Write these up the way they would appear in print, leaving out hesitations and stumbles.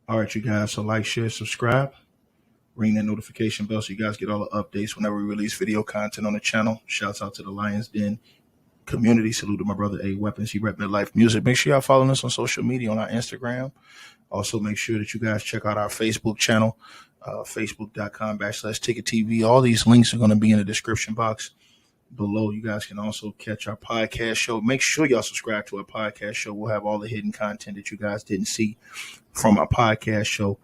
All right, you guys. So like, share, subscribe, ring that notification bell so you guys get all the updates whenever we release video content on the channel. Shouts out to the Lions Den community. Salute to my brother A Weapons. He rep Midlife Music. Make sure y'all following us on social media on our Instagram. Also, make sure that you guys check out our Facebook channel, facebook.com/Ticket TV. All these links are going to be in the description box below. You guys can also catch our podcast show. Make sure y'all subscribe to our podcast show. We'll have all the hidden content that you guys didn't see from our podcast show.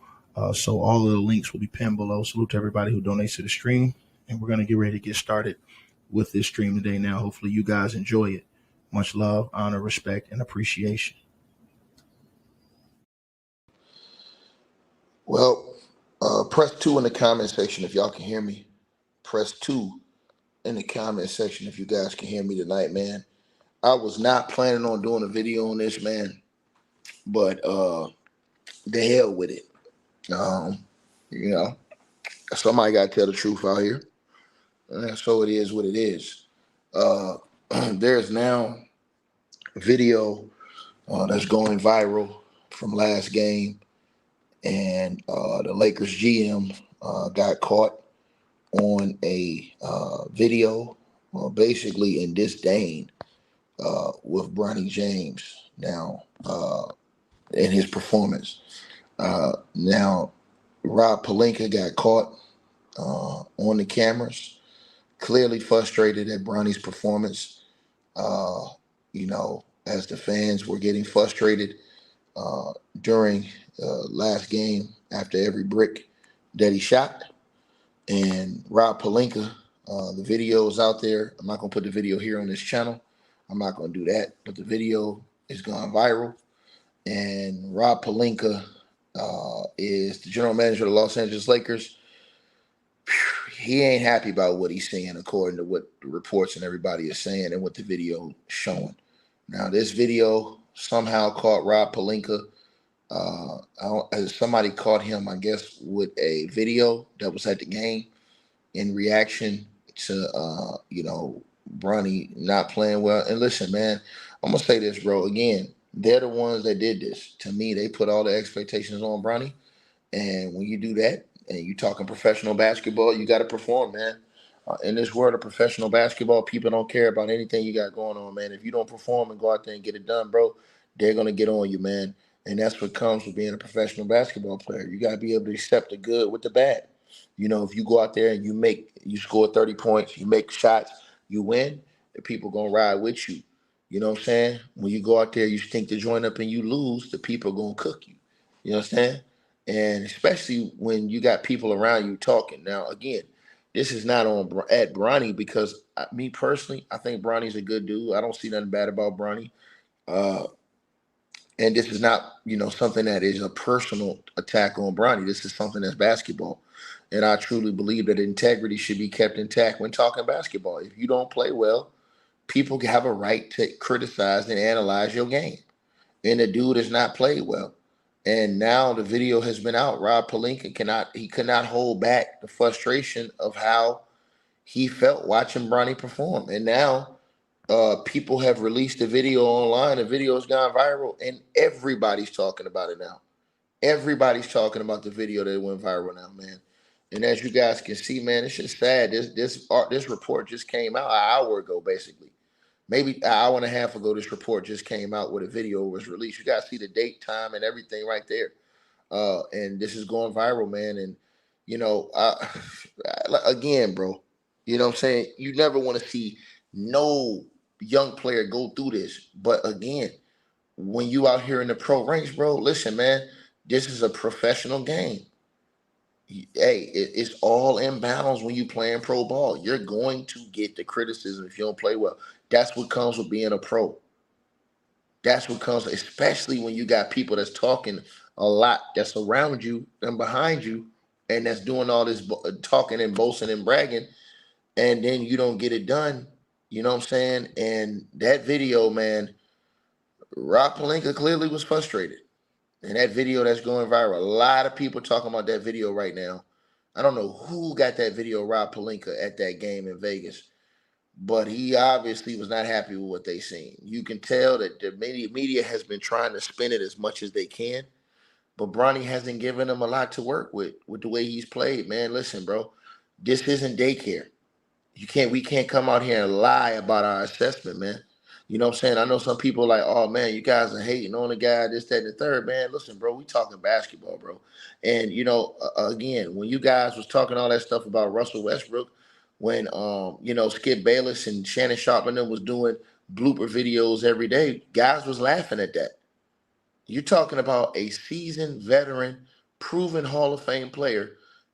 So all of the links will be pinned below. Salute to everybody who donates to the stream. And we're going to get ready to get started with this stream today now. Hopefully you guys enjoy it. Much love, honor, respect, and appreciation. Well, press 2 in the comment section if y'all can hear me. Press 2 in the comment section if you guys can hear me tonight, man. I was not planning on doing a video on this, man, but the hell with it. You know, somebody got to tell the truth out here. And so it is what it is. There's now a video that's going viral from last game, and the Lakers GM got caught on a video, basically in disdain with Bronny James now in his performance. Now, Rob Pelinka got caught on the cameras, clearly frustrated at Bronny's performance. As the fans were getting frustrated during last game after every brick that he shot. And Rob Pelinka, the video is out there. I'm not going to put the video here on this channel. I'm not going to do that. But the video is gone viral. And Rob Pelinka is the general manager of the Los Angeles Lakers. He ain't happy about what he's seeing, according to what the reports and everybody is saying and what the video is showing. Now, this video somehow caught Rob Pelinka. Somebody caught him, I guess, with a video that was at the game in reaction to, Bronny not playing well. And listen, man, I'm going to say this, bro. Again, they're the ones that did this. To me, they put all the expectations on Bronny. And when you do that, and you talking professional basketball, you got to perform, man. In this world of professional basketball, people don't care about anything you got going on, man. If you don't perform and go out there and get it done, bro, they're going to get on you, man. And that's what comes with being a professional basketball player. You got to be able to accept the good with the bad. If you go out there and you score 30 points, you make shots, you win, the people going to ride with you. You know what I'm saying? When you go out there, you stink the joint up and you lose, the people are going to cook you. You know what I'm saying? And especially when you got people around you talking. Now, again, this is not at Bronny because me personally, I think Bronny's a good dude. I don't see nothing bad about Bronny. And this is not, something that is a personal attack on Bronny. This is something that's basketball. And I truly believe that integrity should be kept intact when talking basketball. If you don't play well, people have a right to criticize and analyze your game. And the dude has not played well. And now the video has been out. Rob Pelinka could not hold back the frustration of how he felt watching Bronny perform. And now people have released the video online. The video has gone viral, and everybody's talking about it now. Everybody's talking about the video that went viral now, man. And as you guys can see, man, it's just sad. This report just came out an hour ago, basically. Maybe an hour and a half ago, this report just came out where the video was released. You guys see the date, time, and everything right there. And this is going viral, man. And, again, bro, you know what I'm saying? You never want to see no young player go through this. But again, when you out here in the pro ranks, bro, listen, man, this is a professional game. Hey, it's all in balance when you playing pro ball. You're going to get the criticism if you don't play well. That's what comes with being a pro. That's what comes, especially when you got people that's talking a lot, that's around you and behind you, and that's doing all this talking and boasting and bragging, and then you don't get it done. You know what I'm saying? And that video, man, Rob Pelinka clearly was frustrated. And that video that's going viral, a lot of people talking about that video right now. I don't know who got that video, Rob Pelinka, at that game in Vegas, but he obviously was not happy with what they seen. You can tell that the media has been trying to spin it as much as they can. but Bronny hasn't given him a lot to work with the way he's played, man. Listen, bro, this isn't daycare. We can't come out here and lie about our assessment, man. You know what I'm saying? I know some people like, oh man, you guys are hating on the guy, this, that, and the third. Man, listen, bro, we talking basketball, bro. And again, when you guys was talking all that stuff about Russell Westbrook, when Skip Bayless and Shannon Sharp and them was doing blooper videos every day, guys was laughing at that. You're talking about a seasoned veteran, proven Hall of Fame player.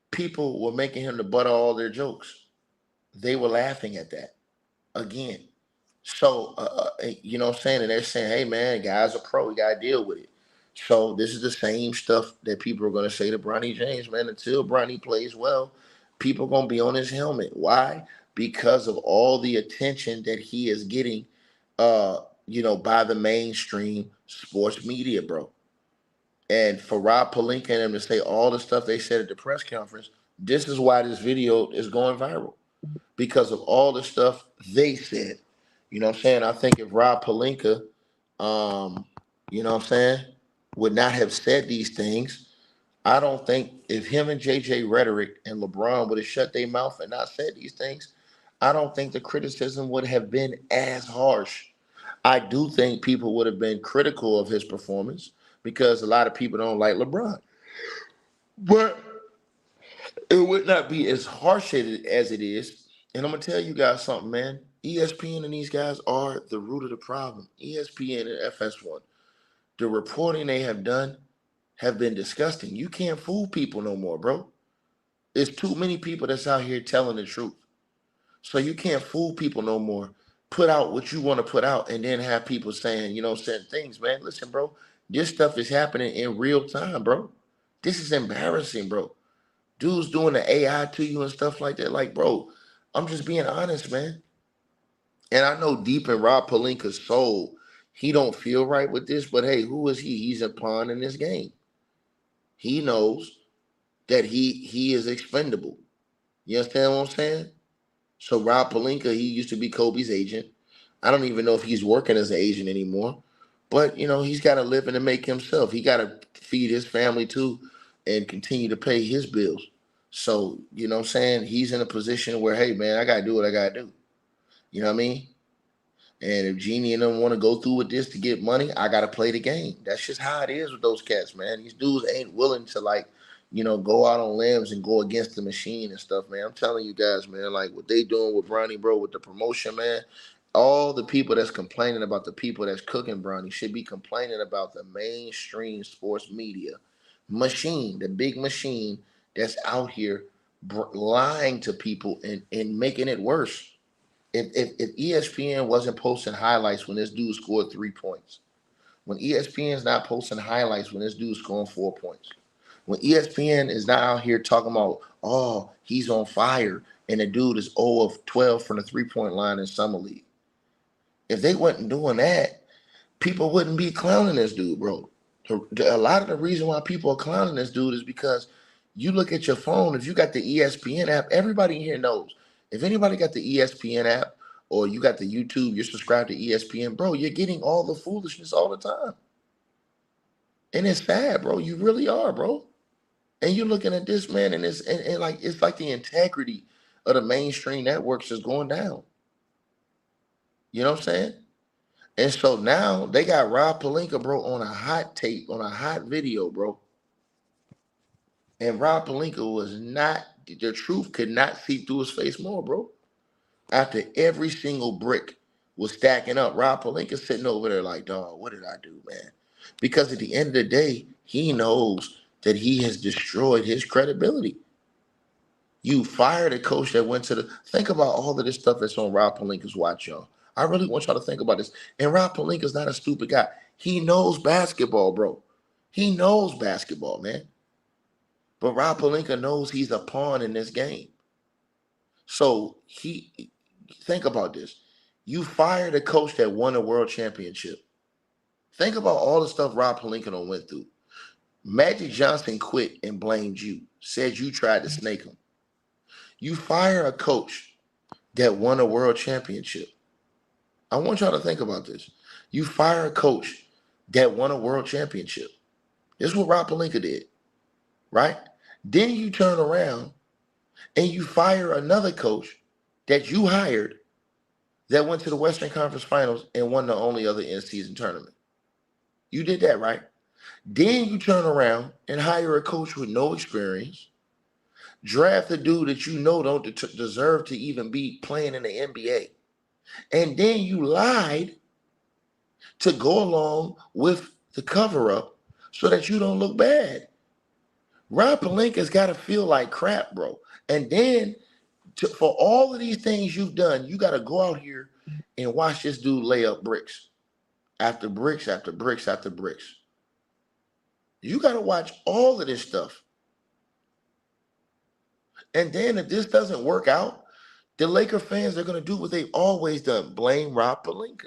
People were making him the butt of all their jokes. They were laughing at that again. So, you know what I'm saying? And they're saying, hey, man, guy's a pro. We got to deal with it. So, this is the same stuff that people are going to say to Bronny James, man. Until Bronny plays well, people are going to be on his helmet. Why? Because of all the attention that he is getting, by the mainstream sports media, bro. And for Rob Pelinka and them to say all the stuff they said at the press conference, this is why this video is going viral because of all the stuff they said. You know what I'm saying? I think if Rob Pelinka, you know what I'm saying, would not have said these things, I don't think if him and JJ Rhetoric and LeBron would have shut their mouth and not said these things, I don't think the criticism would have been as harsh. I do think people would have been critical of his performance because a lot of people don't like LeBron. But it would not be as harsh as it is. And I'm gonna tell you guys something, man. ESPN and these guys are the root of the problem. ESPN and FS1, the reporting they have done have been disgusting. You can't fool people no more, bro. There's too many people that's out here telling the truth. So you can't fool people no more. Put out what you want to put out and then have people saying, certain things, man. Listen, bro, this stuff is happening in real time, bro. This is embarrassing, bro. Dudes doing the AI to you and stuff like that. Like, bro, I'm just being honest, man. And I know deep in Rob Pelinka's soul, he don't feel right with this, but hey, who is he? He's a pawn in this game. He knows that he is expendable. You understand what I'm saying? So Rob Pelinka, he used to be Kobe's agent. I don't even know if he's working as an agent anymore. But he's got to live and to make himself. He got to feed his family too and continue to pay his bills. So, you know what I'm saying? He's in a position where, hey man, I gotta do what I gotta do. You know what I mean? And if Jeannie and them want to go through with this to get money, I gotta play the game. That's just how it is with those cats, man. These dudes ain't willing to go out on limbs and go against the machine and stuff, man. I'm telling you guys, man, like what they doing with Bronny, bro, with the promotion, man. All the people that's complaining about the people that's cooking Bronny should be complaining about the mainstream sports media machine, the big machine that's out here lying to people and making it worse. If ESPN wasn't posting highlights when this dude scored 3 points, when ESPN's not posting highlights when this dude's scoring 4 points, when ESPN is not out here talking about, oh, he's on fire, and the dude is 0 of 12 from the 3-point line in Summer League. If they wasn't doing that, people wouldn't be clowning this dude, bro. A lot of the reason why people are clowning this dude is because you look at your phone, if you got the ESPN app, everybody here knows. If anybody got the ESPN app or you got the YouTube, you're subscribed to ESPN, bro, you're getting all the foolishness all the time. And it's sad, bro. You really are, bro. And you're looking at this man and it's like the integrity of the mainstream networks is going down. You know what I'm saying? And so now they got Rob Pelinka, bro, on a hot tape, on a hot video, bro. And Rob Pelinka was not, the truth could not see through his face more, bro. After every single brick was stacking up, Rob Pelinka sitting over there like, dog, what did I do, man? Because at the end of the day, he knows that he has destroyed his credibility. You fired a coach that went to think about all of this stuff that's on Rob Pelinka's watch, y'all. I really want y'all to think about this. And Rob Pelinka's not a stupid guy. He knows basketball, bro. He knows basketball, man. But Rob Pelinka knows he's a pawn in this game. So think about this. You fired a coach that won a world championship. Think about all the stuff Rob Pelinka went through. Magic Johnson quit and blamed you, said you tried to snake him. You fire a coach that won a world championship. I want y'all to think about this. You fire a coach that won a world championship. This is what Rob Pelinka did, right? Then you turn around and you fire another coach that you hired that went to the Western Conference Finals and won the only other in-season tournament. You did that, right? Then you turn around and hire a coach with no experience, draft a dude that you know don't deserve to even be playing in the NBA, and then you lied to go along with the cover-up so that you don't look bad. Rob Pelinka's got to feel like crap, bro. And then for all of these things you've done, you got to go out here and watch this dude lay up bricks after bricks after bricks after bricks. You got to watch all of this stuff. And then if this doesn't work out, the Laker fans are going to do what they've always done, blame Rob Pelinka.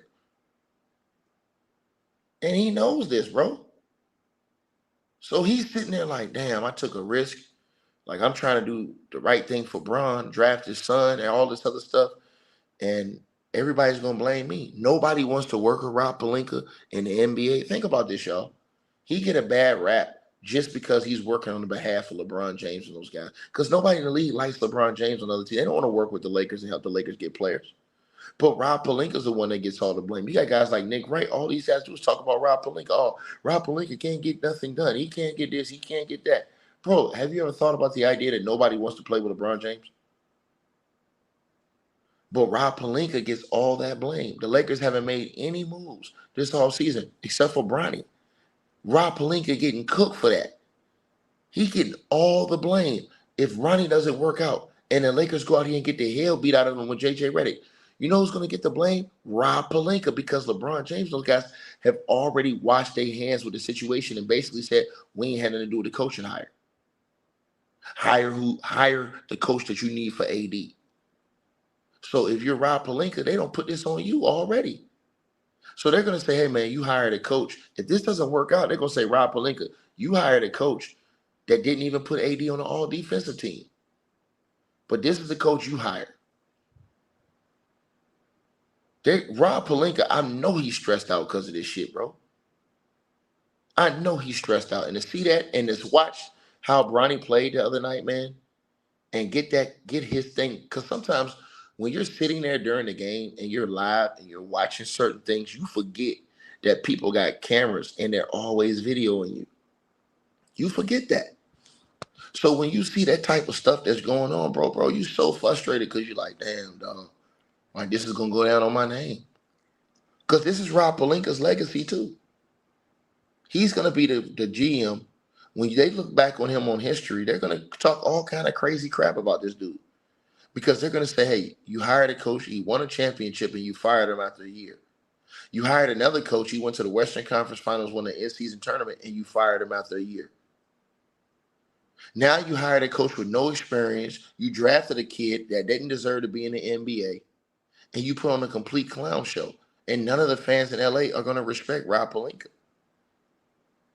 And he knows this, bro. So he's sitting there like, damn, I took a risk. Like, I'm trying to do the right thing for Bron, draft his son, and all this other stuff. And everybody's going to blame me. Nobody wants to work with Rob Pelinka in the NBA. Think about this, y'all. He get a bad rap just because he's working on the behalf of LeBron James and those guys. Because nobody in the league likes LeBron James on the other team. They don't want to work with the Lakers and help the Lakers get players. But Rob Pelinka's the one that gets all the blame. You got guys like Nick Wright. All these guys do is talk about Rob Pelinka. Oh, Rob Pelinka can't get nothing done. He can't get this. He can't get that. Bro, have you ever thought about the idea that nobody wants to play with LeBron James? But Rob Pelinka gets all that blame. The Lakers haven't made any moves this whole season except for Bronny. Rob Pelinka getting cooked for that. He's getting all the blame. If Ronnie doesn't work out and the Lakers go out here and get the hell beat out of them with J.J. Redick, you know who's going to get the blame? Rob Pelinka, because LeBron James, those guys have already washed their hands with the situation and basically said, we ain't had nothing to do with the coaching hire. Hire the coach that you need for AD. So if you're Rob Pelinka, they don't put this on you already. So they're going to say, hey, man, you hired a coach. If this doesn't work out, they're going to say, Rob Pelinka, you hired a coach that didn't even put AD on the all-defensive team. But this is the coach you hired. Rob Pelinka, I know he's stressed out because of this shit, bro. I know he's stressed out. And to see that and just watch how Bronny played the other night, man, and get his thing. Because sometimes when you're sitting there during the game and you're live and you're watching certain things, you forget that people got cameras and they're always videoing you. You forget that. So when you see that type of stuff that's going on, bro, you so frustrated because you're like, damn, dog, like this is going to go down on my name. Because this is Rob Pelinka's legacy too. He's going to be the GM. When they look back on him on history, they're going to talk all kind of crazy crap about this dude. Because they're going to say, hey, you hired a coach, he won a championship, and you fired him after a year. You hired another coach, he went to the Western Conference Finals, won the in-season tournament, and you fired him after a year. Now you hired a coach with no experience. You drafted a kid that didn't deserve to be in the NBA, and you put on a complete clown show. And none of the fans in LA are going to respect Rob Pelinka.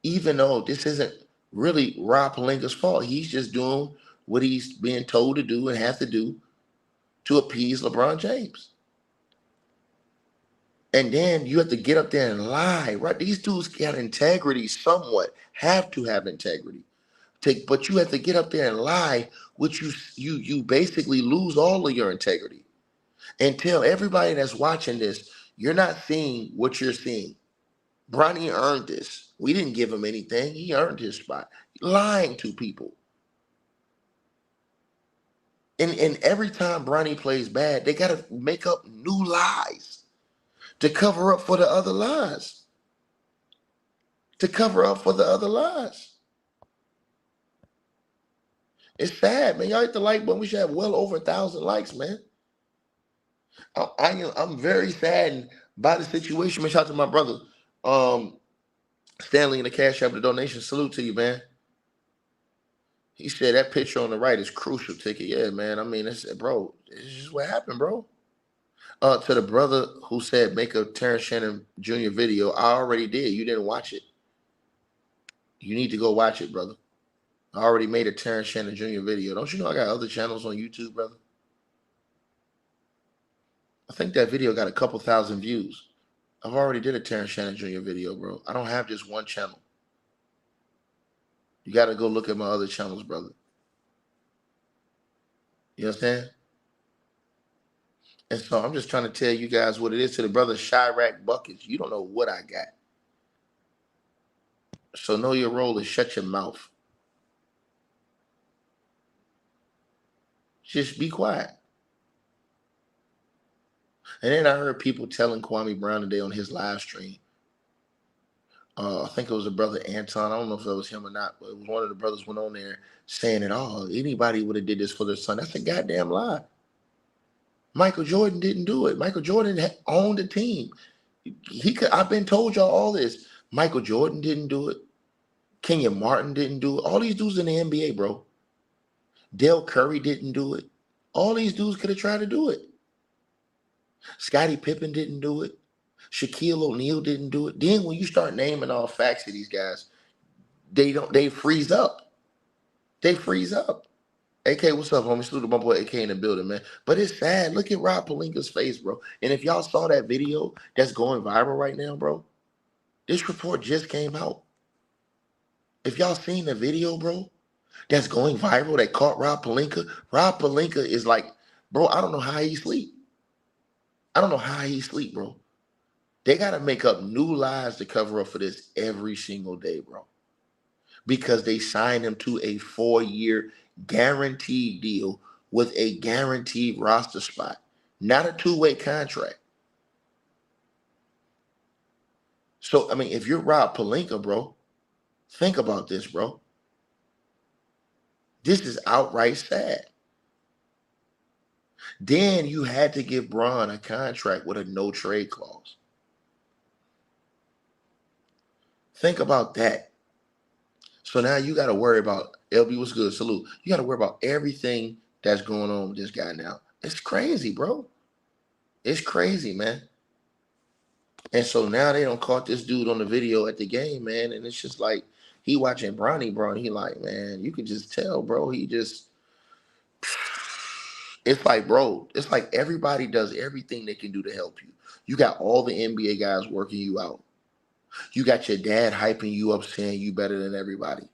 Even though this isn't really Rob Pelinka's fault. He's just doing what he's being told to do and has to do to appease LeBron James. And then you have to get up there and lie, right? These dudes got integrity somewhat, have to have integrity. But you have to get up there and lie, which you basically lose all of your integrity. And tell everybody that's watching this, you're not seeing what you're seeing. Bronny earned this. We didn't give him anything. He earned his spot. Lying to people. And every time Bronny plays bad, they got to make up new lies to cover up for the other lies. To cover up for the other lies. It's sad, man. Y'all hit the like button. We should have well over 1,000 likes, man. I'm very saddened by the situation. Man, shout out to my brother, Stanley in the Cash App, the donation. Salute to you, man. He said that picture on the right is crucial. Ticket, yeah, man. I mean, it's just what happened, bro. To the brother who said make a Terrence Shannon Jr. video, I already did. You didn't watch it. You need to go watch it, brother. I already made a Terrence Shannon Jr. video. Don't you know I got other channels on YouTube, brother? I think that video got a couple thousand views. I've already did a Terrence Shannon Jr. video, bro. I don't have just one channel. You got to go look at my other channels, brother. You understand? And so I'm just trying to tell you guys what it is. To the brother Chirac Buckets, you don't know what I got. So know your role is shut your mouth. Just be quiet. And then I heard people telling Kwame Brown today on his live stream. I think it was a brother Anton. I don't know if that was him or not, but it was one of the brothers went on there saying that, oh, anybody would have did this for their son. That's a goddamn lie. Michael Jordan didn't do it. Michael Jordan owned the team. He could. I've been told y'all all this. Michael Jordan didn't do it. Kenyon Martin didn't do it. All these dudes in the NBA, bro. Dale Curry didn't do it. All these dudes could have tried to do it. Scottie Pippen didn't do it. Shaquille O'Neal didn't do it. Then when you start naming all facts of these guys, they freeze up. They freeze up. AK, what's up, homie? Salute to my boy AK in the building, man. But it's sad. Look at Rob Pelinka's face, bro. And if y'all saw that video that's going viral right now, bro, this report just came out. If y'all seen the video, bro, that's going viral that caught Rob Pelinka is like, bro, I don't know how he sleep. I don't know how he sleep, bro. They got to make up new lies to cover up for this every single day, bro. Because they signed him to a 4-year guaranteed deal with a guaranteed roster spot, not a 2-way contract. So, I mean, if you're Rob Pelinka, bro, think about this, bro. This is outright sad. Then you had to give Bron a contract with a no trade clause. Think about that. So now you got to worry about, LB was good, salute. You got to worry about everything that's going on with this guy now. It's crazy, bro. It's crazy, man. And so now they don't caught this dude on the video at the game, man. And it's just like, he watching Bronny, bro. And he like, man, you can just tell, bro. He just, it's like, bro, it's like everybody does everything they can do to help you. You got all the NBA guys working you out. You got your dad hyping you up, saying you better than everybody.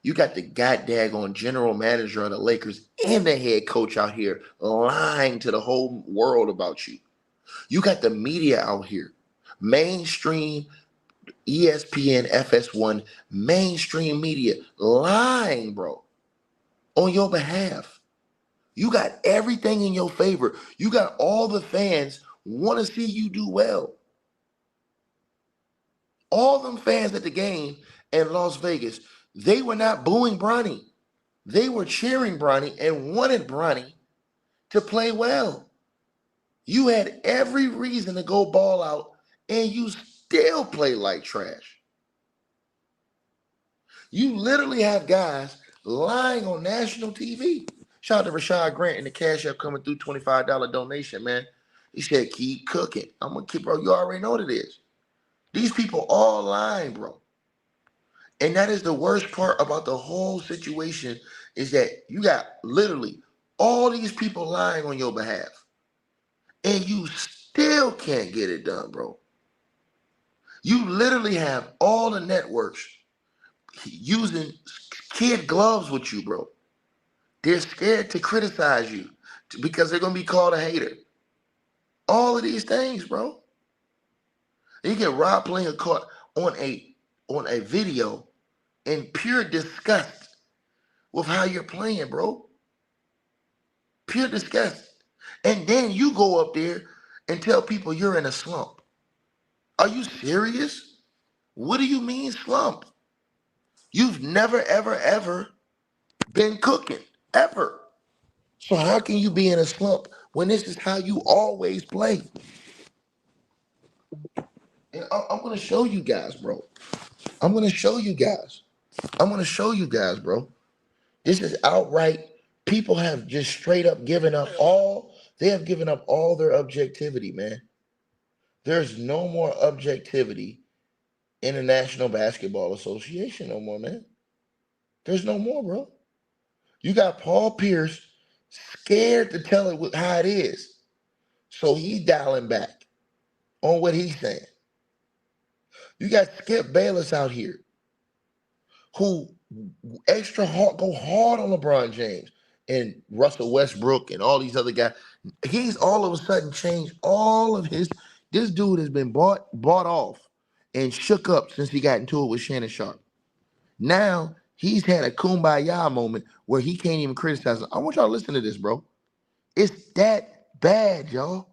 You got the goddamn general manager of the Lakers and the head coach out here lying to the whole world about you. You got the media out here, mainstream, ESPN, FS1, mainstream media lying, bro, on your behalf. You got everything in your favor. You got all the fans want to see you do well. All them fans at the game in Las Vegas, they were not booing Bronny. They were cheering Bronny and wanted Bronny to play well. You had every reason to go ball out, and you still play like trash. You literally have guys lying on national TV. Shout out to Rashad Grant and the Cash App coming through, $25 donation, man. He said, keep cooking. I'm going to keep, bro, you already know what it is. These people all lying, bro. And that is the worst part about the whole situation, is that you got literally all these people lying on your behalf. And you still can't get it done, bro. You literally have all the networks using kid gloves with you, bro. They're scared to criticize you because they're going to be called a hater. All of these things, bro. And you get Rob Pelinka caught on a video in pure disgust with how you're playing, bro. Pure disgust. And then you go up there and tell people you're in a slump. Are you serious? What do you mean slump? You've never, ever, ever been cooking, ever. So how can you be in a slump when this is how you always play? And I'm going to show you guys, bro. I'm going to show you guys. Bro. This is outright. People have just straight up given up all. They have given up all their objectivity, man. There's no more objectivity in the National Basketball Association no more, man. There's no more, bro. You got Paul Pierce scared to tell it how it is. So he's dialing back on what he's saying. You got Skip Bayless out here who extra hard, go hard on LeBron James and Russell Westbrook and all these other guys. He's all of a sudden changed all of his. This dude has been bought off and shook up since he got into it with Shannon Sharp. Now he's had a kumbaya moment where he can't even criticize him. I want y'all to listen to this, bro. It's that bad, y'all.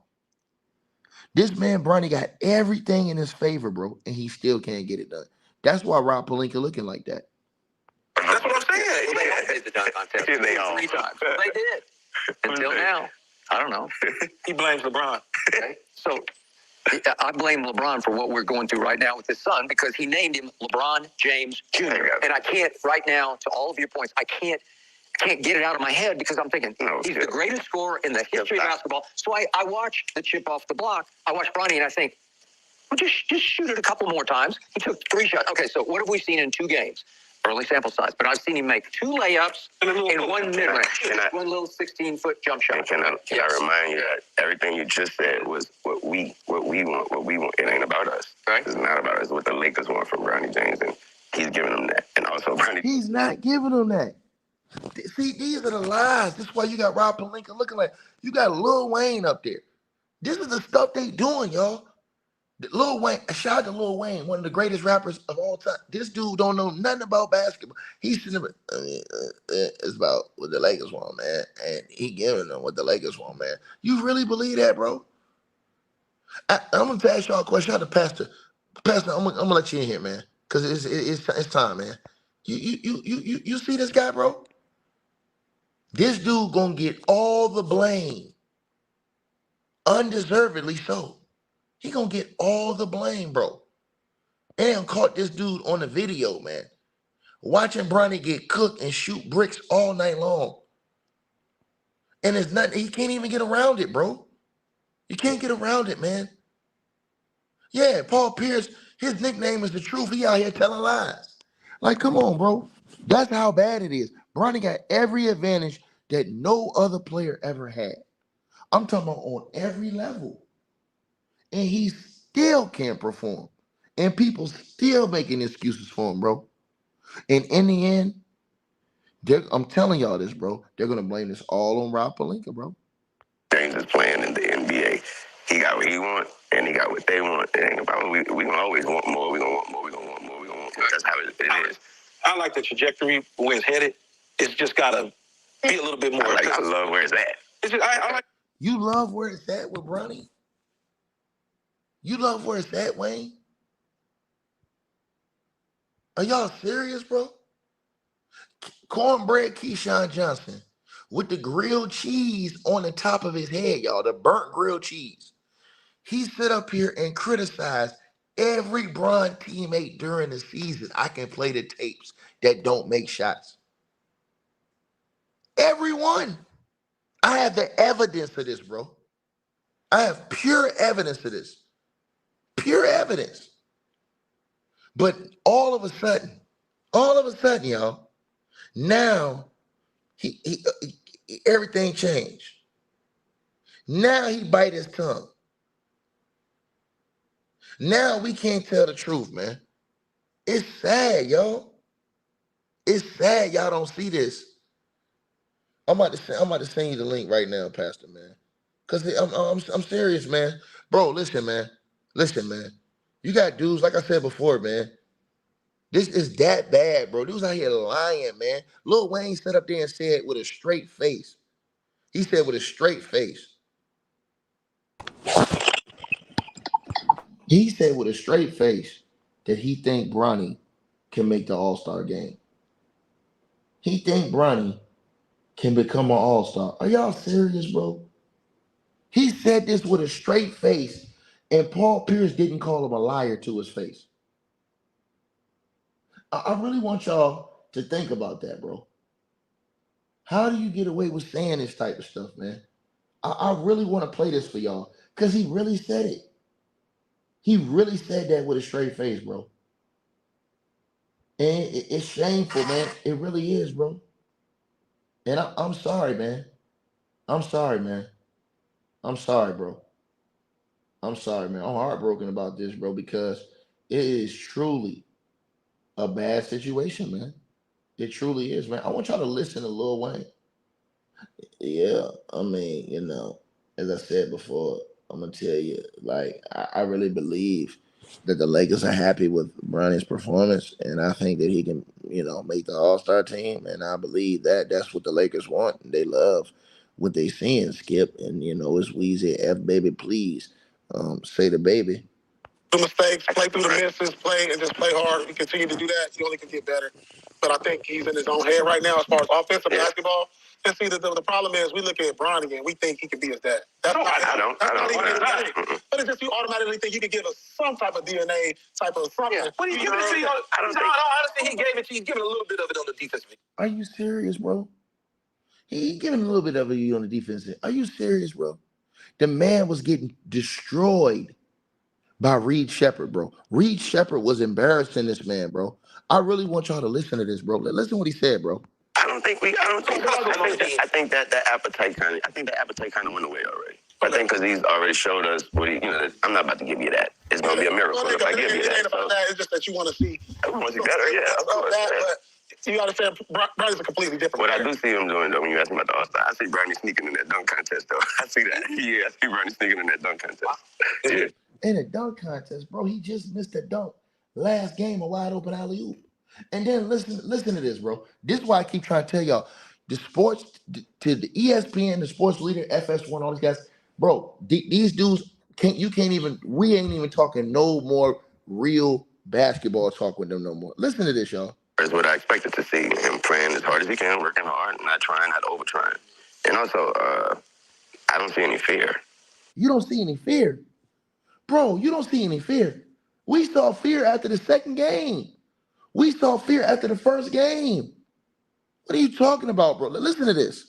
This man Bronny got everything in his favor, bro, and he still can't get it done. That's why Rob Pelinka looking like that. That's what I'm saying. Well, they all did the dunk contest. They all 3 times. They did. Until now. I don't know. He blames LeBron. Okay. So I blame LeBron for what we're going through right now with his son because he named him LeBron James Jr. And I can't, right now, to all of your points, I can't get it out of my head because I'm thinking he's the greatest scorer in the history of basketball. So I watch the chip off the block. I watch Bronny and I think, well, just shoot it a couple more times. He took 3 shots. Okay, so what have we seen in 2 games? Early sample size, but I've seen him make 2 layups and 1 mid-range, one little 16-foot jump shot. Can I remind you that everything you just said was what we want. It ain't about us. Right? It's not about us. It's what the Lakers want from Bronny James, and he's giving them that. And also, Bronny. He's not giving them that. See, these are the lies. This is why you got Rob Pelinka looking like you got Lil Wayne up there. This is the stuff they doing, y'all. Lil Wayne, shout out to Lil Wayne, one of the greatest rappers of all time. This dude don't know nothing about basketball. He's sitting there, it's about what the Lakers want, man. And he giving them what the Lakers want, man. You really believe that, bro? I'm going to ask y'all a question. Shout out to Pastor. Pastor, I'm gonna let you in here, man. Because it's time, man. You see this guy, bro? This dude gonna get all the blame. Undeservedly so. He gonna get all the blame, bro. And caught this dude on the video, man. Watching Bronny get cooked and shoot bricks all night long. And there's nothing, he can't even get around it, bro. You can't get around it, man. Yeah, Paul Pierce, his nickname is the truth. He out here telling lies. Like, come on, bro. That's how bad it is. Bronny got every advantage that no other player ever had. I'm talking about on every level. And he still can't perform. And people still making excuses for him, bro. And in the end, I'm telling y'all this, bro. They're going to blame this all on Rob Pelinka, bro. James is playing in the NBA. He got what he want, and he got what they want. It ain't about we going to always want more. We going to want more. We going to want more. We going to want more. That's how it is. I like the trajectory where it's headed. It's just got to be a little bit more. I love where it's at. It's just, I like. You love where it's at with Bronny? You love where it's at, Wayne? Are y'all serious, bro? Cornbread Keyshawn Johnson with the grilled cheese on the top of his head, y'all, the burnt grilled cheese. He sit up here and criticized every Bron teammate during the season. I can play the tapes that don't make shots. Everyone. I have the evidence of this, bro. I have pure evidence of this. Pure evidence. But all of a sudden, y'all, now he everything changed. Now he bite his tongue. Now we can't tell the truth, man. It's sad, y'all. It's sad y'all don't see this. I'm about to send you the link right now, Pastor, man. Cause I'm serious, man. Bro, listen, man. Listen, man. You got dudes, like I said before, man. This is that bad, bro. Dudes out here lying, man. Lil Wayne sat up there and said with a straight face. He said with a straight face. He said with a straight face that he think Bronny can make the All-Star game. He think Bronny can become an All-Star. Are y'all serious, bro? He said this with a straight face, and Paul Pierce didn't call him a liar to his face. I really want y'all to think about that, bro. How do you get away with saying this type of stuff, man? I really want to play this for y'all because he really said it. He really said that with a straight face, bro. And it's shameful, man. It really is, bro. And I'm sorry, man. I'm sorry, man. I'm sorry, bro. I'm sorry, man. I'm heartbroken about this, bro, because it is truly a bad situation, man. It truly is, man. I want y'all to listen to Lil Wayne. Yeah, I mean, as I said before, I'm gonna tell you, like, I really believe that the Lakers are happy with Bronny's performance, and I think that he can, make the All Star team, and I believe that that's what the Lakers want. And they love what they seeing, Skip, and it's Weezy F baby, please, say the baby. The mistakes, play through the misses, play and just play hard. We continue to do that. He only can get better. But I think he's in his own head right now as far as offensive basketball. And see, the problem is we look at Bronny and we think he can be his dad. That's not, I don't. That's not even his dad. But it's just you automatically think you can give us some type of DNA type of something. Yeah. What are you giving it to you? I don't think. No, honestly, he gave it to you. He's giving a little bit of it on the defensive end. Are you serious, bro? He giving a little bit of it on the defense end. Are you serious, bro? The man was getting destroyed by Reed Shepard, bro. Reed Shepard was embarrassing this man, bro. I really want y'all to listen to this, bro. Listen to what he said, bro. I think that appetite kind of went away already. I think because he's already showed us what I'm not about to give you that. It's going to be a miracle if I give you that. It's just that you want to see. I want to see better, yeah, of course. You understand, Bronny's a completely different player. What I do see him doing, though, when you ask me about the All-Star, I see Bronny sneaking in that dunk contest, though. I see that. Yeah, I see Bronny sneaking in that dunk contest. Yeah. In a dunk contest, bro, he just missed a dunk last game, a wide open alley-oop. And then listen to this, bro. This is why I keep trying to tell y'all, the sports, to the ESPN, the sports leader, FS1, all these guys, bro, these dudes, we ain't even talking no more real basketball talk with them no more. Listen to this, y'all. That's what I expected to see, him playing as hard as he can, working hard, not trying, not over trying. And also, I don't see any fear. You don't see any fear? Bro, you don't see any fear. We saw fear after the second game. We saw fear after the first game. What are you talking about, bro? Listen to this.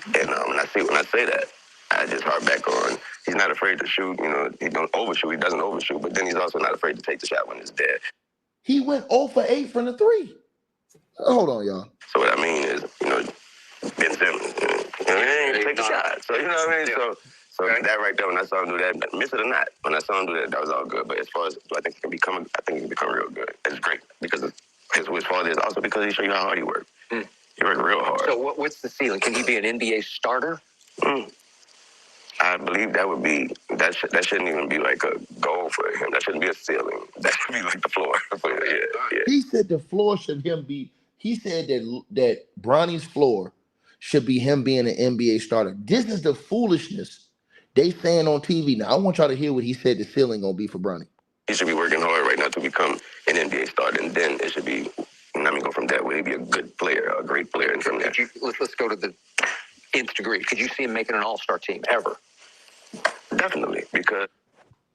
And when I say that, I just harp back on, he's not afraid to shoot. He don't overshoot. He doesn't overshoot. But then he's also not afraid to take the shot when it's dead. He went 0 for 8 from the 3. Hold on, y'all. So what I mean is, Ben Simmons, he didn't take the shot. So, you know what I mean? So that right there, when I saw him do that, miss it or not, when I saw him do that, that was all good. But as far as I think he can become real good. It's great because his father is also because he showed you how hard he worked. He worked real hard. So what's the ceiling? Can he be an NBA starter? I believe that shouldn't even be like a goal for him. That shouldn't be a ceiling. That should be like the floor. Yeah. He said the floor should be. He said that Bronny's floor should be him being an NBA starter. This is the foolishness they saying on TV. Now I want y'all to hear what he said the ceiling gonna be for Bronny. He should be working hard right now to become an NBA starter, and then it should be. Go from that way. He'd be a good player, a great player, and from there. Let's go to the nth degree. Could you see him making an All-Star team ever? Definitely, because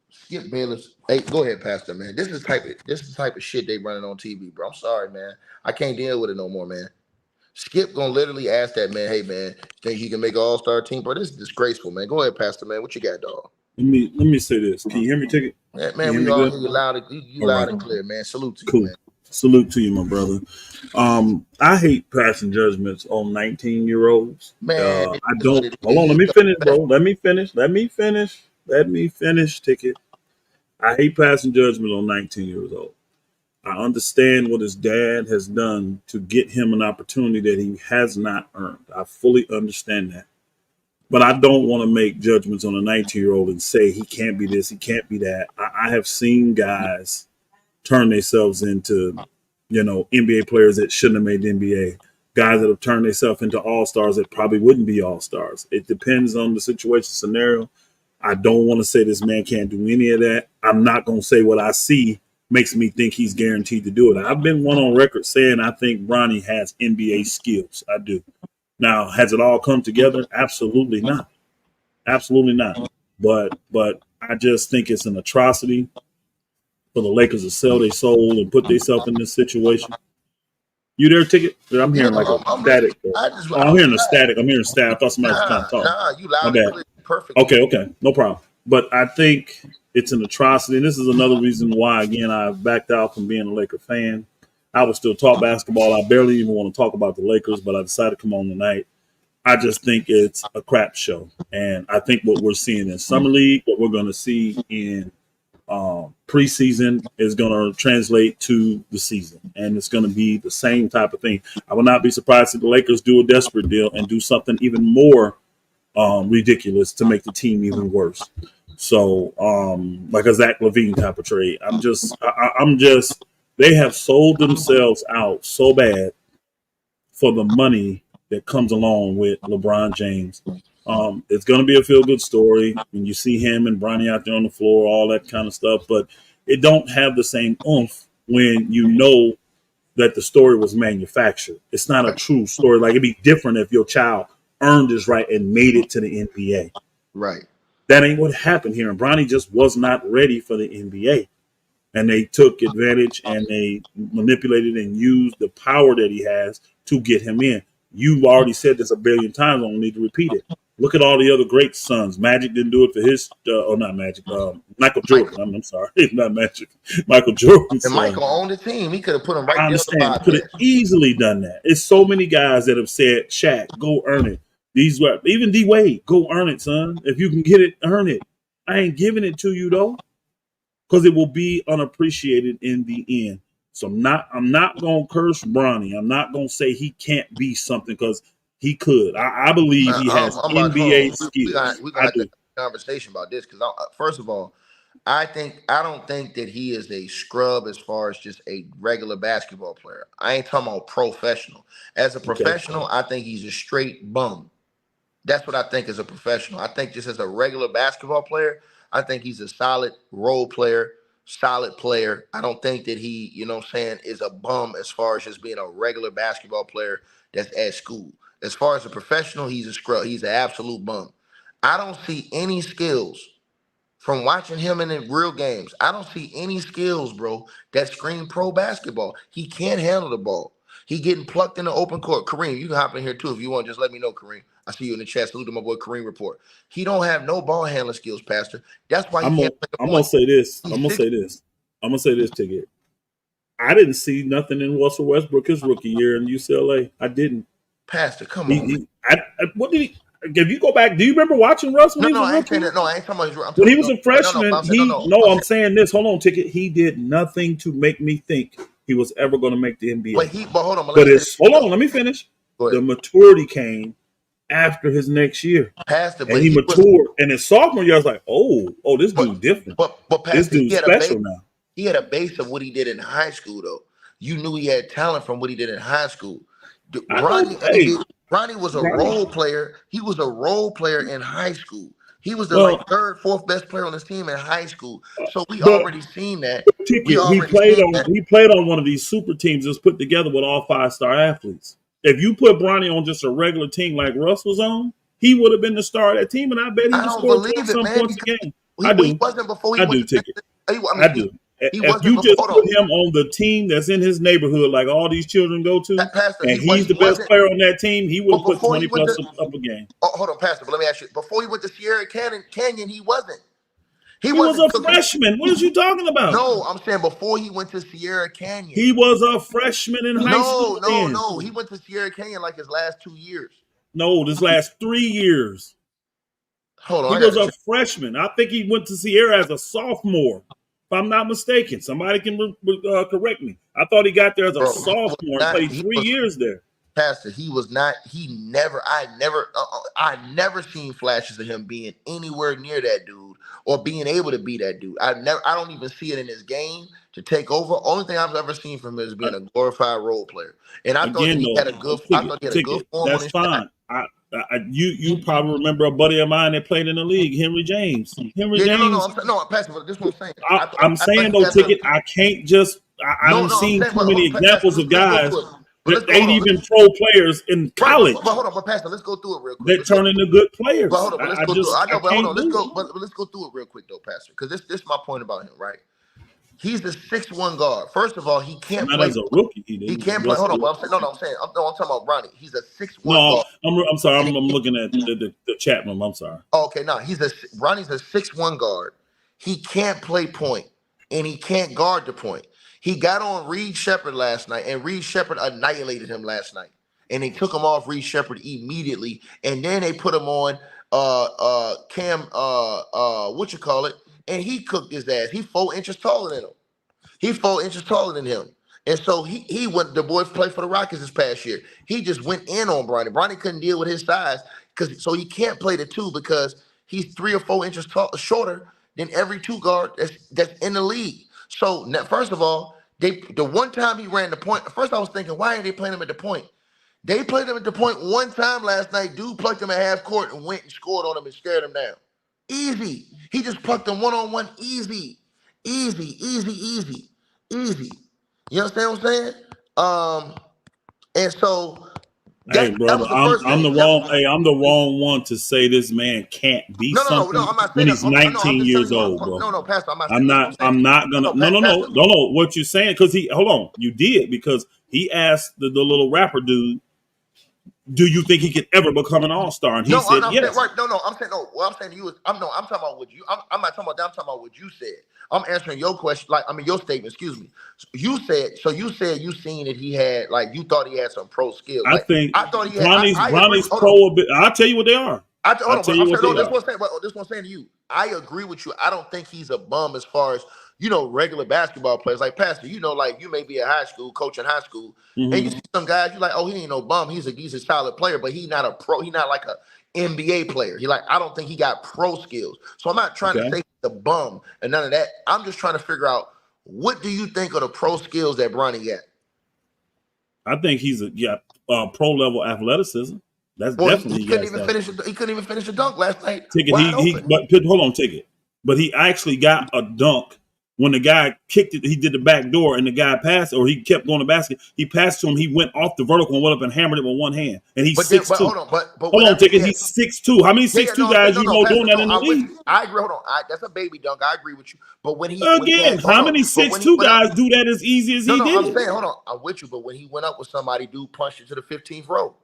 Skip Bayless. Hey, go ahead, Pastor, man. This is the type of shit they running on TV, bro. I'm sorry, man. I can't deal with it no more, man. Skip gonna literally ask that man, hey man, think he can make an All-Star team? Bro, this is disgraceful, man. Go ahead, Pastor, man. What you got, dog? Let me say this. Can you hear me, Ticket? Man, we all hear you loud and clear, man. Salute to you, man. Salute to you, my brother. I hate passing judgments on 19-year-olds. Man, I don't. Hold on, let me finish, bro. Let me finish, Ticket. I hate passing judgment on 19 years old. I understand what his dad has done to get him an opportunity that he has not earned. I fully understand that. But I don't want to make judgments on a 19-year-old and say he can't be this, he can't be that. I have seen guys turn themselves into, NBA players that shouldn't have made the NBA. Guys that have turned themselves into all-stars that probably wouldn't be all-stars. It depends on the situation, scenario. I don't want to say this man can't do any of that. I'm not going to say what I see makes me think he's guaranteed to do it. I've been one on record saying I think Bronny has NBA skills. I do. Now, has it all come together? Absolutely not. Absolutely not. But I just think it's an atrocity for the Lakers to sell their soul and put themselves in this situation. You there, Ticket? I'm hearing static. I'm hearing a static. I'm hearing static. I thought somebody was trying to talk. Nah, you loud and clear. Perfect. Okay. No problem. But I think it's an atrocity. And this is another reason why, again, I backed out from being a Laker fan. I would still talk basketball. I barely even want to talk about the Lakers, but I decided to come on tonight. I just think it's a crap show. And I think what we're seeing in Summer League, what we're going to see in Preseason is going to translate to the season, and it's going to be the same type of thing. I will not be surprised if the Lakers do a desperate deal and do something even more ridiculous to make the team even worse. So, like a Zach LaVine type of trade. I'm just, they have sold themselves out so bad for the money that comes along with LeBron James. It's going to be a feel good story when you see him and Bronny out there on the floor, all that kind of stuff. But it don't have the same oomph when you know that the story was manufactured. It's not a true story. Like, it'd be different if your child earned his right and made it to the NBA. Right. That ain't what happened here. And Bronny just was not ready for the NBA. And they took advantage and they manipulated and used the power that he has to get him in. You've already said this a billion times. I don't need to repeat it. Look at all the other great sons. Magic didn't do it for his, not Magic, Michael Jordan. I'm sorry, not Magic. Michael Jordan. And Michael owned the team. He could have put him right I understand. Could have easily done that. It's so many guys that have said, Shaq, go earn it. Even D Wade, go earn it, son. If you can get it, earn it. I ain't giving it to you though, because it will be unappreciated in the end. So I'm not gonna curse Bronny. I'm not gonna say he can't be something, because he could. I believe he has NBA skills. We got a conversation about this, because first of all, I don't think that he is a scrub as far as just a regular basketball player. I ain't talking about professional. As a professional, I think he's a straight bum. That's what I think as a professional. I think just as a regular basketball player, I think he's a solid role player, solid player. I don't think that he, is a bum as far as just being a regular basketball player that's at school. As far as a professional, he's a scrub. He's an absolute bum. I don't see any skills from watching him in the real games. I don't see any skills, bro, that scream pro basketball. He can't handle the ball. He getting plucked in the open court. Kareem, you can hop in here too if you want. Just let me know, Kareem. I see you in the chat. Salute to my boy Kareem Report. He don't have no ball handling skills, Pastor. That's why he can't play the I'm gonna say this. I'm gonna say this, Ticket. I didn't see nothing in Russell Westbrook his rookie year in UCLA. I didn't. Pastor, come on. What did he? If you go back, do you remember watching Russ when he was a rookie? I ain't talking about his rookie. When he was a freshman, I'm saying this. Hold on, Ticket. He did nothing to make me think he was ever going to make the NBA. But hold on. Hold on, let me finish. The maturity came after his next year. Pastor, and he matured. And his sophomore year, I was like, this dude's different. But Pastor, this dude's special now. He had a base of what he did in high school, though. You knew he had talent from what he did in high school. Bronny was a role player. He was a role player in high school. He was the third, fourth best player on his team in high school. So we already seen that. He played on one of these super teams that's put together with all 5-star athletes. If you put Bronny on just a regular team like Russ was on, he would have been the star of that team, and I bet he would score some points a game. He wasn't before he went to I do. If you just put him on the team that's in his neighborhood, like all these children go to, and he's the best player on that team, he would have put 20 plus up a game. Hold on, Pastor, but let me ask you. Before he went to Sierra Canyon, he wasn't. He was a freshman. What are you talking about? No, I'm saying before he went to Sierra Canyon. He was a freshman in high school. No. He went to Sierra Canyon like his last 2 years. No, his last 3 years. Hold on. He was a freshman. I think he went to Sierra as a sophomore. If I'm not mistaken, somebody can correct me. I thought he got there as a sophomore and played 3 years there. Pastor, he was not. I never seen flashes of him being anywhere near that dude or being able to be that dude. I don't even see it in his game to take over. Only thing I've ever seen from him is being a glorified role player. And I thought he had a good. Form. That's fine. You probably remember a buddy of mine that played in the league, Henry James. No, Pastor, but this is what I'm saying. I'm saying though, Ticket, I can't just. I don't seen too many examples of guys that ain't even pro players in college. But hold on, but Pastor, let's go through it real quick. That turn into good players. But hold on, let's go through it real quick though, Pastor, because this is my point about him, right? He's the 6'1" guard. First of all, he can't play as a rookie. He can't play. Hold on, I'm talking about Bronny. He's a 6'1" guard. I'm sorry. I'm looking at the chat room. I'm sorry. Okay, no, Bronny's a 6'1" guard. He can't play point, and he can't guard the point. He got on Reed Shepherd last night, and Reed Shepherd annihilated him last night. And they took him off Reed Shepherd immediately, and then they put him on Cam and he cooked his ass. He 4 inches taller than him. He's 4 inches taller than him. And so he went, the boys played for the Rockets this past year. He just went in on Bronny. Bronny couldn't deal with his size so he can't play the 2 because he's 3 or 4 inches shorter than every 2 guard that's in the league. So now, first of all, the one time he ran the point, first I was thinking, why are they playing him at the point? They played him at the point one time last night. Dude plucked him at half court and went and scored on him and scared him down. Easy. He just plucked him one-on-one easy. Easy. You understand what I'm saying? And so hey, brother, I'm the wrong one to say this man can't be something I'm not saying when he's 19 years old, bro. No, Pastor, I'm not gonna. No. What you're saying? Because hold on, you did because he asked the little rapper dude, "Do you think he could ever become an all-star?" And he said yes. Right. No. I'm saying no. What I'm saying to you is, I'm talking about what you. I'm not talking about that. I'm talking about what you said. I'm answering your question, your statement. Excuse me. You said you seen that he had, you thought he had some pro skills. I thought he had. Bronny's pro a bit. I'll tell you what they are. This is what I'm saying to you. I agree with you. I don't think he's a bum as far as regular basketball players. Like Pastor, you may be at high school, coaching high school, and you see some guys, you're like, oh, he ain't no bum. He's a solid player, but he's not a pro. He's not like a NBA player. I don't think he got pro skills. So I'm not trying to say he's a bum and none of that. I'm just trying to figure out, what do you think of the pro skills that Bronny got? I think he's pro level athleticism. That's definitely he couldn't even finish a dunk last night. But hold on, Ticket. But he actually got a dunk when the guy kicked it. He did the back door, and the guy passed, or he kept going to basket. He passed to him. He went off the vertical and went up and hammered it with one hand. And he's 6'2". Hold on, Ticket. He's 6'2". How many 6'2" guys you know doing that in the league? I agree. Hold on. That's a baby dunk. I agree with you. But when he how many 6'2" guys do that as easy as he did? I'm saying, hold on. I'm with you. But when he went up with somebody, dude punched it to the 15th row.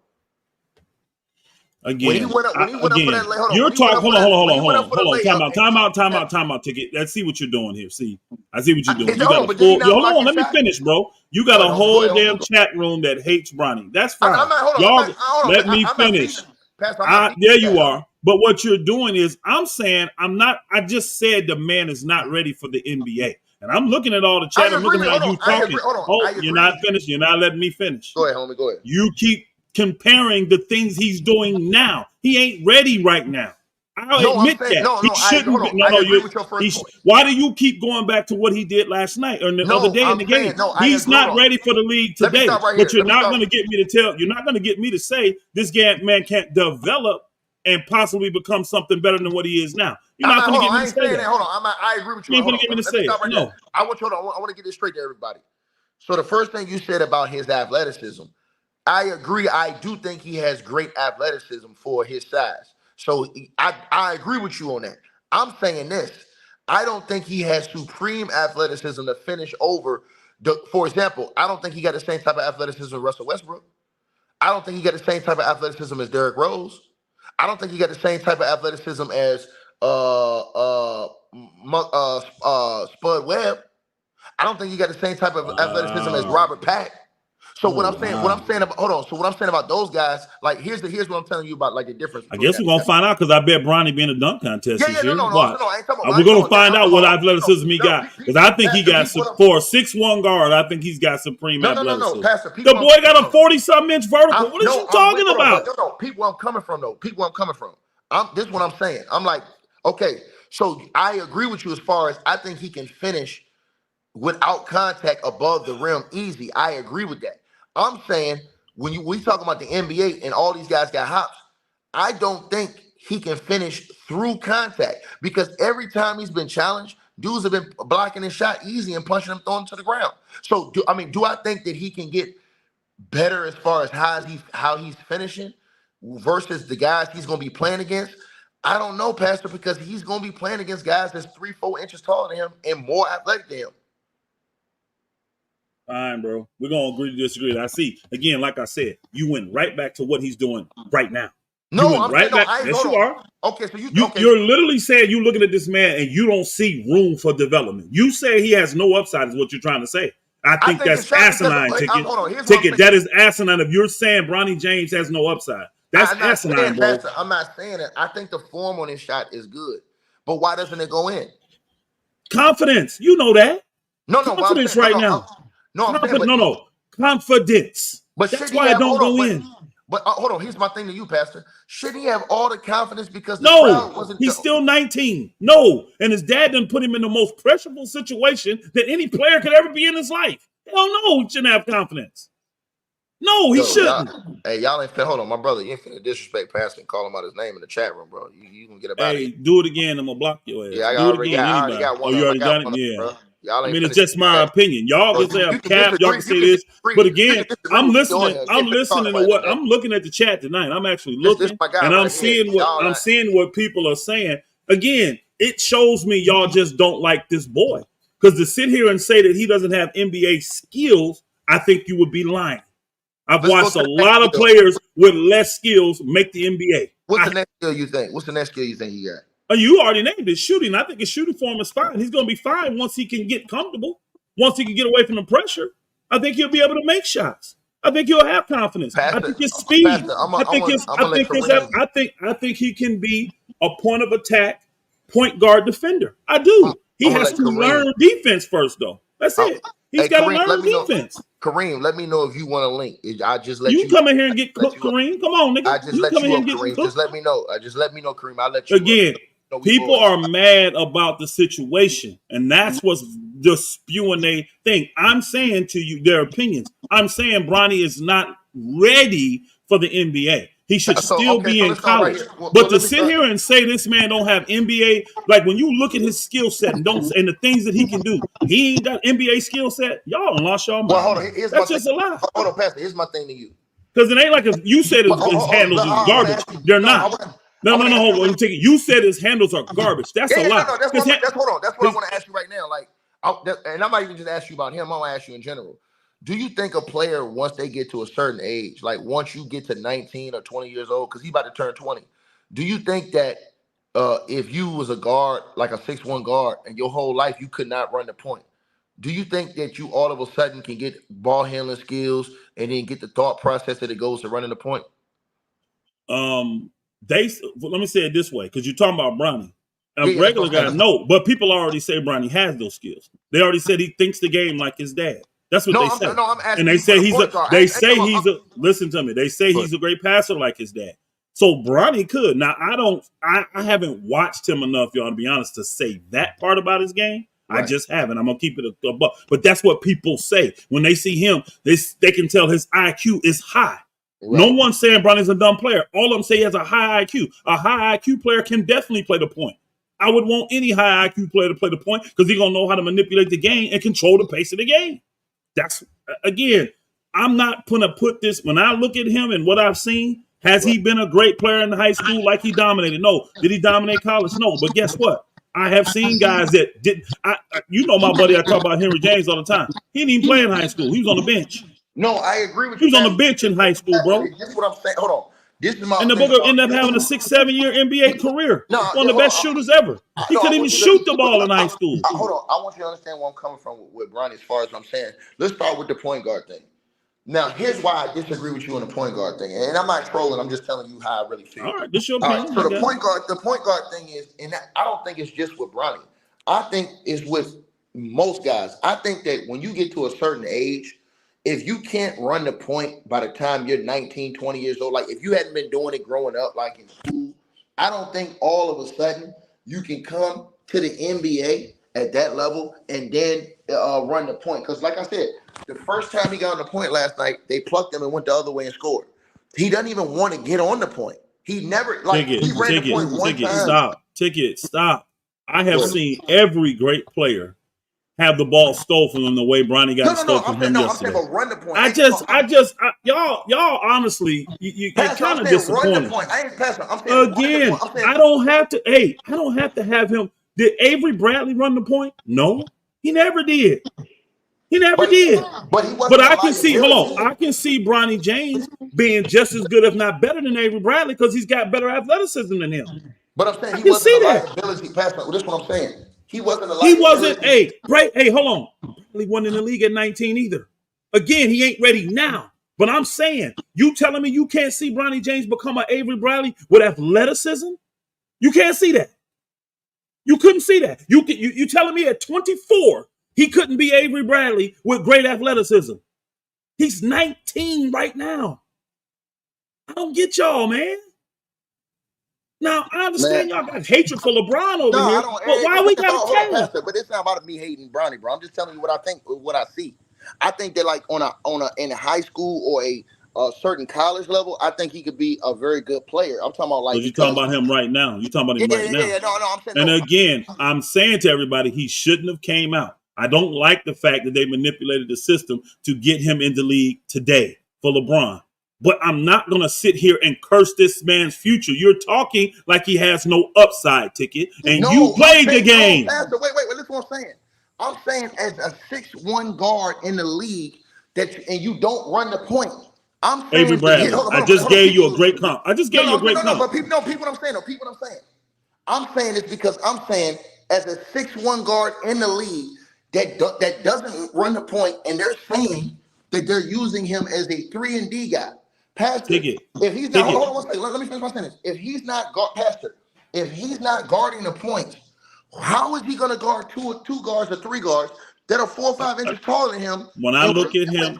Again, when he went up for that, you're talking. Hold on. Time out. Ticket. Let's see what you're doing here. See, I see what you're doing. You got a full. Hold on. Let me finish, bro. You got a whole damn chat room that hates Bronny. That's fine. Let me finish. There you are. But what you're doing is, I'm saying I'm not. I just said the man is not ready for the NBA. And I'm looking at all the chat. I'm looking at you talking. You're not finished. You're not letting me finish. Go ahead, homie. Go ahead. You keep comparing the things he's doing now. He ain't ready right now. I'll admit that. He shouldn't. Why do you keep going back to what he did last night or the other day in the game? He's not ready for the league today. But you're not going to get me to tell. You're not going to get me to say this man can't develop and possibly become something better than what he is now. You're not going to get me to say that. Hold on. I agree with you. You're going to get me to say it. No. I want to get this straight to everybody. So the first thing you said about his athleticism, I agree. I do think he has great athleticism for his size. So I agree with you on that. I'm saying this. I don't think he has supreme athleticism to finish over. For example, I don't think he got the same type of athleticism as Russell Westbrook. I don't think he got the same type of athleticism as Derrick Rose. I don't think he got the same type of athleticism as Spud Webb. I don't think he got the same type of athleticism as Robert Pack. So what I'm saying about those guys, here's what I'm telling you about the difference. I guess we're gonna find out because I bet Bronny be in a dunk contest this year. We're gonna find out what athleticism he got because I think he got for a 6'1" guard. I think he's got supreme athleticism. No, Pastor, the boy got a 40-something inch vertical. What are you talking about? No, people I'm coming from though. People I'm coming from. This is what I'm saying. I'm like, okay, so I agree with you as far as I think he can finish without contact above the rim easy. I agree with that. I'm saying when we talk about the NBA and all these guys got hops, I don't think he can finish through contact because every time he's been challenged, dudes have been blocking his shot easy and punching him, throwing him to the ground. So do I think that he can get better as far as how he's finishing versus the guys he's going to be playing against? I don't know, Pastor, because he's going to be playing against guys that's 3-4 inches taller than him and more athletic than him. Fine, bro. We're going to agree to disagree. I see. Again, like I said, you went right back to what he's doing right now. No, I'm right back. Yes, you are. Okay, so you're literally saying you're looking at this man and you don't see room for development. You say he has no upside is what you're trying to say. I think that's asinine, Ticket. That is asinine. If you're saying Bronny James has no upside, that's asinine, bro. I'm not saying it. I think the form on his shot is good. But why doesn't it go in? Confidence. You know that. No, Confidence well, right now. I'm saying, Confidence. but That's should he why I have? don't Hold on, go in. but hold on. Here's my thing to you, Pastor. Should he have all the confidence because the crowd No, wasn't? he's still 19. No, and his dad done put him in the most pressureful situation that any player could ever be in his life. Hell no, he shouldn't have confidence. No, he shouldn't. Y'all ain't. Hold on, my brother. You ain't finna disrespect Pastor and call him out his name in the chat room, bro. You gonna get up out of here. Do it again. I'm gonna block your ass. Yeah, I Do it already again. got one. Oh, you already got it? Yeah. I mean, it's just my opinion. Y'all can say I'm cap. Y'all can say this. But again, I'm listening. I'm listening to what I'm looking at the chat tonight. I'm actually looking, and I'm seeing what people are saying. Again, it shows me y'all just don't like this boy. Because to sit here and say that he doesn't have NBA skills, I think you would be lying. I've watched a lot of players with less skills make the NBA. What's the next skill you think? What's the next skill you think he got? You already named it, shooting. I think his shooting form is fine. He's going to be fine once he can get comfortable. Once he can get away from the pressure, I think he'll be able to make shots. I think he'll have confidence. I think his speed. I think he can be a point of attack, point guard defender. I do. He has to learn defense first, though. That's it. He's got to learn defense. Kareem, let me know if you want to link. I just let you. You come in here and get cooked, Kareem. Come on, nigga. I just let you know, Kareem. Just let me know. Kareem. I'll let you. Again, people are mad about the situation, and that's what's just spewing their thing. I'm saying to you their opinions. I'm saying Bronny is not ready for the NBA. He should still be in college. But to sit here and say this man don't have NBA, like when you look at his skill set and the things that he can do, he ain't got NBA skill set. Y'all lost y'all mind. Well, hold on. That's just a lie. Hold on, Pastor. Here's my thing to you. Because it ain't like you said his handles is garbage. They're not. No. Hold on. You said his handles are garbage. That's a lie. That's what I want to ask you right now. Like, and I'm not even just ask you about him. I'm gonna ask you in general. Do you think a player, once they get to a certain age, like once you get to 19 or 20 years old, because he's about to turn 20, do you think that if you was a guard, like a 6'1" guard, and your whole life you could not run the point, do you think that you all of a sudden can get ball handling skills and then get the thought process that it goes to running the point? Let me say it this way, because you're talking about Bronny. A regular guy, no, but people already say Bronny has those skills. They already said he thinks the game like his dad. That's what they say. I'm asking. And they say listen to me. They say he's a great passer like his dad. So Bronny could. Now I haven't watched him enough, y'all, to be honest, to say that part about his game. Right. I just haven't. I'm gonna keep it above. But that's what people say. When they see him, they can tell his IQ is high. Right. No one's saying Bronny's a dumb player. All of them say he has a high IQ. A high IQ player can definitely play the point. I would want any high IQ player to play the point because he's gonna know how to manipulate the game and control the pace of the game. That's, again, I'm not going to put this, when I look at him and what I've seen, has he been a great player in high school like he dominated? No. Did he dominate college? No. But guess what? I have seen guys that did. You know my buddy, I talk about Henry James all the time. He didn't even play in high school. He was on the bench. No, I agree with you. He was on the bench in high school, bro. This is what I'm saying. Hold on. This is my and the booger ended up having a 6-7 year NBA career. One of the best shooters ever. He couldn't even shoot the ball in high school. Hold on. I want you to understand where I'm coming from with Bronny as far as I'm saying. Let's start with the point guard thing. Now, here's why I disagree with you on the point guard thing. And I'm not trolling. I'm just telling you how I really feel. All right, this your opinion. So the point guard thing is, and I don't think it's just with Bronny. I think it's with most guys. I think that when you get to a certain age, if you can't run the point by the time you're 19, 20 years old, like if you hadn't been doing it growing up, like in school, I don't think all of a sudden you can come to the NBA at that level and then run the point. Because like I said, the first time he got on the point last night, they plucked him and went the other way and scored. He doesn't even want to get on the point. He never, like, he ran the point one time. Stop. I have seen every great player have the ball stolen from him the way Bronny got stolen from him yesterday. Run the point. Y'all honestly, you kind of disappointed. I ain't passing. Again, I don't have to have him. Did Avery Bradley run the point? No, he never did. But I can see, I can see Bronny James being just as good, if not better than Avery Bradley, because he's got better athleticism than him. But I'm saying he wasn't a liability passer. That's what I'm saying. He wasn't a liability. He wasn't. Hey, hold on. He wasn't in the league at 19 either. Again, he ain't ready now. But I'm saying, you telling me you can't see Bronny James become an Avery Bradley with athleticism? You can't see that. You couldn't see that. You telling me at 24 he couldn't be Avery Bradley with great athleticism? He's 19 right now. I don't get y'all, man. Now I understand y'all got hatred for LeBron over here, I don't. but why we gotta Hold on, care? Pastor. But it's not about me hating Bronny, bro. I'm just telling you what I think, what I see. I think that like in a high school or a certain college level, I think he could be a very good player. I'm talking about like. So you're talking about him right now. You're talking about him right now. Yeah. No. I'm saying. And again, I'm saying to everybody, he shouldn't have came out. I don't like the fact that they manipulated the system to get him in the league today for LeBron. But I'm not going to sit here and curse this man's future. You're talking like he has no upside ticket, and you played the game. No, Pastor, wait. Listen to what I'm saying. I'm saying as a 6'1" guard in the league and you don't run the point. I'm saying Avery Bradley. I just gave you a great comp. But people, what I'm saying. I'm saying it's because I'm saying as a 6'1" guard in the league that doesn't run the point, and they're saying that they're using him as a 3-and-D guy. Pastor, if he's not, hold on one second. Let me finish my sentence. If he's not guarding the points, how is he going to guard two guards or 3 guards that are 4 or 5 inches taller than him? When I look at him,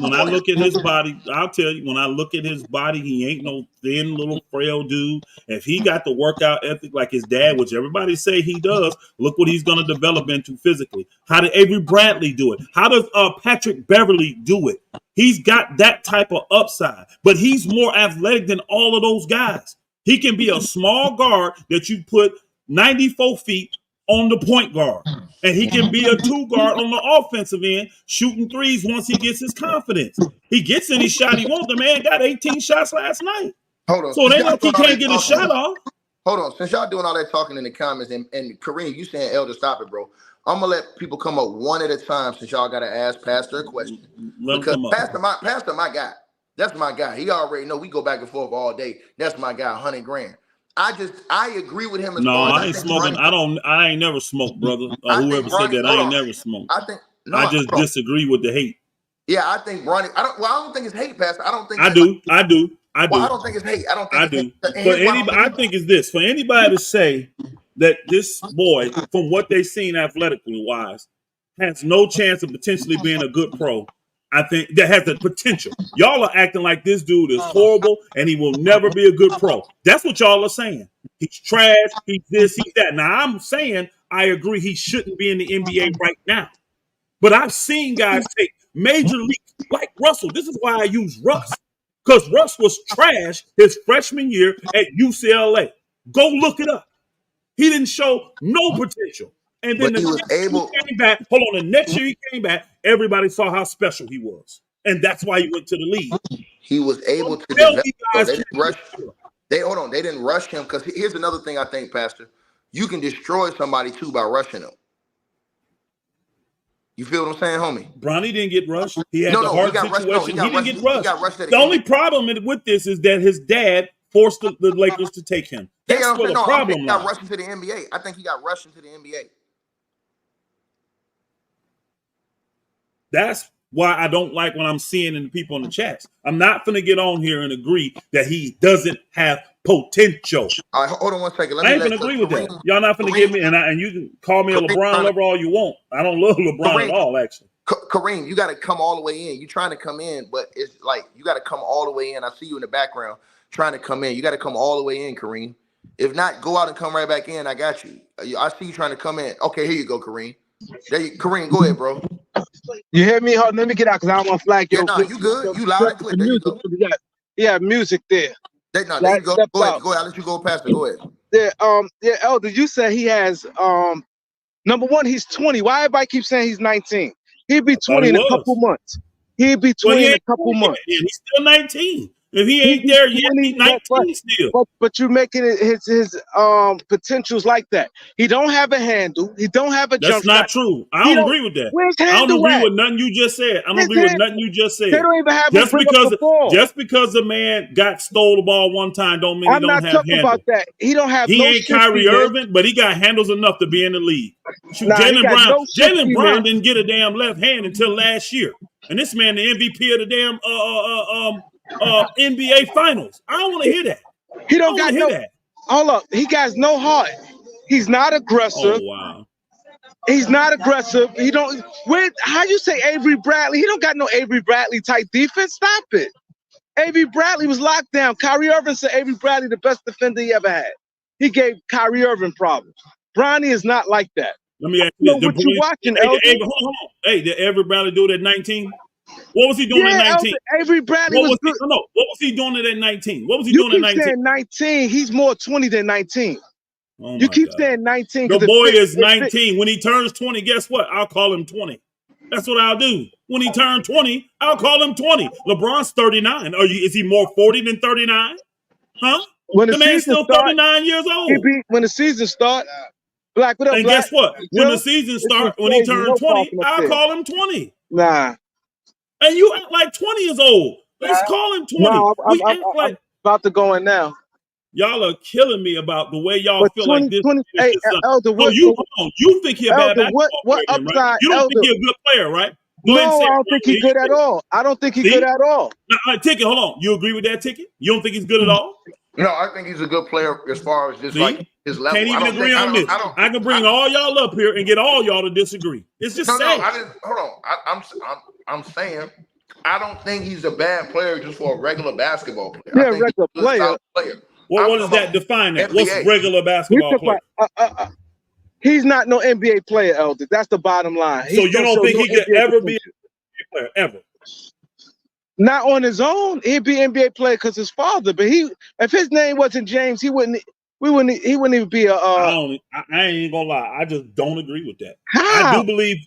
when I look at his body, I'll tell you, when I look at his body, he ain't no thin little frail dude. If he got the workout ethic like his dad, which everybody say he does, look what he's going to develop into physically. How did Avery Bradley do it? How does Patrick Beverly do it? He's got that type of upside, but he's more athletic than all of those guys. He can be a small guard that you put 94 feet on the point guard. And he can be a 2 guard on the offensive end, shooting threes once he gets his confidence. He gets any shot he wants. The man got 18 shots last night. Hold on. So it ain't like he can't get a shot off. Hold on. Since y'all doing all that talking in the comments, and Kareem, you saying Elder, stop it, bro. I'm gonna let people come up one at a time since y'all gotta ask Pastor a question. Because Pastor, my guy. That's my guy. He already know we go back and forth all day. That's my guy, 100 grand. I agree with him. I ain't smoking. I ain't never smoked, brother. Whoever said that, I ain't never smoked. I just disagree with the hate. Yeah, I think Bronny. I don't think it's hate, Pastor. I do. I do. Well, I don't think it's hate. I do. I think it's this. For anybody to say that this boy, from what they've seen athletically wise, has no chance of potentially being a good pro, I think that has the potential. Y'all are acting like this dude is horrible and he will never be a good pro. That's what y'all are saying. He's trash. He's this, he's that. Now, I'm saying I agree he shouldn't be in the NBA right now. But I've seen guys take major leagues like Russell. This is why I use Russ. Because Russ was trash his freshman year at UCLA. Go look it up. He didn't show no potential. And then the next year he came back, everybody saw how special he was. And that's why he went to the league. He was able to develop. They didn't rush him, because here's another thing I think, Pastor. You can destroy somebody too by rushing them. You feel what I'm saying, homie? Bronny didn't get rushed. He had the hard situation. He didn't get rushed. The only problem with this is that his dad forced the Lakers to take him. That's where the problem lies. He got rushed into the NBA. I think he got rushed into the NBA. That's why I don't like when I'm seeing in the people in the chats. I'm not going to get on here and agree that he doesn't have potential. All right, hold on one second. I ain't going to agree with that. Y'all not going to give me, and you can call me a LeBron lover all you want. I don't love LeBron at all, actually. Kareem, you got to come all the way in. You're trying to come in, but it's like you got to come all the way in. I see you in the background trying to come in. You got to come all the way in, Kareem. If not, go out and come right back in. I got you. I see you trying to come in. Okay, here you go, Kareem. Kareem, go ahead, bro. You hear me? Hold, let me get out because I don't want to flag you. Yeah, you good. You loud and clear. There you go. Yeah, music there. There you go. Go ahead. I'll let you go, Pastor. Go ahead. Elder, you said he has number one, he's 20. Why everybody keep saying he's 19? He'd be 20 in a couple months. He'd be 20 in a couple months. He's still 19. If he ain't there yet, he's 19 still. But you're making it his potentials like that. He don't have a handle. He don't have a jump shot. That's not true. I don't agree with that. Where's I don't agree at? with nothing you just said. I don't agree with nothing you just said. They don't even have just because the man got stole the ball one time don't mean he don't have handle. I'm not talking about that. He don't have. He ain't Kyrie Irving, but he got handles enough to be in the league. Jaylen Brown didn't get a damn left hand until last year, and this man the MVP of the damn NBA Finals. I don't want to hear that. He don't got no. Hold up, he got no heart. He's not aggressive. Oh wow. He's not aggressive. He don't. How you say Avery Bradley? He don't got no Avery Bradley type defense. Stop it. Avery Bradley was locked down. Kyrie Irving said Avery Bradley the best defender he ever had. He gave Kyrie Irving problems. Bronny is not like that. Let me ask you this. What you watching, Elder? Hold on. Hey, did Avery Bradley do it at 19? What was he doing at 19? Avery Bradley was good. What was he doing at 19? What was he doing at 19? You keep saying 19. He's more 20 than 19. Oh you keep saying 19. The boy is 19. When he turns 20, guess what? I'll call him 20. That's what I'll do. When he turns 20, I'll call him 20. LeBron's 39. Is he more 40 than 39? Huh? The man's still 39 years old. When the season starts, Black, what up, and Black? Guess what? When the season starts, when he turns 20, I'll call him 20. Nah. And you act like 20 is old. Let's call him 20. No, I'm about to go in now. Y'all are killing me about the way y'all feel 20, like this. 20, hey, Elder, you think he's a bad basketball player, right? Upside, You don't Elder, think he's a good player, right? No, I don't think he's good at all. I don't think he's good at all. Now, Ticket, hold on. You agree with that, Ticket? You don't think he's good at all? No, I think he's a good player as far as just like his level. Can't even agree on this. I can bring all y'all up here and get all y'all to disagree. It's just sad. No, I didn't. Hold on. I'm saying I don't think he's a bad player just for a regular basketball player. Yeah, regular player. Well, what does that define? That? What's regular basketball player? He's not no NBA player, Elder. That's the bottom line. So you don't think he could ever be an NBA player, ever? Not on his own. He'd be an NBA player because his father. But if his name wasn't James, he wouldn't even be a. I ain't gonna lie. I just don't agree with that. How?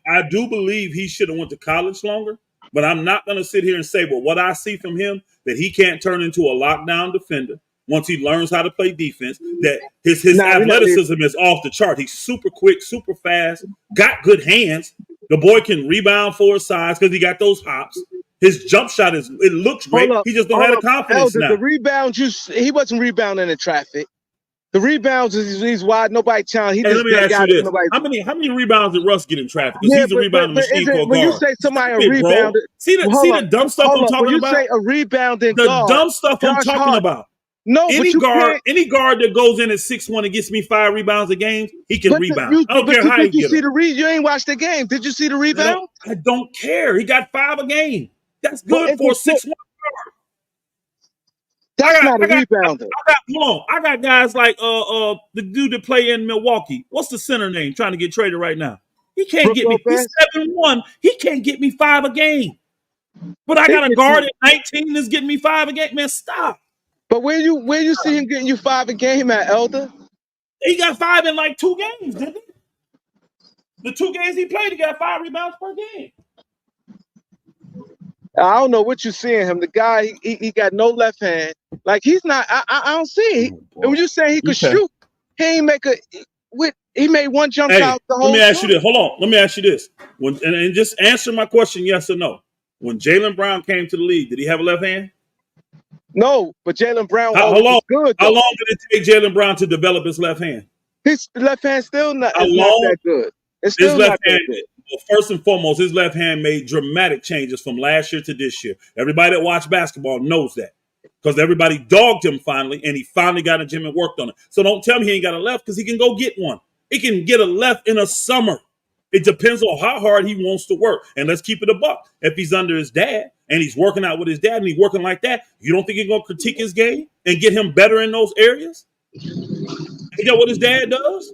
I do believe he should have went to college longer. But I'm not gonna sit here and say, well, what I see from him that he can't turn into a lockdown defender once he learns how to play defense. That his athleticism is off the chart. He's super quick, super fast, got good hands. The boy can rebound for his size because he got those hops. His jump shot it looks great. He just don't have the confidence now. The rebounds, he wasn't rebounding in traffic. The rebounds he's wide, nobody challenged. Let me ask you this: how many rebounds did Russ get in traffic? Because he's a rebounding machine for a guard. When you say somebody rebounded, see the dumb stuff I'm talking about. When you say a rebounding guard, the dumb stuff I'm talking about. No, any guard that goes in at 6'1" and gets me 5 rebounds a game, he can rebound. I don't care how he gets it. You ain't watched the game. Did you see the rebound? I don't care. He got 5 a game. That's good for a 6'1" guard. That's not a rebounder. I got guys like the dude that play in Milwaukee. What's the center name? Trying to get traded right now. He can't get me. He's 7'1". He can't get me 5 a game. But I got a guard at 19 that's getting me 5 a game. Man, stop. But where you see him getting you 5 a game at, Elder? He got 5 in like 2 games, didn't he? The 2 games he played, he got 5 rebounds per game. I don't know what you see in him. The guy, he got no left hand. Like he's not. I don't see. And when you say he could shoot, he ain't make he made 1 jump shot the whole. Let me ask you this. Hold on. Let me ask you this. And just answer my question, yes or no. When Jaylen Brown came to the league, did he have a left hand? No, but Jaylen Brown was good. How long did it take Jaylen Brown to develop his left hand? His left hand still not that good. It's still not that good. Well, first and foremost, his left hand made dramatic changes from last year to this year. Everybody that watched basketball knows that because everybody dogged him finally, and he finally got a gym and worked on it. So don't tell me he ain't got a left because he can go get one. He can get a left in a summer. It depends on how hard he wants to work. And let's keep it a buck. If he's under his dad and he's working out with his dad and he's working like that, you don't think you're going to critique his game and get him better in those areas? You know what his dad does?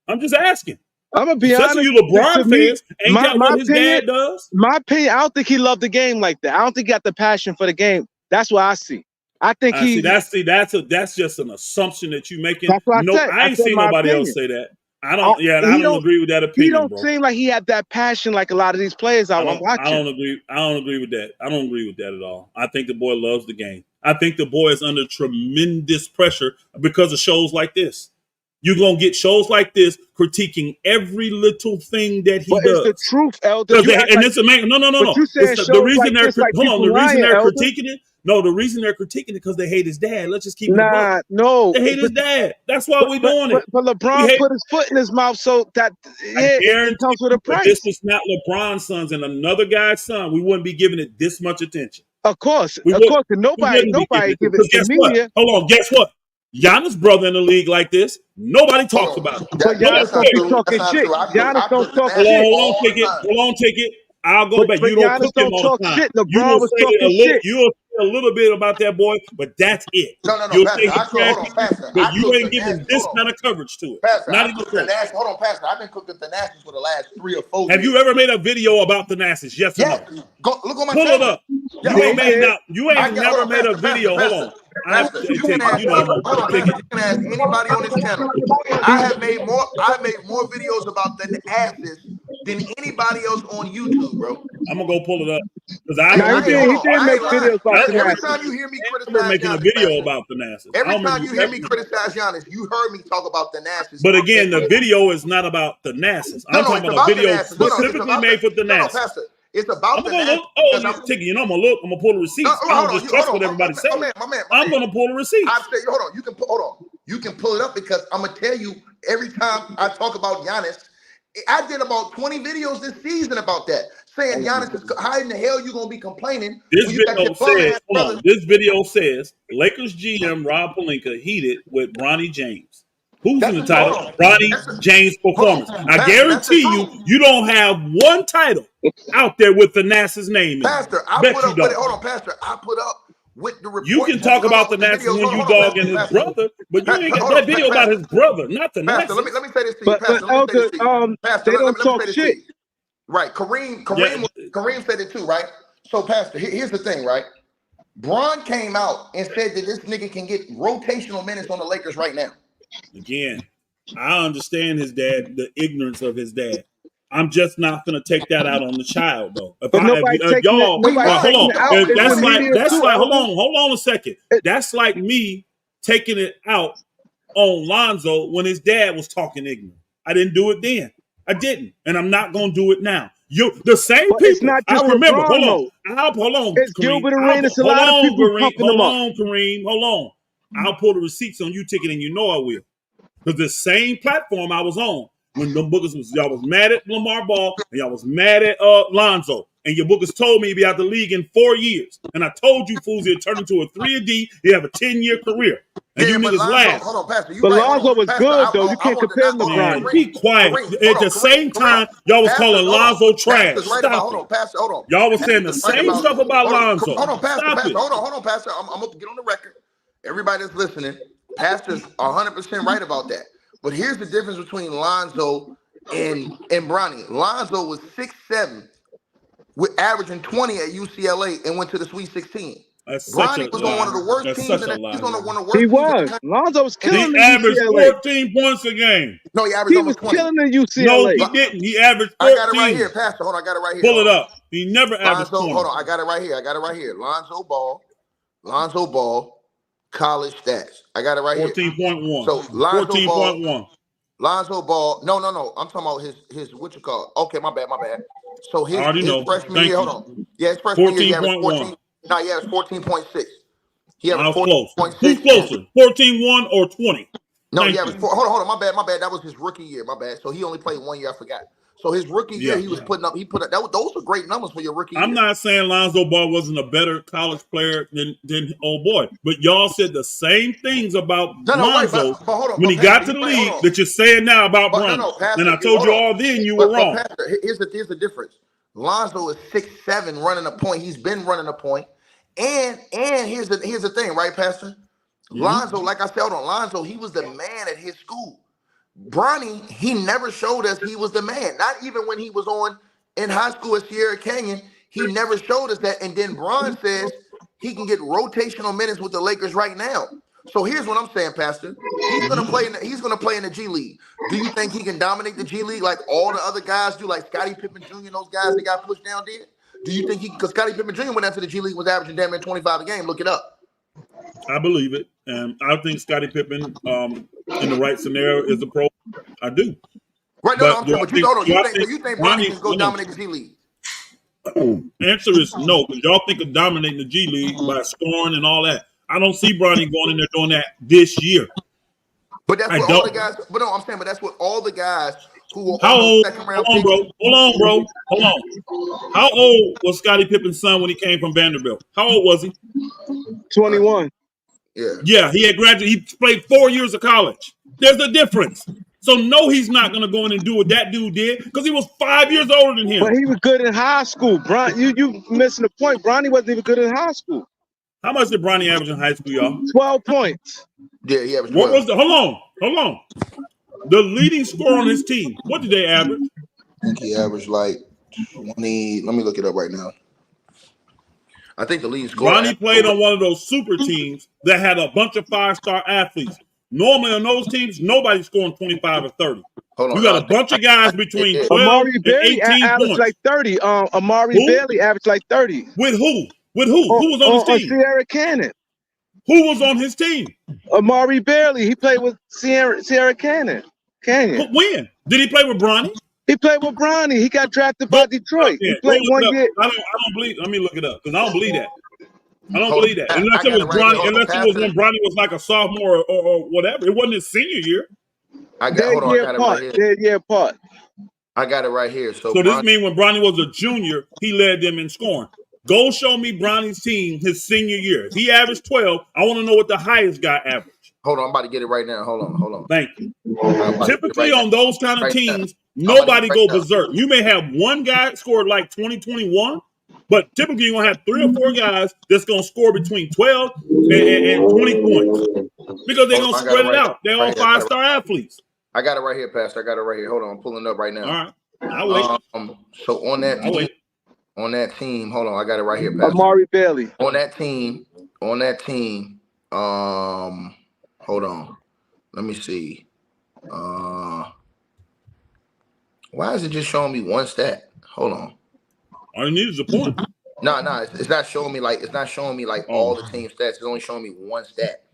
I'm just asking. I'm going to be honest. You LeBron fans ain't got what his dad does. My opinion, I don't think he loved the game like that. I don't think he got the passion for the game. That's what I see. I think that's just an assumption that you're making. That's what I ain't seen nobody else say that. I don't agree with that opinion. He don't seem like he had that passion like a lot of these players I'm watching. I don't agree with that. I don't agree with that at all. I think the boy loves the game. I think the boy is under tremendous pressure because of shows like this. You're gonna get shows like this critiquing every little thing that he does. It's the truth, Elder. No. The reason they're critiquing it. No, the reason they're critiquing it because they hate his dad. Let's just keep it. No, they hate his dad. That's why we're doing it. But LeBron put his foot in his mouth, so that it comes with a price. This was not LeBron's sons and another guy's son. We wouldn't be giving it this much attention. Of course, nobody give it to the media. Hold on, guess what? Giannis' brother in the league like this. Nobody talks about it. But Giannis don't be talking shit. Giannis don't talk shit. Hold on, take it. Hold on, take it. I'll go back. But You don't Giannis cook him don't all talk the time. shit. You LeBron will was say talking shit. you will say a little bit about that boy, but that's it. No, You'll Pastor. say he's Hold on, Pastor. but you ain't giving this kind of coverage to it. Pastor, Not even close. hold on, Pastor. I've been cooking Thanasis for the last 3 or 4 years. Have you ever made a video about Thanasis? Yes or no? Go look on my Pull channel. it up. Yeah, You ain't made now. You ain't never made a video. Pastor, Hold on. Pastor, you can ask, hold on, Pastor, you can ask anybody on this channel. I made more videos about Thanasis than anybody else on YouTube, bro. I'm gonna go pull it up because I Now, don't he remember. did make videos about Every Thanasis. time you hear me We're criticize making a Giannis, video Pastor, about Thanasis. every time you hear me criticize Giannis, you heard me talk about Thanasis. But again, the video is not about Thanasis. I'm talking about a video specifically made for Thanasis. No, Pastor, it's about I'm gonna look. Oh, you take it. You know, I'm gonna look. I'm gonna pull the receipts. I don't just trust what everybody says. I'm gonna pull the receipts. I said, hold on. You can pull it up because I'm gonna tell you every time I talk about Giannis. I did about 20 videos this season about that, saying Giannis is how in the hell you gonna be complaining? This video says Lakers GM Rob Pelinka heated with Bronny James. Who's in the title? Bronny James performance. I guarantee you don't have one title out there with Thanasis name in it. Pastor, I put up with it. Hold on, Pastor. I put up with the report. You can talk about Thanasis when you dog and his brother, but you ain't got that video about his brother, not Thanasis. Pastor, let me say this to you, Pastor. They don't talk shit. Right, Kareem said it too, right? So, Pastor, here's the thing, right? Bron came out and said that this nigga can get rotational minutes on the Lakers right now. Again, I understand his dad, the ignorance of his dad. I'm just not gonna take that out on the child, though. Hold on a second. That's like me taking it out on Lonzo when his dad was talking ignorant. I didn't do it then. I didn't, and I'm not gonna do it now. The same people. It's not just I remember. LeBron, Hold on. It's Gilbert Arenas. A lot of people pumping them up. Kareem. Hold on. I'll pull the receipts on you ticket, and you know I will. Because the same platform I was on when the bookers y'all was mad at Lamar Ball and y'all was mad at Lonzo, and your bookers told me he'd be out the league in 4 years, and I told you fools he'd turn into a 3-D. He'd have a 10-year career, and you niggas laughed. Hold on, Pastor. But Lonzo was good though. You can't compare him to Bronny. Be quiet. At the same time, y'all was calling Lonzo trash. Stop it. Pastor, hold on. Y'all was saying the same stuff about Lonzo. Hold on, Pastor. Stop it. Hold on, Pastor. I'm gonna get on the record. Everybody that's listening, Pastor's 100% right about that. But here's the difference between Lonzo and Bronny. Lonzo was 6'7", with averaging 20 at UCLA and went to the Sweet 16. Bronny was on one of the worst teams. He was. Lonzo was killing the UCLA. He averaged 14 points a game. No, he averaged was 20. killing the UCLA. No, he didn't. He averaged 14. I got it right here, Pastor. Hold on, I got it right here. Pull it up. He never averaged 20. Hold on, I got it right here. Lonzo Ball, college stats. I got it right 14. here. 14.1. So 14.1. Lonzo Ball. No. I'm talking about his what you call it. Okay, my bad. So his freshman year. Hold on. Yeah, his freshman year. He averaged 14. No, yeah, it's 14.6. He averaged 14.6. Who's closer? 14.1 or 20? No, he averaged hold on. My bad. That was his rookie year. My bad. So he only played 1 year. I forgot. So his rookie year, he was putting up. Those were great numbers for your rookie year. I'm not saying Lonzo Ball wasn't a better college player than old boy, but y'all said the same things about Lonzo when he got to the league that you're saying now about Bronny. And I told you all then you were wrong. Pastor, here's the difference. Lonzo is 6'7", running a point. He's been running a point. And here's the thing, right, Pastor? Lonzo, like I said, Lonzo, he was the man at his school. Bronny, he never showed us he was the man. Not even when he was in high school at Sierra Canyon, he never showed us that. And then Bron says he can get rotational minutes with the Lakers right now. So here's what I'm saying, Pastor. He's gonna play in the G League. Do you think he can dominate the G League like all the other guys do, like Scottie Pippen Jr. and those guys that got pushed down there? Do you think because Scottie Pippen Jr. went out to the G League, was averaging damn near 25 a game? Look it up. I believe it. And I think Scottie Pippen, in the right scenario, is a pro. I do. Right, no, you think Bronny can go dominate the G League? Answer is no, because y'all think of dominating the G League by scoring and all that. I don't see Bronny going in there doing that this year. But that's what all the guys. But no, I'm saying, but that's what all the guys who were how old? Second round Hold on. How old was Scottie Pippen's son when he came from Vanderbilt? How old was he? 21. Yeah, he had graduated. He played 4 years of college. There's a difference. So no, he's not going to go in and do what that dude did because he was 5 years older than him. But he was good in high school. You missing the point. Bronny wasn't even good in high school. How much did Bronny average in high school, y'all? 12 points. Yeah, he averaged 12. What was the? Hold on. The leading scorer on his team. What did they average? I think he averaged like 20. Let me look it up right now. I think the leading scorer. Bronny played on one of those super teams that had a bunch of 5-star athletes. Normally on those teams, nobody's scoring 25 or 30. Hold on. You got a bunch of guys between 12 Amari and Bailey 18 averaged points. like 30. Amari Bailey averaged like 30. With who? Who was on his team? Sierra Cannon. Who was on his team? Amari Bailey. He played with Sierra Canyon. When? Did he play with Bronny? He played with Bronny. He got drafted by Detroit. He played 1 year. I don't believe. Let me look it up because I don't believe that. I don't believe that. Unless it was Bronny. Unless it was when Bronny was like a sophomore or whatever. It wasn't his senior year. I got it right here. Their year apart. I got it right here. So this means when Bronny was a junior, he led them in scoring. Go show me Bronny's team his senior year. If he averaged 12, I want to know what the highest guy averaged. Hold on, I'm about to get it right now. Hold on. Thank you. Typically on those kind of teams, nobody go berserk. You may have one guy scored like 2021, but typically you're going to have 3 or 4 guys that's going to score between 12 and 20 points because they're going to spread it out. They're all 5-star athletes. I got it right here, Pastor. I got it right here. Hold on, I'm pulling it up right now. All right. I'll wait. So on that team, hold on, I got it right here, Pastor. Amari Bailey. On that team, hold on. Let me see. Why is it just showing me one stat? Hold on. All you need is a point. No, it's not showing me like all the team stats. It's only showing me one stat.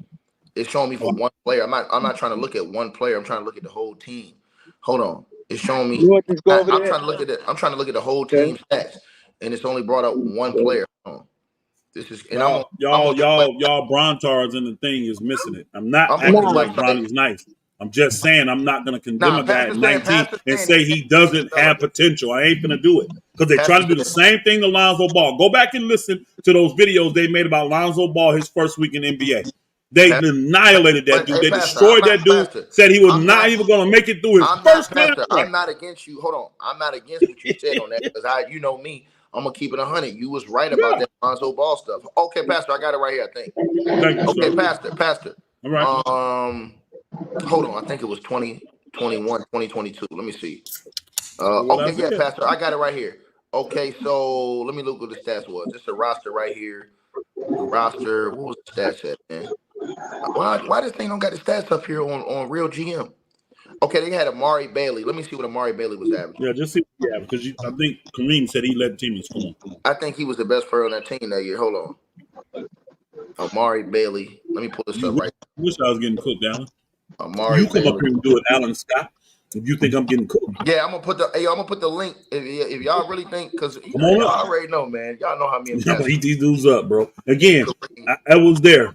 It's showing me for one player. I'm not trying to look at one player. I'm trying to look at the whole team. Hold on. It's showing me. I'm trying to look at it. I'm trying to look at the whole team stats, and it's only brought up one player. This is y'all Brontards in the thing is missing it. I'm not acting like Bronny's nice. I'm just saying I'm not going to condemn a guy at 19 and say he doesn't have potential. I ain't going to do it because they try to do the same thing to Lonzo Ball. Go back and listen to those videos they made about Lonzo Ball his first week in NBA. They annihilated that dude. They destroyed that dude. Said he was not even going to make it through his first contract. I'm not against you. Hold on. I'm not against what you said on that because you know me. I'm gonna keep it 100. You was right about that Lonzo Ball stuff. Okay, Pastor, I got it right here. I think. Thank you, okay, sir. Pastor. All right. Hold on. I think it was 2021, 2022. Let me see. Okay, yeah, Pastor, I got it right here. Okay, so let me look what the stats was. It's a roster right here. The roster. What was the stats at, man? Why this thing don't got the stats up here on Real GM? Okay, they had Amari Bailey. Let me see what Amari Bailey was averaging. Yeah, just see what he averaged because I think Kareem said he led the team in scoring. I think he was the best player on that team that year. Hold on. Amari Bailey. Let me pull this up right now. I wish I was getting cooked, Alan. Amari you come Bailey. up here and do it, Alan Scott. If you think I'm getting cooked. Yeah, I'm gonna put the link. If y'all really think, because y'all already know, man. Y'all know how me and heat these dudes up, bro. Again, I was there.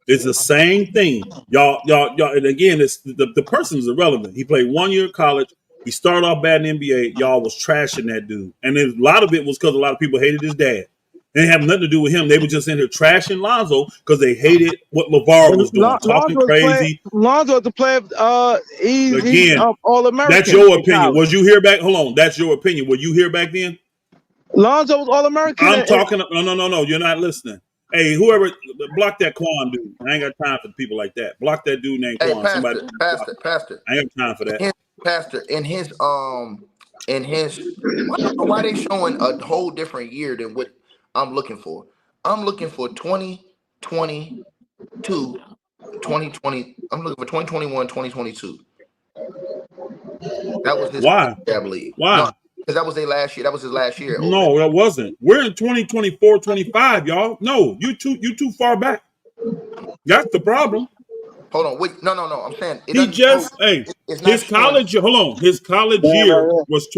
It's the same thing, y'all. And again, it's the person's irrelevant. He played 1 year of college. He started off bad in the NBA. Y'all was trashing that dude, and a lot of it was because a lot of people hated his dad. It didn't have nothing to do with him. They were just in here trashing Lonzo because they hated what LeVar was doing, talking crazy. Lonzo the player. He's All-American. That's your opinion. Was you here back? Hold on. That's your opinion. Were you here back then? Lonzo was All-American. I'm talking. No. You're not listening. Hey, whoever, block that Quan dude. I ain't got time for people like that. Block that dude named Quan. Pastor. I ain't got time for that. Pastor, why they showing a whole different year than what I'm looking for? I'm looking for 2022, 2020. I'm looking for 2021, 2022. That was his. Why? I believe. Why? No, because that was their last year. That was his last year. No, that wasn't. We're in 2024, 25, y'all. No, you too far back. That's the problem. Hold on. Wait. No. I'm saying his college year. Hold on. His college year was.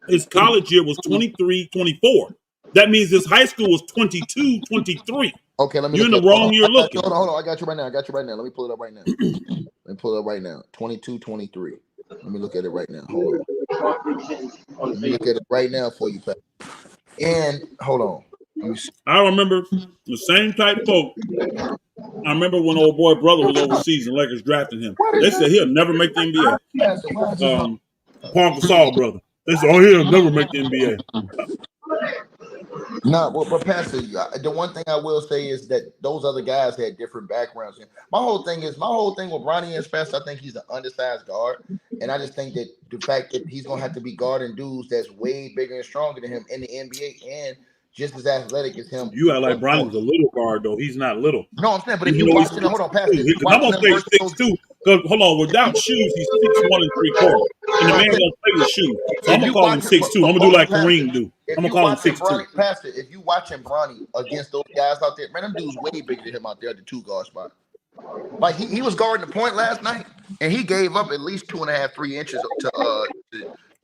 His college year was 23, 24. That means his high school was 22, 23. Okay, let me. You're in the wrong year looking. Hold on. I got you right now. Let me pull it up right now. 22, 23. Let me look at it right now. Hold on. Let me look at it right now for you, Pat. And hold on. I remember the same type folk I remember when old boy brother was overseas and Lakers drafted him. They said he'll never make the NBA. Paul Gasol brother. They said, oh, he'll never make the NBA. No, but Pastor, the one thing I will say is that those other guys had different backgrounds. My whole thing with Bronny is Pastor. I think he's an undersized guard, and I just think that the fact that he's gonna have to be guarding dudes that's way bigger and stronger than him in the NBA and just as athletic as him. You act like Bronny's a little guard though. He's not little. No, I'm saying, but if you watch him, hold on, Pastor. I'm gonna say 6'2". Because hold on, without shoes, he's 6'1 3/4. And the man don't play with shoes. So I'm gonna call him 6'2". I'm gonna do like Kareem do. I'm gonna call him 6'2". Pastor, if you watching Bronny against those guys out there, man, them dudes way bigger than him out there at the 2 guard spot. Like he was guarding the point last night, and he gave up at least 2.5, 3 inches to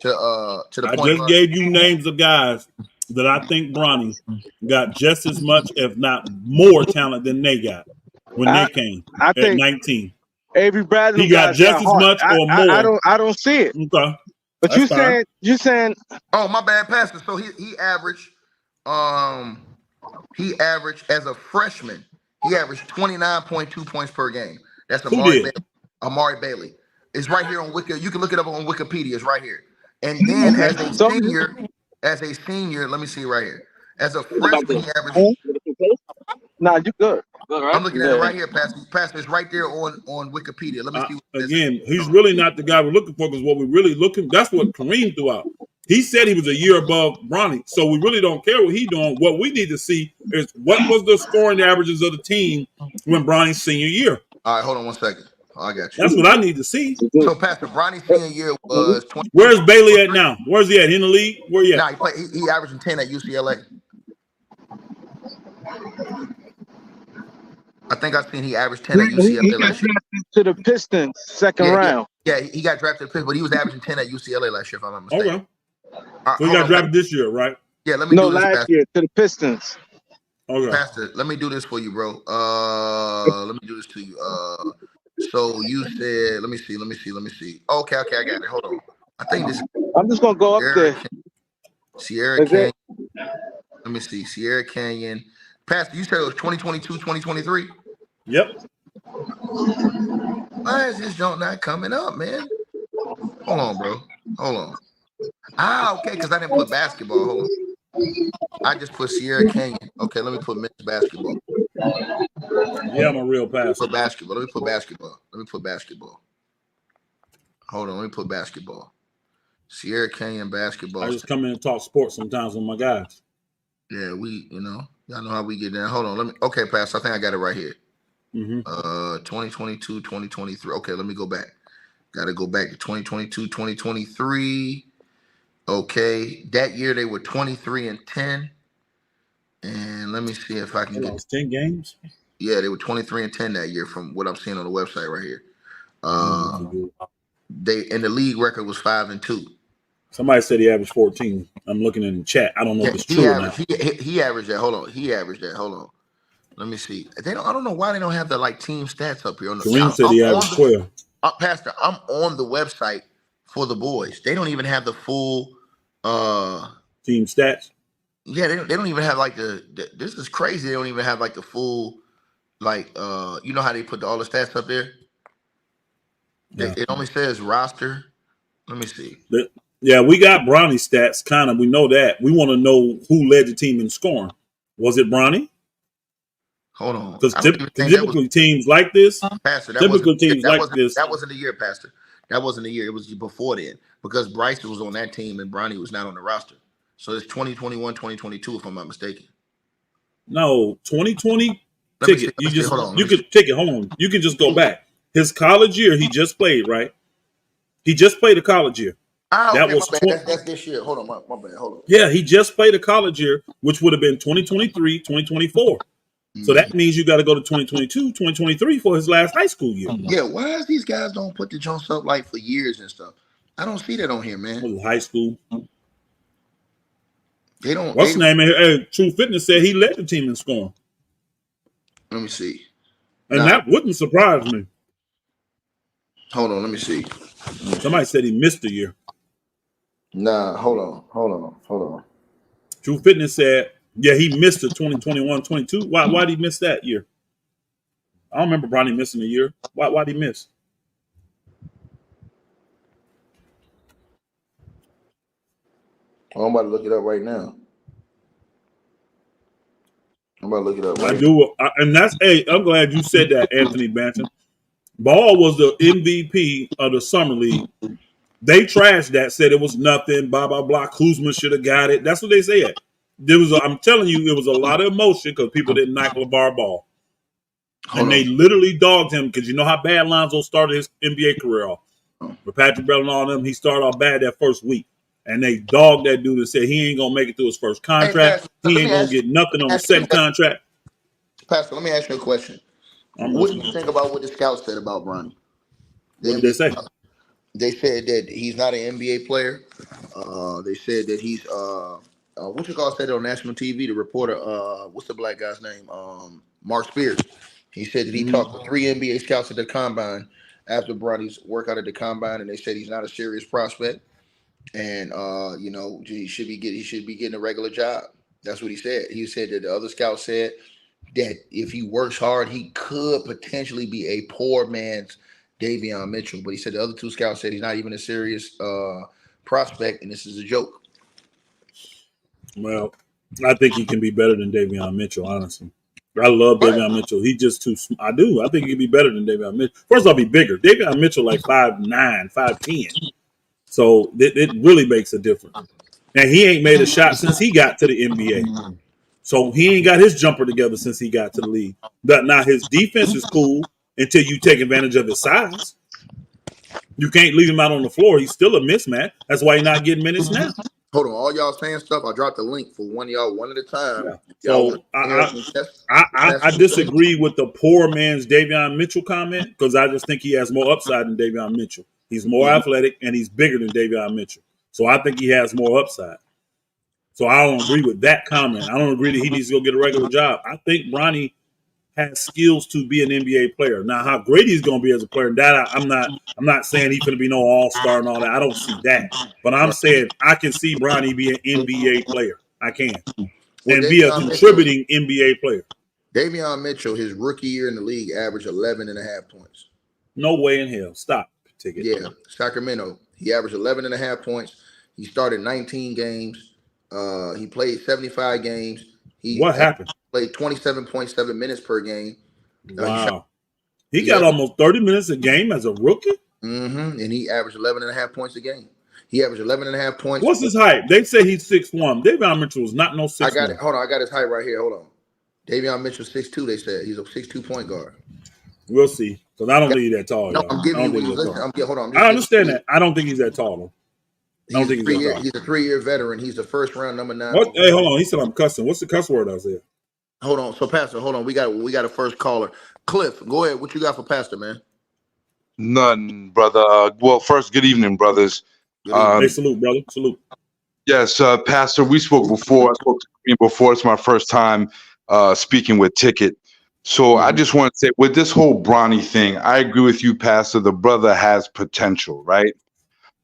the point. I just gave you names of guys that I think Bronny got just as much, if not more, talent than they got when they came at 19. Avery Bradley, he got just as much or more. I don't see it. Okay. But you saying? Oh, my bad, Pastor. So he averaged as a freshman, he averaged 29.2 points per game. That's Amari Bailey. It's right here on Wiki. You can look it up on Wikipedia. It's right here. And then as a senior, let me see right here. As a freshman, he averaged. Nah, you good. Right? I'm looking at it right here, Pastor. Pastor, it's right there on Wikipedia. Let me see. Again, he's really not the guy we're looking for because what we're really looking. That's what Kareem threw out. He said he was a year above Bronny, so we really don't care what he's doing. What we need to see is what was the scoring averages of the team when Bronny's senior year. All right, hold on 1 second. I got you. That's what I need to see. So, Pastor, Bronny's senior year was 20. Where's Bailey at now? Where's he at? In the league? Where he at? Nah, he averaging 10 at UCLA. I think I seen he averaged 10 at UCLA last year. To the Pistons, second round. Yeah, he got drafted to the Pistons, but he was averaging 10 at UCLA last year, if I'm not mistaken. Okay. So he got drafted this year, right? Yeah, let me do this, last year to the Pistons. Okay. Pastor, let me do this for you, bro. Let me do this to you. So you said, let me see. Okay, I got it. Hold on. I think this. I'm just gonna go up there. Sierra Canyon. Let me see. Sierra Canyon. Pastor, you said it was 2022, 2023? Yep. Why is this junk not coming up, man? Hold on, bro. Hold on. Okay, because I didn't put basketball. Hold on. I just put Sierra Canyon. Okay, let me put men's basketball. Yeah, I'm a real passer. Let me put basketball. Hold on, let me put basketball. Sierra Canyon basketball. I just come in and talk sports sometimes with my guys. Yeah, y'all know how we get down. Hold on, okay, Pastor, I think I got it right here. 2022, 2023. Okay, let me go back. Got to go back to 2022, 2023. Okay, that year they were 23-10. And let me see if I can get 10 games. Yeah, they were 23-10 that year from what I'm seeing on the website right here. And the league record was 5-2. Somebody said he averaged 14. I'm looking in the chat. I don't know if it's true or not. He averaged that. Hold on. Let me see. I don't know why they don't have the team stats up here. Kareem said he averaged 12. Pastor, I'm on the website for the boys. They don't even have the full team stats. Yeah, they don't even have this is crazy. They don't even have the full you know how they put all the stats up there? Yeah. It only says roster. Let me see. Yeah, we got Bronny stats, kind of. We know that. We want to know who led the team in scoring. Was it Bronny? Hold on. Because typically teams like this, Pastor, that wasn't the year, Pastor. That wasn't the year. It was before then. Because Bryce was on that team and Bronny was not on the roster. So it's 2021, 2022, if I'm not mistaken. No, 2020 ticket. You could take it home. You can just go back. His college year, he just played, right? He just played a college year. That was that's this year. Hold on, my bad. Hold on. Yeah, he just played a college year, which would have been 2023, 2024. So that means you got to go to 2022, 2023 for his last high school year. Yeah, why is these guys don't put the jumps up for years and stuff? I don't see that on here, man. High school. They don't. What's the name? Hey, True Fitness said he led the team in scoring. Let me see. And that wouldn't surprise me. Hold on, let me see. Somebody said he missed a year. Nah, hold on. True Fitness said, yeah, he missed the 2021-22. Why did he miss that year? I don't remember Bronny missing a year. Why'd he miss? Oh, I'm about to look it up right now. And that's I'm glad you said that, Anthony Banton. Ball was the MVP of the summer league. They trashed that, said it was nothing, blah blah blah. Kuzma should have got it. That's what they said. I'm telling you, it was a lot of emotion because people didn't like LeVar Ball. And they literally dogged him because you know how bad Lonzo started his NBA career off. With Patrick Bell and all them, he started off bad that first week. And they dogged that dude and said he ain't going to make it through his first contract. He ain't going to get nothing on the second contract. Pastor, let me ask you a question. What do you think about what the scouts said about Bronny? What did they say? They said that he's not an NBA player. They said that he's what you call said on national TV. The reporter, what's the black guy's name? Mark Spears. He said that he talked to 3 NBA scouts at the combine after Bronny's workout at the combine, and they said he's not a serious prospect, and you know he should be getting a regular job. That's what he said. He said that the other scouts said that if he works hard, he could potentially be a poor man's Davion Mitchell. But he said the other 2 scouts said he's not even a serious prospect, and this is a joke. Well, I think he can be better than Davion Mitchell, honestly. I love Davion Mitchell. He's just too I do. I think he can be better than Davion Mitchell. First, I'll be bigger. Davion Mitchell like 5'9", 5'10". So it really makes a difference. And he ain't made a shot since he got to the NBA. So he ain't got his jumper together since he got to the league. But now his defense is cool until you take advantage of his size. You can't leave him out on the floor. He's still a mismatch. That's why he's not getting minutes now. Hold on, all y'all saying stuff. I dropped the link for one of y'all one at a time. Yeah. So I disagree with the poor man's Davion Mitchell comment because I just think he has more upside than Davion Mitchell. He's more athletic and he's bigger than Davion Mitchell. So I think he has more upside. So I don't agree with that comment. I don't agree that he needs to go get a regular job. I think Bronny has skills to be an NBA player. Now, how great he's going to be as a player, that I'm not saying he's going to be no all-star and all that. I don't see that. But I'm saying I can see Bronny be an NBA player. I can. And be a contributing NBA player. Davion Mitchell, his rookie year in the league, averaged 11.5 points. No way in hell. Stop. Ticket. Yeah, Sacramento. He averaged 11.5 points. He started 19 games. He played 75 games. What happened? Played 27.7 minutes per game. Wow. He got almost 30 minutes a game as a rookie? Mm-hmm. And he averaged 11.5 points a game. He averaged 11.5 points. What's his height? They say he's 6'1". Davion Mitchell is not no 6'1". I got it. Hold on. I got his height right here. Hold on. Davion Mitchell 6'2", they said. He's a 6'2" point guard. We'll see. Because I don't think he's that tall. No, I'm giving you hold on. I understand that. I don't think he's that tall, though. He's a 3-year veteran. He's the first round number 9. What? Hey, hold on. He said I'm cussing. What's the cuss word I said? Hold on. So, Pastor, hold on. We got a first caller. Cliff, go ahead. What you got for Pastor, man? None, brother. Well, first, good evening, brothers. Hey, salute, brother. Salute. Yes, Pastor, we spoke before. I spoke to you before. It's my first time speaking with Ticket. So I just want to say, with this whole Bronny thing, I agree with you, Pastor. The brother has potential, right?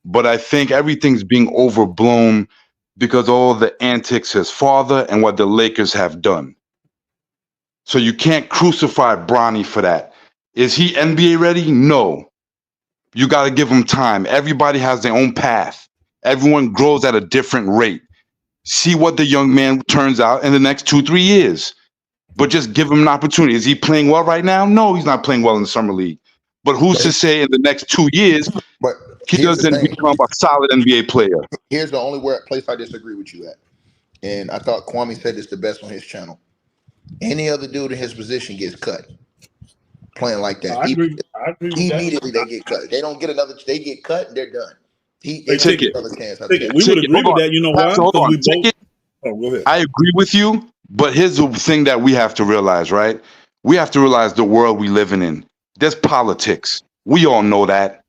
But I think everything's being overblown because all the antics his father and what the Lakers have done. So you can't crucify Bronny for that. Is he NBA ready? No. You got to give him time. Everybody has their own path. Everyone grows at a different rate. See what the young man turns out in the next 2-3 years. But just give him an opportunity. Is he playing well right now? No, he's not playing well in the summer league. But who's to say in the next 2 years he doesn't become a solid NBA player? Here's the only place I disagree with you at. And I thought Kwame said this the best on his channel. Any other dude in his position gets cut. Playing like that. I agree with immediately they get cut. They don't get another. They get cut and they're done. We would agree with that. You know why? Go ahead. I agree with you, but here's the thing that we have to realize, right? We have to realize the world we living in. There's politics. We all know that.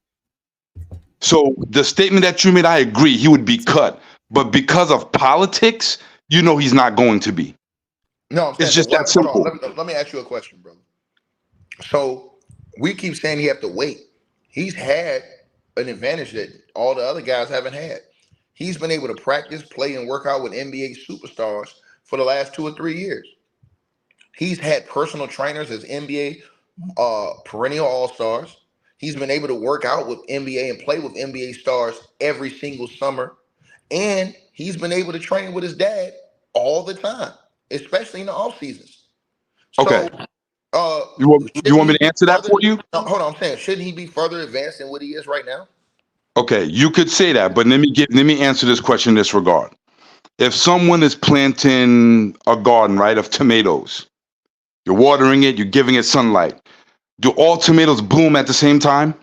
So the statement that you made, I agree, he would be cut. But because of politics, you know he's not going to be. No, it's just that simple. Let me ask you a question, brother. So we keep saying he have to wait. He's had an advantage that all the other guys haven't had. He's been able to practice, play, and work out with NBA superstars for the last 2 or 3 years. He's had personal trainers as NBA perennial all-stars. He's been able to work out with NBA and play with NBA stars every single summer. And he's been able to train with his dad all the time, especially in the off seasons. Okay. So You want me to answer that for you? No, hold on, I'm saying, shouldn't he be further advanced than what he is right now? Okay, you could say that, but let me answer this question in this regard. If someone is planting a garden, right, of tomatoes, you're watering it, you're giving it sunlight. Do all tomatoes bloom at the same time?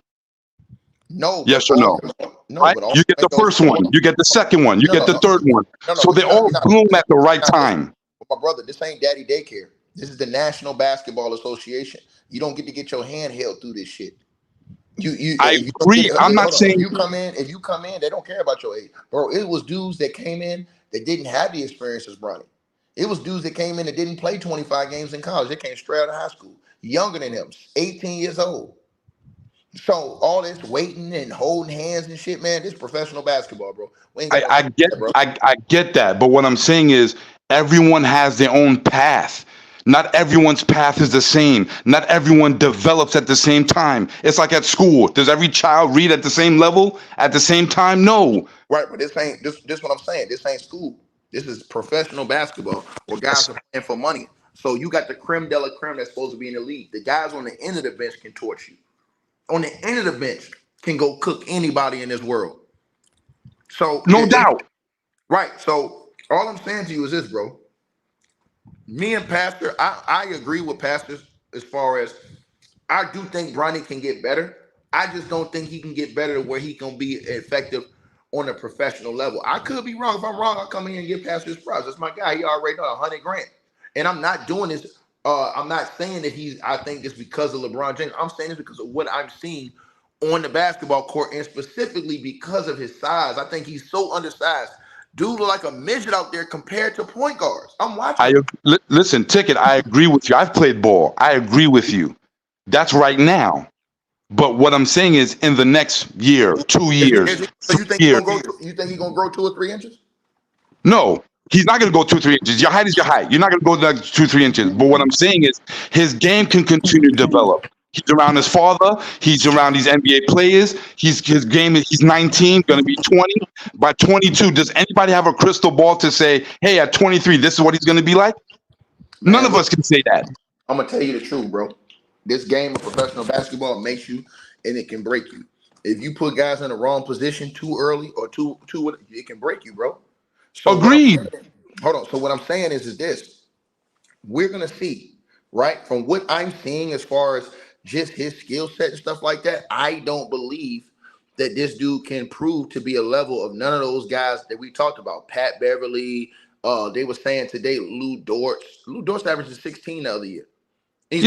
No. Yes or no? Right? But all You get the first one, you get the second one, you get the third one. So they all bloom at the right time. My brother, this ain't daddy daycare. This is the National Basketball Association. You don't get to get your hand held through this shit. I agree. I'm not saying if you come in, they don't care about your age, bro. It was dudes that came in that didn't have the experience as Bronny. It was dudes that came in that didn't play 25 games in college. They came straight out of high school, younger than him, 18 years old. So all this waiting and holding hands and shit, man, this professional basketball, bro. We ain't got I get that, but what I'm saying is everyone has their own path. Not everyone's path is the same. Not everyone develops at the same time. It's like at school. Does every child read at the same level at the same time? No. Right, but this what I'm saying. This ain't school. This is professional basketball where guys are playing for money. So you got the creme de la creme that's supposed to be in the league. The guys on the end of the bench can torch you. On the end of the bench can go cook anybody in this world. So no doubt. Right. So all I'm saying to you is this, bro. Me and Pastor, I agree with Pastor as far as I do think Bronny can get better. I just don't think he can get better to where he can be effective on a professional level. I could be wrong. If I'm wrong, I'll come in and give Pastor his prize. That's my guy. He already know $100 grand. And I'm not doing this. I'm not saying that I think it's because of LeBron James. I'm saying it's because of what I'm seeing on the basketball court, and specifically because of his size. I think he's so undersized. Dude look like a midget out there compared to point guards. I'm watching. Listen, Ticket, I agree with you. I've played ball. I agree with you. That's right now. But what I'm saying is in the next year, 2 years. So you think he's gonna grow 2 or 3 inches? No, he's not going to go 2 or 3 inches. Your height is your height. You're not going to go like 2 or 3 inches. But what I'm saying is his game can continue to develop. He's around his father. He's around these NBA players. He's 19, going to be 20. By 22, does anybody have a crystal ball to say, hey, at 23, this is what he's going to be like? None of us can say that. I'm going to tell you the truth, bro. This game of professional basketball makes you, and it can break you. If you put guys in the wrong position too early or too, it can break you, bro. So agreed. Hold on. So what I'm saying is this. We're going to see, right? From what I'm seeing as far as just his skill set and stuff like that, I don't believe that this dude can prove to be a level of none of those guys that we talked about. Pat Beverly, they were saying today, Lou Dort. Lou Dort's averaging 16 the other year. He's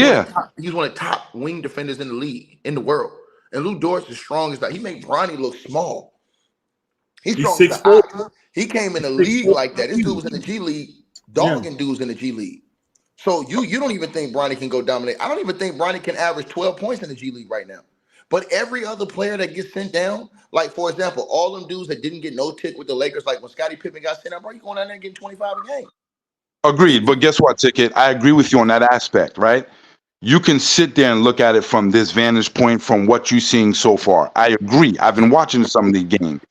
one of the top wing defenders in the league, in the world. And Lou Dort's the strongest. He made Bronny look small. He's strong. 6'4". He came in the league like that. This dude was in the G League, dogging dudes in the G League. So you don't even think Bronny can go dominate. I don't even think Bronny can average 12 points in the G League right now. But every other player that gets sent down, like, for example, all them dudes that didn't get no tick with the Lakers, like when Scottie Pippen got sent down, bro, you going down there and getting 25 a game. Agreed. But guess what, Ticket? I agree with you on that aspect, right? You can sit there and look at it from this vantage point, from what you're seeing so far. I agree. I've been watching some of the game.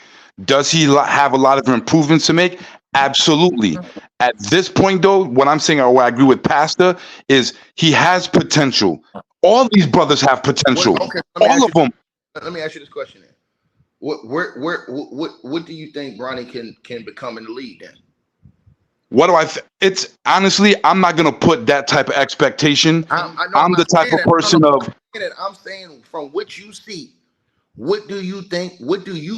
Does he have a lot of improvements to make? Absolutely. At this point, though, what I'm saying, or what I agree with Pastor, is he has potential. All these brothers have potential. All of them. Let me ask you this question then. What do you think Bronny can become in the league then? What do I it's honestly, I'm not gonna put that type of expectation. I'm the type of person I'm saying from what you see, what do you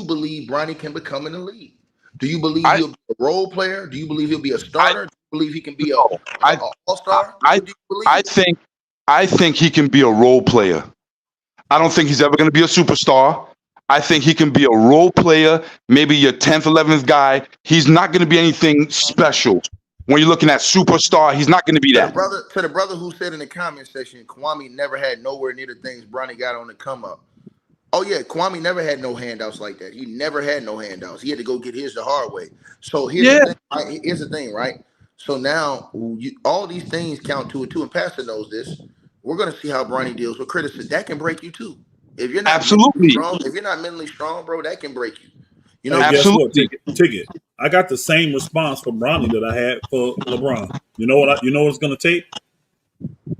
believe Bronny can become in the league? Do you believe he'll be a role player? Do you believe he'll be a starter? Do you believe he can be an all-star? I think he can be a role player. I don't think he's ever gonna be a superstar. I think he can be a role player, maybe your 10th, 11th guy. He's not going to be anything special. When you're looking at superstar, he's not going to be that. To the brother who said in the comment section, Kwame never had nowhere near the things Bronny got on the come up. Oh, yeah, Kwame never had no handouts like that. He never had no handouts. He had to go get his the hard way. So here's the thing, right? So now all these things count to it too, and Pastor knows this. we're gonna see how Bronny deals with criticism. That can break you too. If you're not Absolutely. strong, if you're not mentally strong, bro, that can break you. You know, Hey, guess what? Absolutely. Ticket. I got the same response from Bronny that I had for LeBron. You know what? You know what it's going to take?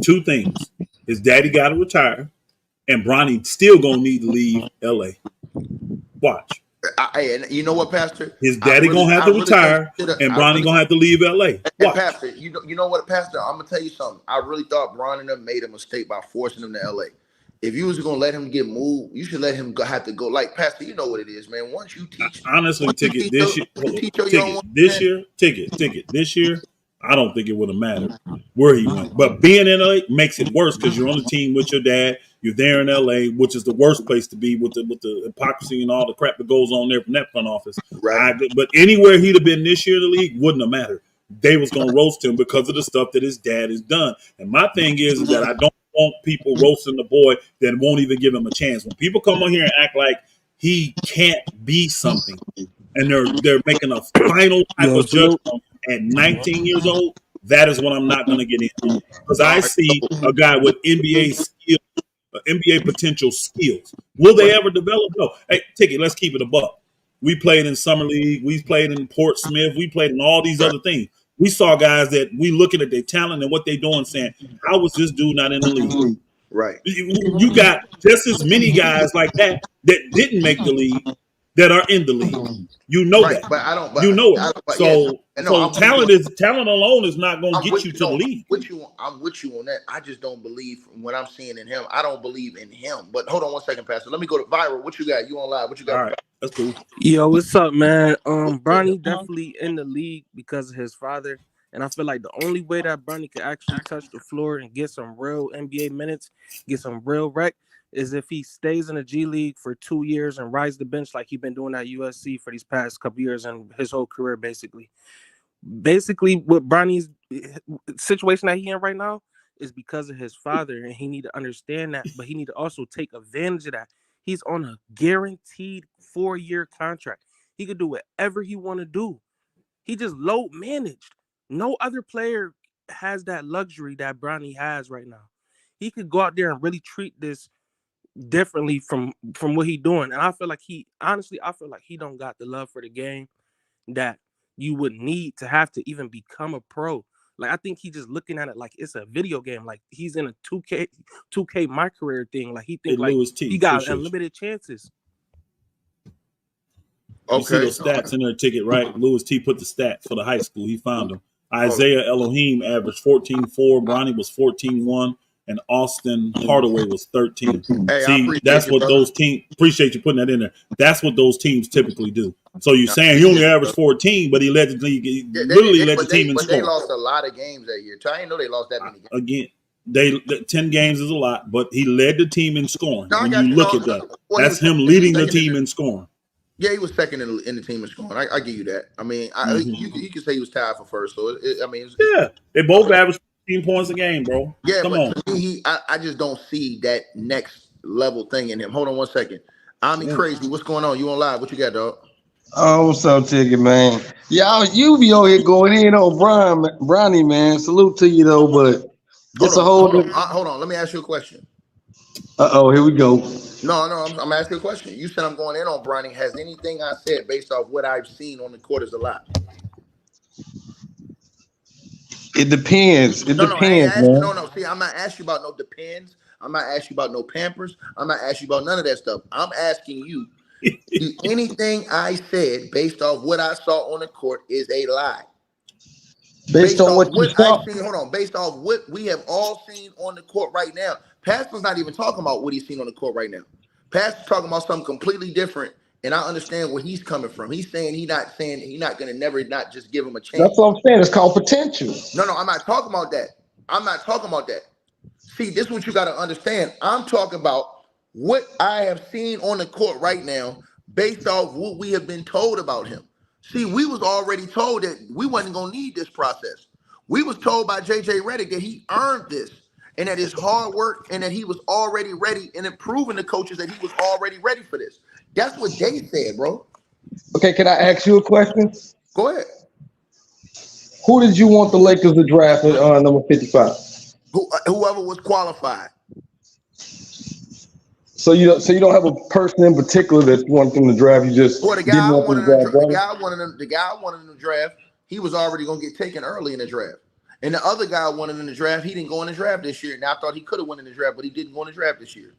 Two things. His daddy got to retire, and Bronny still going to need to leave L.A. Watch. And you know what, Pastor? His daddy going to have to retire, and Bronny going to have to leave L.A. And Pastor, you know what, Pastor? I'm gonna tell you something. I really thought Bronny and them made a mistake by forcing him to L.A. If you was gonna let him get moved, you should let him have to go. Like Pastor, you know what it is, man. Once you teach, honestly, Ticket, this year, I don't think it would have mattered where he went. But being in LA makes it worse because you're on the team with your dad. You're there in LA, which is the worst place to be with the hypocrisy and all the crap that goes on there from that front office. Right. But anywhere he'd have been this year in the league wouldn't have mattered. They was gonna roast him because of the stuff that his dad has done. And my thing is that I don't want people roasting the boy that won't even give him a chance. When people come on here and act like he can't be something, and they're making a final type of judgment at 19 years old, that is what I'm not going to get into. Because I see a guy with NBA skills, NBA potential skills. Will they ever develop? No. Hey, Ticket, let's keep it a buck. We played in Summer League. We played in Portsmouth. We played in all these other things. We saw guys that we looking at their talent and what they doing saying, how was this dude not in the league? Right. You got just as many guys like that didn't make the league that are in the league. You know that. But I don't. You know it. Talent alone is not going to get you to the league. I'm with you on that. I just don't believe from what I'm seeing in him. I don't believe in him. But hold on one second, Pastor. Let me go to Viral. What you got? You on live? What you got? All right, that's cool. Yo, what's up, man? Bronny definitely in the league because of his father. And I feel like the only way that Bronny could actually touch the floor and get some real NBA minutes, get some real rec, is if he stays in the G League for 2 years and rides the bench like he's been doing at USC for these past couple years and his whole career, basically. Basically, what Bronny's situation that he in right now is because of his father, and he need to understand that, but he need to also take advantage of that. He's on a guaranteed 4-year contract. He could do whatever he want to do. He just load managed. No other player has that luxury that Bronny has right now. He could go out there and really treat this differently from what he doing. And I feel like he don't got the love for the game that you would need to have to even become a pro. Like, I think he just looking at it like it's a video game. Like, he's in a 2K my career thing. Like, he think like he got unlimited chances. You see those stats in their Ticket, right? Louis T put the stats for the high school. He found them. Isaiah Elohim averaged 14.4. Bronny was 14.1. And Austin Hardaway was 13. Hey, see, that's what those teams, appreciate you putting that in there. That's what those teams typically do. So you're saying he only averaged 14, but he led the league, literally led the team in scoring. They lost a lot of games that year. I didn't know they lost that many games. Again, 10 games is a lot, but he led the team in scoring. When you look at that, that's him leading the team in scoring. Yeah, he was second in the team in scoring. I give you that. I mean, you could say he was tied for first. So, they both averaged 15 points a game, bro. Yeah, come on. To me, I just don't see that next level thing in him. Hold on one second. Crazy. What's going on? You on live? What you got, dog? Oh, what's up, Ticket, man? You be over here going in on Bronny, man. Salute to you, though, but it's a whole... Hold on. Let me ask you a question. Uh-oh, here we go. No, I'm asking you a question. You said I'm going in on Bronny. Has anything I said based off what I've seen on the court is a lie? It depends. Depends, man. No. See, I'm not asking you about no depends. I'm not asking you about no Pampers. I'm not asking you about none of that stuff. I'm asking you, anything I said based off what I saw on the court is a lie. Based on what you saw? Based off what we have all seen on the court right now. Pastor's not even talking about what he's seen on the court right now. Pastor's talking about something completely different. And I understand where he's coming from. He's saying he's not going to never not just give him a chance. That's what I'm saying. It's called potential. No, I'm not talking about that. See, this is what you got to understand. I'm talking about what I have seen on the court right now based off what we have been told about him. See, we was already told that we wasn't going to need this process. We was told by J.J. Redick that he earned this and that his hard work and that he was already ready and improving the coaches that he was already ready for this. That's what they said, bro. Okay, can I ask you a question? Go ahead. Who did you want the Lakers to draft at number 55? Whoever was qualified. So you don't have a person in particular that you want them to draft. You just Well, the didn't guy want them to draft. the guy wanted him to draft. He was already gonna get taken early in the draft. And the other guy wanted in the draft. He didn't go in the draft this year. Now I thought he could have won in the draft, but he didn't go in the draft this year.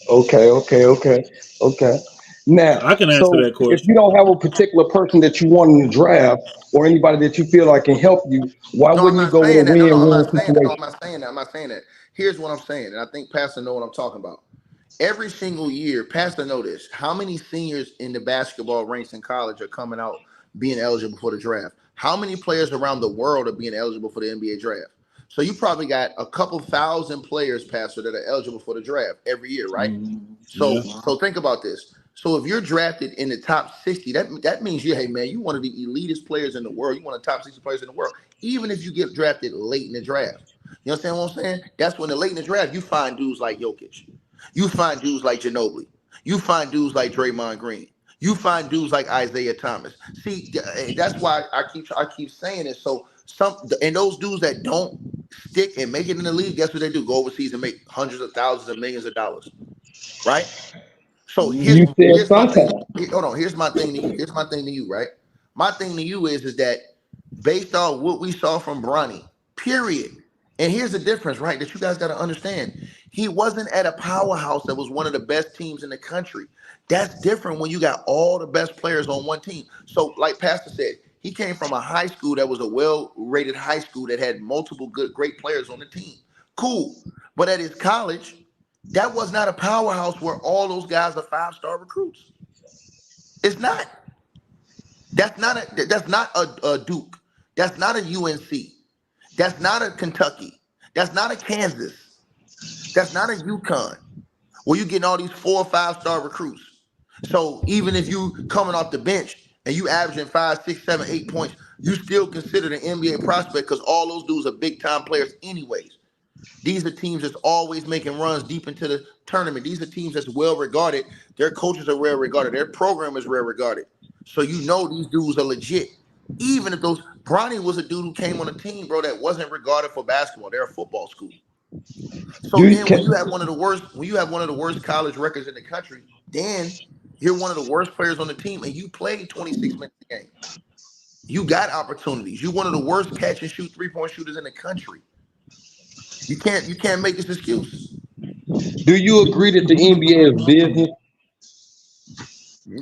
Okay. Now, I can answer that question. If you don't have a particular person that you want in the draft or anybody that you feel like can help you, why wouldn't you go with a win-win situation? I'm not saying that. Here's what I'm saying, and I think Pastor know what I'm talking about. Every single year, Pastor know this. How many seniors in the basketball ranks in college are coming out being eligible for the draft? How many players around the world are being eligible for the NBA draft? So you probably got a couple thousand players, Pastor, that are eligible for the draft every year, right? So think about this. So if you're drafted in the top 60, that means you're one of the elitist players in the world. You're one of the top 60 players in the world, even if you get drafted late in the draft. You understand what I'm saying? That's when late in the draft, you find dudes like Jokic. You find dudes like Ginobili. You find dudes like Draymond Green. You find dudes like Isaiah Thomas. See, that's why I keep saying it. So and those dudes that don't stick and make it in the league, guess what they do? Go overseas and make hundreds of thousands of millions of dollars, right? So here's my thing. Hold on. Here's my thing to you. Right? My thing to you is that based on what we saw from Bronny, period. And here's the difference, right? That you guys got to understand. He wasn't at a powerhouse that was one of the best teams in the country. That's different when you got all the best players on one team. So, like Pastor said, he came from a high school that was a well-rated high school that had multiple great players on the team. Cool. But at his college, that was not a powerhouse where all those guys are 5-star recruits. It's not. That's not a Duke. That's not a UNC. That's not a Kentucky. That's not a Kansas. That's not a UConn. Where you're getting all these 4 or 5-star recruits. So even if you coming off the bench and you averaging 5, 6, 7, 8 points, you still considered an NBA prospect because all those dudes are big-time players anyways. These are teams that's always making runs deep into the tournament. These are teams that's well-regarded. Their coaches are well-regarded. Their program is well-regarded. So you know these dudes are legit. Even if Bronny was a dude who came on a team, bro, that wasn't regarded for basketball. They're a football school. So when you have one of the worst college records in the country, then you're one of the worst players on the team, and you played 26 minutes a game. You got opportunities. You're one of the worst catch and shoot 3-point shooters in the country. You can't make this excuse. Do you agree that the NBA is business?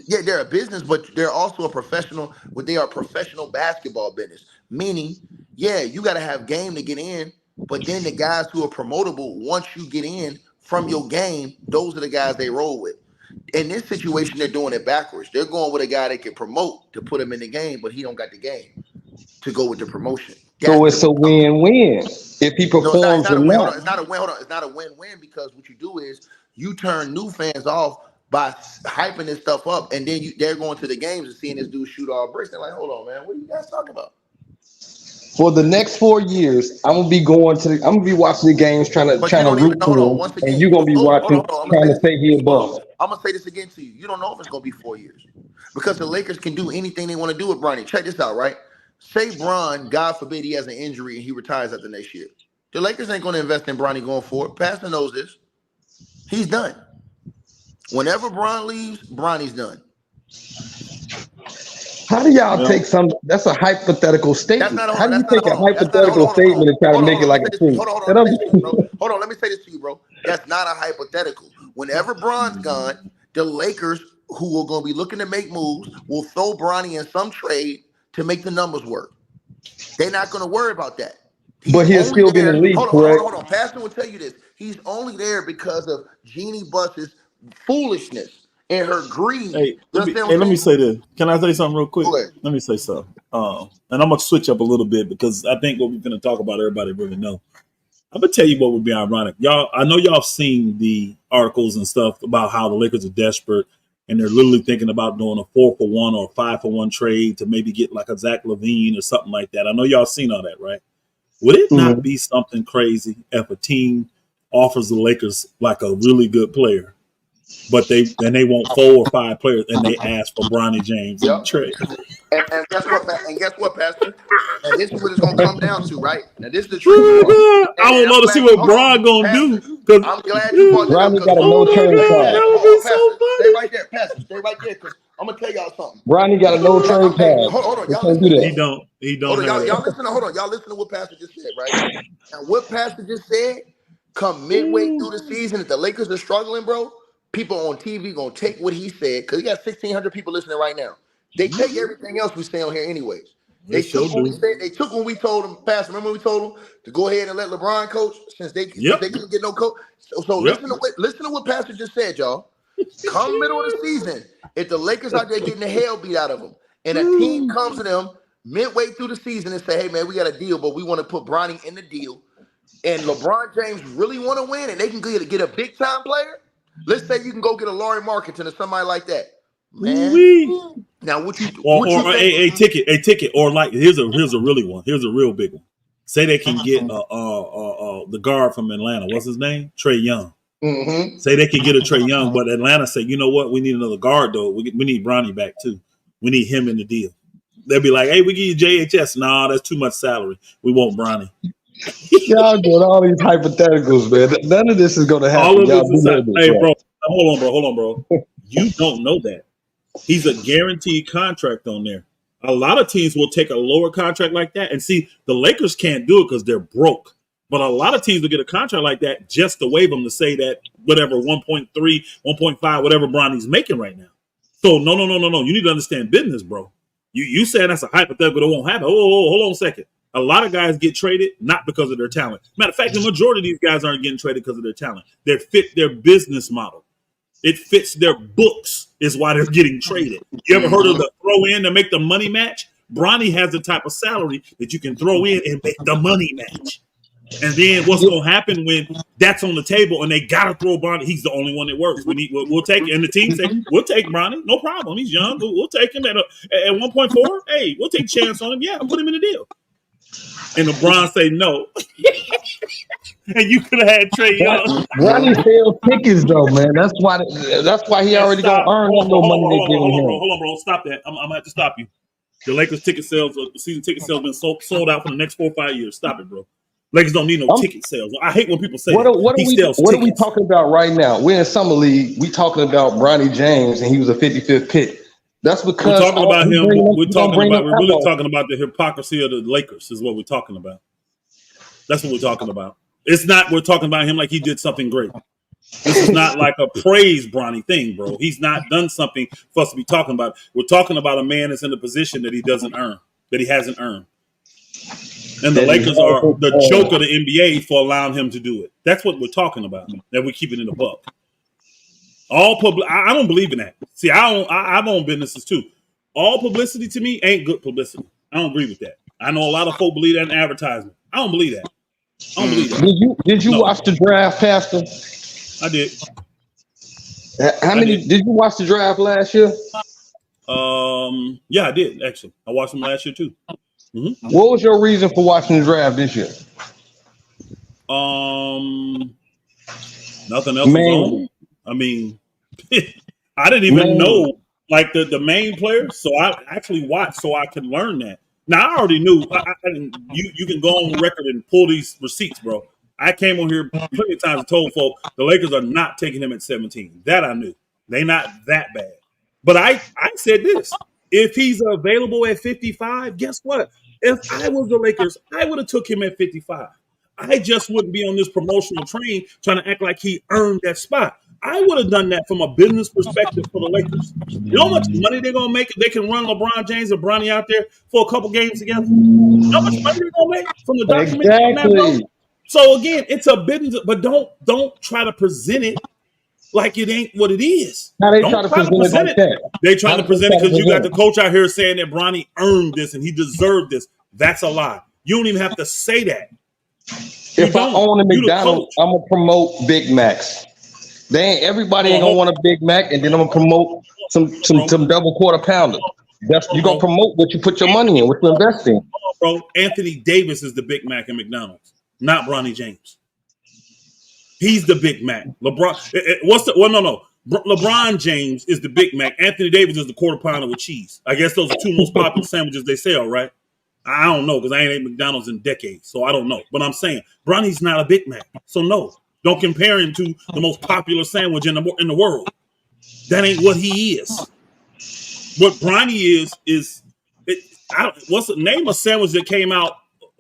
Yeah, they're a business, but they're also a professional. They are a professional basketball business. Meaning, yeah, you got to have game to get in, but then the guys who are promotable, once you get in from your game, those are the guys they roll with. In this situation, they're doing it backwards. They're going with a guy they can promote to put him in the game, but he don't got the game to go with the promotion. So it's a win-win if he performs or not. It's not a win. Hold on. It's not a win-win because what you do is you turn new fans off by hyping this stuff up, and then they're going to the games and seeing this dude shoot all bricks. They're like, hold on, man, what are you guys talking about? For the next 4 years, I'm gonna be watching the games, trying to root for him, and you're gonna be watching, trying to say he a bust. I'm gonna say this again to you. You don't know if it's gonna be 4 years because the Lakers can do anything they want to do with Bronny. Check this out, right? Say Bron, God forbid, he has an injury and he retires after next year. The Lakers ain't gonna invest in Bronny going forward. Pastor knows this. He's done. Whenever Bron leaves, Bronny's done. How do y'all take that's a hypothetical statement? How do you take a hypothetical statement and try to make it like a truth? Hold on, let me say this to you, bro. That's not a hypothetical. Whenever Bron's gone, the Lakers, who are going to be looking to make moves, will throw Bronny in some trade to make the numbers work. They're not going to worry about that. But he'll still be in the league, correct? Hold on. Pastor will tell you this. He's only there because of Jeannie Buss's foolishness and her greed. Hey, let me say this. Can I say something real quick? Go ahead. Let me say something. And I'm going to switch up a little bit because I think what we're going to talk about, everybody really know. I'm going to tell you what would be ironic. I know y'all have seen the articles and stuff about how the Lakers are desperate and they're literally thinking about doing a 4-for-1 or 5-for-1 trade to maybe get like a Zach LaVine or something like that. I know y'all seen all that, right? Would it not be something crazy if a team offers the Lakers like a really good player, but they want 4 or 5 players and they ask for Bronny James in the trade? And guess what, Pastor? And this is what it's gonna come down to, right? Now this is the tricky Oh part. my God. I And would I'm love to see glad, what hold on, Bron gonna Pastor. do. Because I'm glad you brought that up Bronny because got a oh no my turn God, pass. that would Hold be on, so Pastor. Stay funny. right there, Pastor. Stay right there, because I'm gonna tell y'all something. Bronny got a no turn Hey, pass. hold on, He y'all can't listen do to that. this. He Hold don't on, have y'all that. listen. Hold on, y'all listen to what Pastor just said, right? And what Pastor just said, come midway Ooh. through the season, if the Lakers are struggling, bro, people on TV gonna take what he said because he got 1,600 people listening right now. They take everything else we say on here anyways. They They sure took what we do. said. They took when we told them, Pastor. Remember when we told them to go ahead and let LeBron coach since they Yep. couldn't get no coach. So Yep. listen to what Pastor just said, y'all. Come middle of the season, if the Lakers out there getting the hell beat out of them, and a team comes to them midway through the season and say, "Hey man, we got a deal, but we want to put Bronny in the deal," and LeBron James really want to win, and they can get a big time player. Let's say you can go get a Laurie Marketing or somebody like that, man. Ooh-wee. Now what you think? A ticket, or like here's a really one. Here's a real big one. Say they can get the guard from Atlanta. What's his name? Trae Young. Mm-hmm. Say they can get a Trae Young, but Atlanta say, you know what? We need another guard though. We need Bronny back too. We need him in the deal. They'll be like, hey, we give you JHS. Nah, that's too much salary. We want Bronny. Y'all doing all these hypotheticals, man. None of this is gonna All happen. of Y'all this do is know this, hey, right? bro. Hold on, bro. You don't know that. He's a guaranteed contract on there. A lot of teams will take a lower contract like that. And see, the Lakers can't do it because they're broke. But a lot of teams will get a contract like that just to waive them to say that whatever 1.3, 1.5, whatever Bronny's making right now. So no. You need to understand business, bro. You said that's a hypothetical that won't happen. Oh, hold on a second. A lot of guys get traded not because of their talent. Matter of fact, the majority of these guys aren't getting traded because of their talent. They fit their business model. It fits their books is why they're getting traded. You ever heard of the throw in to make the money match? Bronny has the type of salary that you can throw in and make the money match. And then what's going to happen when that's on the table and they got to throw Bronny? He's the only one that works. We'll take it. And the team say, we'll take Bronny. No problem. He's young. We'll take him at 1.4. Hey, we'll take a chance on him. Yeah, put him in the deal. And LeBron say no. And you could have had Trae Young. Bronny sells tickets though, man. That's why he And already gonna stop. earn that little money they giving him. Hold on, bro. Stop that. I'm gonna have to stop you. The Lakers ticket sales, season ticket sales, been sold out for the next 4 or 5 years. Stop it, bro. Lakers don't need no ticket sales. I hate when people say What that. are we talking about right now? We're in summer league. We talking about Bronny James, and he was a 55th pick. That's because we're talking about him. We're really talking talking about the hypocrisy of the Lakers. Is what we're talking about. That's what we're talking about. It's not. We're talking about him like he did something great. This is not like a praise Bronny thing, bro. He's not done something for us to be talking about. We're talking about a man that's in a position that he doesn't earn, that he hasn't earned. And the Lakers are the joke of the NBA for allowing him to do it. That's what we're talking about. That we keep it in the buck. I don't believe in that. See, I've owned businesses too. All publicity to me ain't good publicity. I don't agree with that. I know a lot of folk believe that in advertisement. I don't believe that. Did you watch the draft, Pastor? I did. Did you watch the draft last year? Yeah, I did actually. I watched them last year too. Mm-hmm. What was your reason for watching the draft this year? Nothing else was on. I mean, I didn't even know like the main players, so I actually watched so I could learn that. Now I already knew. You can go on record and pull these receipts, bro. I came on here plenty of times and told folk the Lakers are not taking him at 17. That I knew. They not that bad. But I said this. If he's available at 55, guess what? If I was the Lakers, I would have took him at 55. I just wouldn't be on this promotional train trying to act like he earned that spot. I would have done that from a business perspective for the Lakers. You know how much money they're going to make if they can run LeBron James and Bronny out there for a couple games together? You know how much money they're going to make from the documentary on that, bro? So again, it's a business, but don't try to present it like it ain't what it is. How they try to present it like that? They trying to present it because you got the coach out here saying that Bronny earned this and he deserved this. That's a lie. You don't even have to say that. If I own a McDonald's, I'm gonna promote Big Macs. Everybody ain't gonna want a Big Mac, and then I'm gonna promote some double quarter pounder. You gonna promote what you put your money in, what you invest in. Bro, Anthony Davis is the Big Mac in McDonald's, not Bronny James. He's the Big Mac. LeBron. LeBron James is the Big Mac. Anthony Davis is the quarter pounder with cheese. I guess those are two most popular sandwiches they sell, right? I don't know because I ain't ate McDonald's in decades, so I don't know. But I'm saying Bronny's not a Big Mac, so no, don't compare him to the most popular sandwich in the world. That ain't what he is. What Bronny is what's the name of sandwich that came out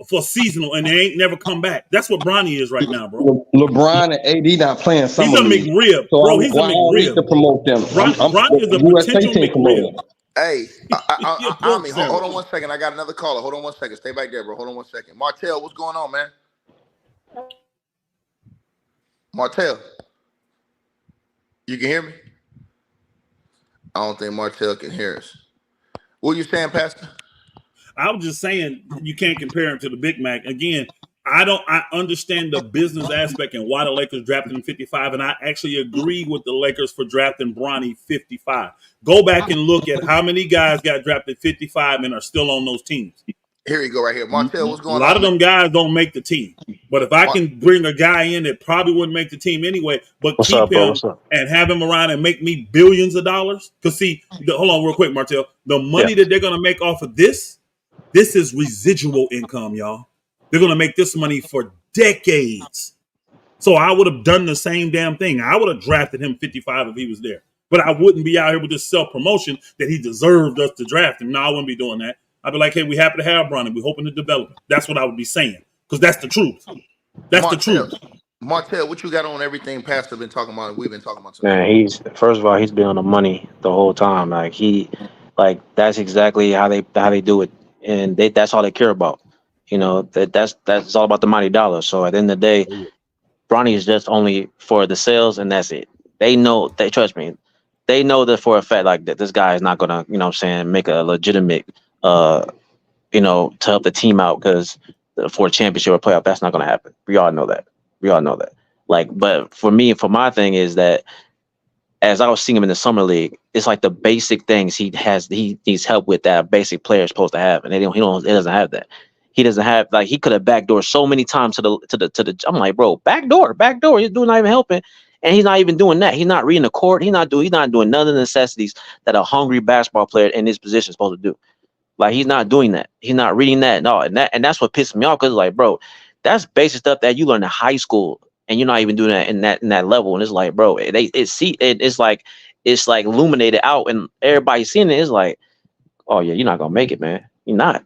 for seasonal and they ain't never come back? That's what Bronny is right now, bro. LeBron and AD not playing He's summer a league, McRib, so bro. He's a I don't need to McRib. promote them. I'm Bronny is a USA potential team McRib. promoter. Hey, He a I pork mean, hold sandwich. on 1 second. I got another caller. Hold on 1 second. Stay back there, bro. Hold on 1 second. Martell, what's going on, man? Martell, you can hear me? I don't think Martell can hear us. What are you saying, Pastor? I was just saying you can't compare him to the Big Mac. Again, I understand the business aspect and why the Lakers drafted him 55, and I actually agree with the Lakers for drafting Bronny 55. Go back and look at how many guys got drafted 55 and are still on those teams. Here you go, right here. Martell, what's A going lot on, of man? them guys don't make the team. But if I can bring a guy in that probably wouldn't make the team anyway, but What's keep up, bro? him What's up? and have him around and make me billions of dollars. Because see, hold on real quick, Martell. The Yeah. money that they're going to make off of this is residual income, y'all. They're going to make this money for decades. So I would have done the same damn thing. I would have drafted him 55 if he was there. But I wouldn't be out here with this self-promotion that he deserved us to draft him. No, I wouldn't be doing that. I'd be like, hey, we happy to have Bronny. We're hoping to develop him. That's what I would be saying. Because that's the truth. That's the truth. Martell, what you got on everything Pastor been talking about and we've been talking about tonight? Man, he's first of all, he's been on the money the whole time. Like that's exactly how they do it, and that's all they care about. You know that's all about the mighty dollar. So at the end of the day, Bronny is just only for the sales, and that's it. They trust me. They know that for a fact, like that this guy is not gonna, you know what I'm saying, make a legitimate, to help the team out because for a championship or playoff, that's not gonna happen. We all know that. Like, but for me, for my thing is that as I was seeing him in the summer league, it's like the basic things he needs help with that a basic player is supposed to have, and he doesn't have that. He doesn't have, like, he could have backdoored so many times to the. I'm like, bro, backdoor, he's doing not even helping, and he's not even doing that. He's not reading the court. He's not doing none of the necessities that a hungry basketball player in this position is supposed to do. Like, he's not doing that. He's not reading that and all, and that's what pisses me off because, like, bro, that's basic stuff that you learn in high school. And you're not even doing that in that level, and it's like, bro, it's like illuminated out, and everybody seeing it is like, oh yeah, you're not gonna make it, man. You're not.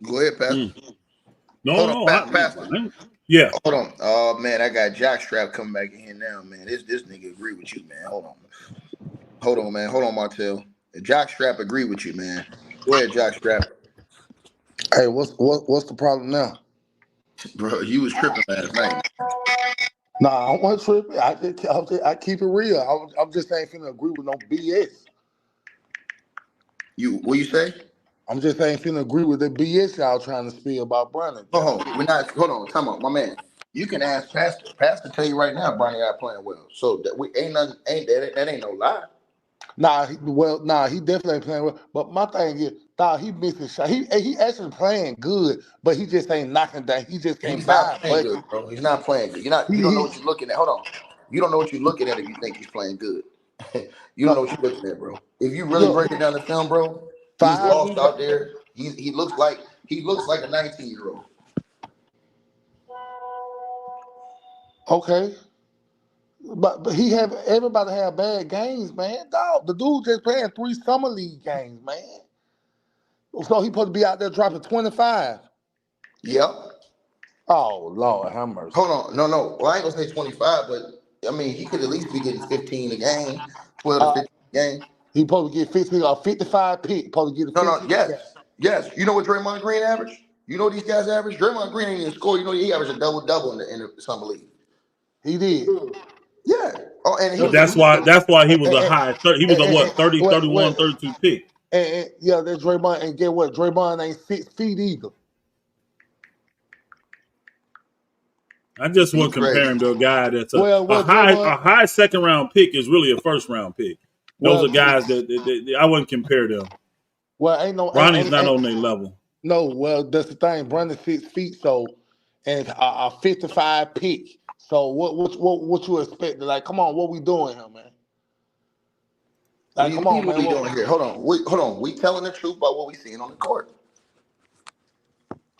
Go ahead, Pastor. No, Pastor. Yeah. Hold on. Oh man, I got Jockstrap coming back in here now, man. This nigga agree with you, man. Hold on, man. Hold on, Martell. Jockstrap agree with you, man. Go ahead, Jockstrap. Hey, what's the problem now? Bro, you was tripping last night. Nah, I don't want to trip. I keep it real. I'm just ain't finna agree with no BS. What you say? I'm just ain't finna agree with the BS y'all trying to speak about Bronny. Hold on, time out, my man. You can ask Pastor. Pastor tell you right now, Bronny not playing well. So that ain't no lie. He definitely ain't playing well. But my thing is, he missing shot. He actually playing good, but he just ain't knocking down. He just can't buy. Good, bro. He's not playing good. You don't know what you're looking at. Hold on. You don't know what you're looking at if you think he's playing good. You don't know what you're looking at, bro. If you really break it down the film, bro, he's lost out there. He looks like a 19-year-old. Okay. But everybody have bad games, man. Dog, the dude just playing 3 summer league games, man. So he supposed to be out there dropping 25. Yep. Oh Lord, have mercy. Hold on, no. Well, I ain't gonna say 25, but I mean he could at least be getting 15 a game, 12 to 15 a game. He supposed to get 15 or 55 pick. Supposed to get a 15. Yes. You know what Draymond Green average? You know what these guys average? Draymond Green ain't even score. You know he averaged a double in the summer league. He did. Yeah. Oh, and that's why he was a high. He was a what? 30, 31, 32 pick. And that's Draymond. And get what? Draymond ain't 6 feet either. I just want to compare him to a guy that's a high second round pick is really a first round pick. Those are guys that I wouldn't compare them. Well, ain't no. Bronny's not on their level. No, well, that's the thing. Bronny's 6 feet, so and a 55 pick. So what you expect? Like, come on, what we doing here, man? What do Like, you come mean on, what man. we doing here? Hold on. We telling the truth about what we seeing on the court.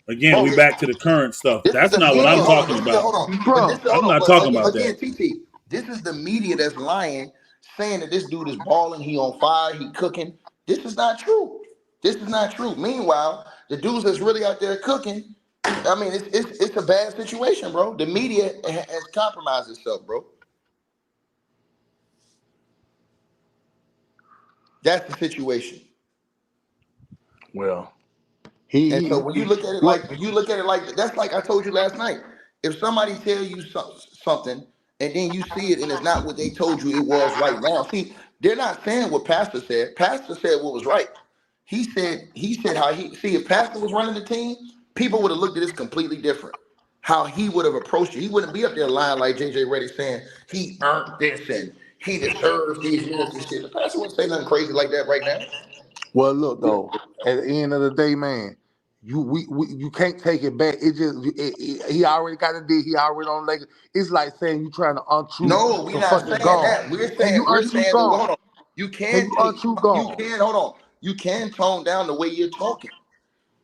Again, Bro, we back to the current stuff. this is That's the not what media. I'm Hold on. talking This is the, about. hold on. But Bro, this I'm hold on. not But talking about that. TT, this is the media that's lying, saying that this dude is balling. He on fire. He cooking. This is not true. This is not true. Meanwhile, the dudes that's really out there cooking. I mean, it's a bad situation, bro. The media has compromised itself, bro. That's the situation. well, And so when you look at it what? like that's like I told you last night. If somebody tell you something and then you see it and it's not what they told you it was right now. See, they're not saying what Pastor said. Pastor said what was right. He said how he see if Pastor was running the team, people would have looked at this completely different. How he would have approached it. He wouldn't be up there lying like JJ Reddick saying he earned this and he deserves these minutes and shit. The pastor wouldn't say nothing crazy like that right now. Well, look though. At the end of the day, man, you can't take it back. It just he already got the deal. He already on Lakers. It's like saying you trying to untruth No, we're some not fucking saying gone. that. We're Can you saying untruth that. Well, hold gone? on. You Can can you take. untruth You gone? can hold on. You can tone down the way you're talking.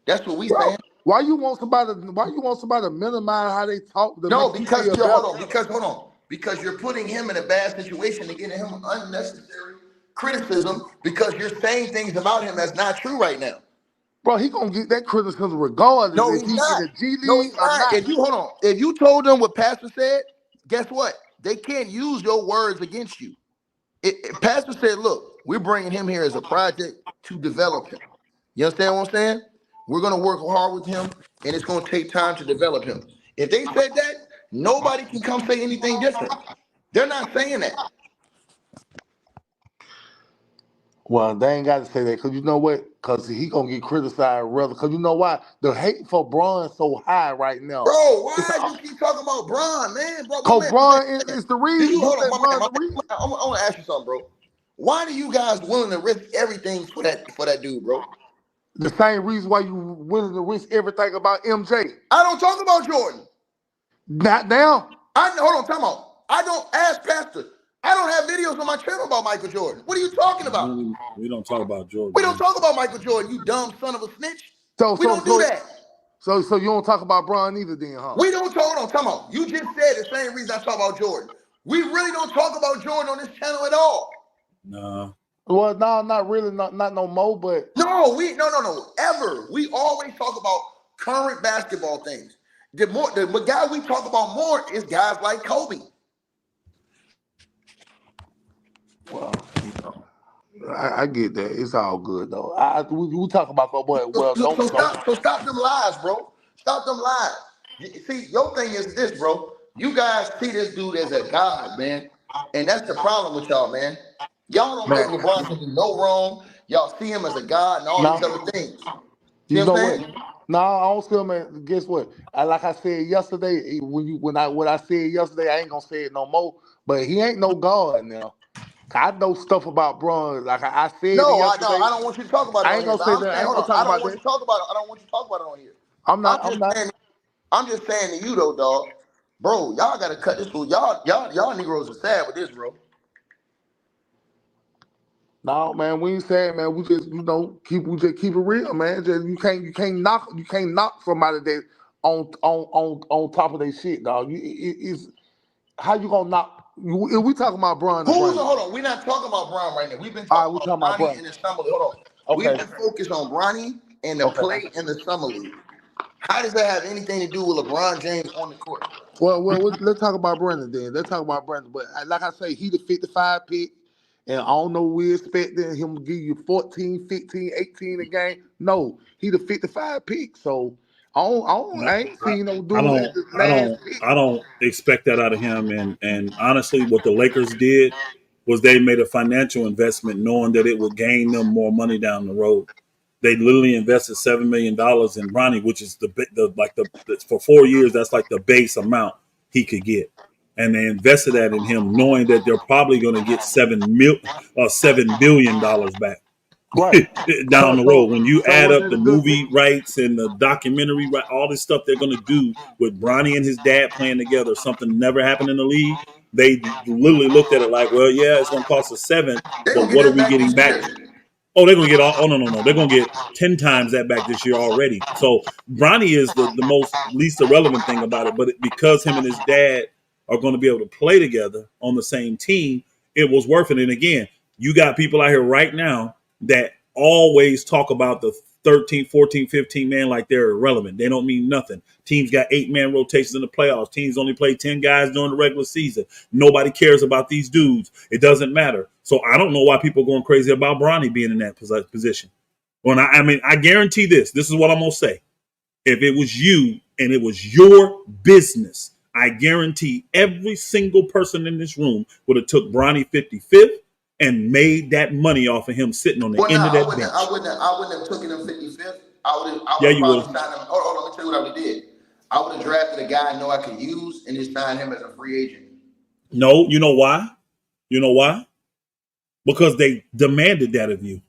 That's what we Bro, saying. why you want somebody? Why you want somebody to minimize how they talk to No, make you because feel you're better? hold on. Because hold on. Because you're putting him in a bad situation and getting him unnecessary criticism because you're saying things about him that's not true right now. Bro, he gonna get that criticism regardless No, if he's he in not. the G No, League he's or not. not. If you hold on, if you told them what Pastor said, guess what? They can't use your words against you. Pastor said, look, we're bringing him here as a project to develop him. You understand what I'm saying? We're going to work hard with him, and it's going to take time to develop him. If they said that, nobody can come say anything different. They're not saying that. Well, they ain't got to say that because you know what? Because he gonna get criticized rather. Because you know why? The hate for Braun so high right now. Bro, It's why you keep talking about Bron, man? Bro, my because man, Braun is the do reason. you You hold on, say Braun my the reason. man, I want to ask you something, bro. Why do you guys willing to risk everything for that dude, bro? The same reason why you willing to risk everything about MJ. I don't talk about Jordan. Not now. Hold on, time out. I don't ask Pastor. I don't have videos on my channel about Michael Jordan. What are you talking about? We don't talk about We Jordan, don't man. talk about Michael Jordan, you dumb son of a snitch. So We don't do that. So you don't talk about Braun either, then, huh? We don't talk. Hold on, time out. You just said the same reason I talk about Jordan. We really don't talk about Jordan on this channel at all. Nah. Well, no, not really, not no more. But No, ever. We always talk about current basketball things. The guy we talk about more is guys like Kobe. well, you know, I get that. It's all good though. We talk about that, but well, don't. Stop them lies, bro. Stop them lies. See, your thing is this, bro. You guys see this dude as a god, man, and that's the problem with y'all, man. Y'all don't think Man, LeBron can do no wrong. Y'all see him as a god and all no, these other things. See you what know I'm what? saying? No, I don't feel, man. Guess what? Like I said yesterday, what I said yesterday, I ain't gonna say it no more. But he ain't no god now. I know stuff about Braun. Like I said it No, yesterday. I don't want you to talk about it I on ain't here. gonna But say I'm that. I saying, ain't hold gonna on. talk I don't about want you that. to talk about it. I don't want you to talk about it on here. I'm not. I'm just saying to you though, dog. Bro, y'all gotta cut this fool. Y'all Negroes are sad with this, bro. No, man, we ain't saying, man. We just, we just keep it real, man. Just you can't knock somebody that on top of their shit, dog. It's how you gonna knock? If we talking about Bron and Bronny, Hold on. We're not talking about Brown right now. We've been all right, talking we about talking about Bronny Bronny. and the summer league. Hold on. We've Okay, been focused on Bronny and the okay. play in the summer league. How does that have anything to do with LeBron James on the court? Let's talk about Brandon then. Let's talk about Brandon. But like I say, he the 55 pick, and I don't know we expecting him to give you 14, 15, 18 a game. No, he the 55 pick. So I ain't seen no I dude at don't the I last don't pick. I don't expect that out of him. And honestly, what the Lakers did was they made a financial investment knowing that it would gain them more money down the road. They literally invested $7 million in Bronny, which is for 4 years, that's like the base amount he could get. And they invested that in him, knowing that they're probably going to get $7 billion back. Right. down the road. When you So add was up that the a good movie rights and the documentary, right, all this stuff they're going to do with Bronny and his dad playing together, something never happened in the league. They literally looked at it like, well, yeah, it's going to cost us $7, They're but gonna get what are that we back getting this back? year. Oh, they're gonna get all. Oh no. They're gonna get 10 times that back this year already. So Bronny is the most least irrelevant thing about it. But because him and his dad are going to be able to play together on the same team, it was worth it. And again, you got people out here right now that always talk about the 13, 14, 15 man like they're irrelevant. They don't mean nothing. Teams got 8-man rotations in the playoffs. Teams only play 10 guys during the regular season. Nobody cares about these dudes. It doesn't matter. So I don't know why people are going crazy about Bronny being in that position. Well, I mean, I guarantee this. This is what I'm going to say. If it was you and it was your business, I guarantee every single person in this room would have took Bronny 55th and made that money off of him sitting on the Well, no, end of I that wouldn't. bench. I wouldn't have taken him 55th. I Yeah, would have you probably would. signed him. Hold on, let me tell you what I would have did. I would have drafted a guy I know I could use and just signed him as a free agent. No, you know why? You know why? Because they demanded that of you.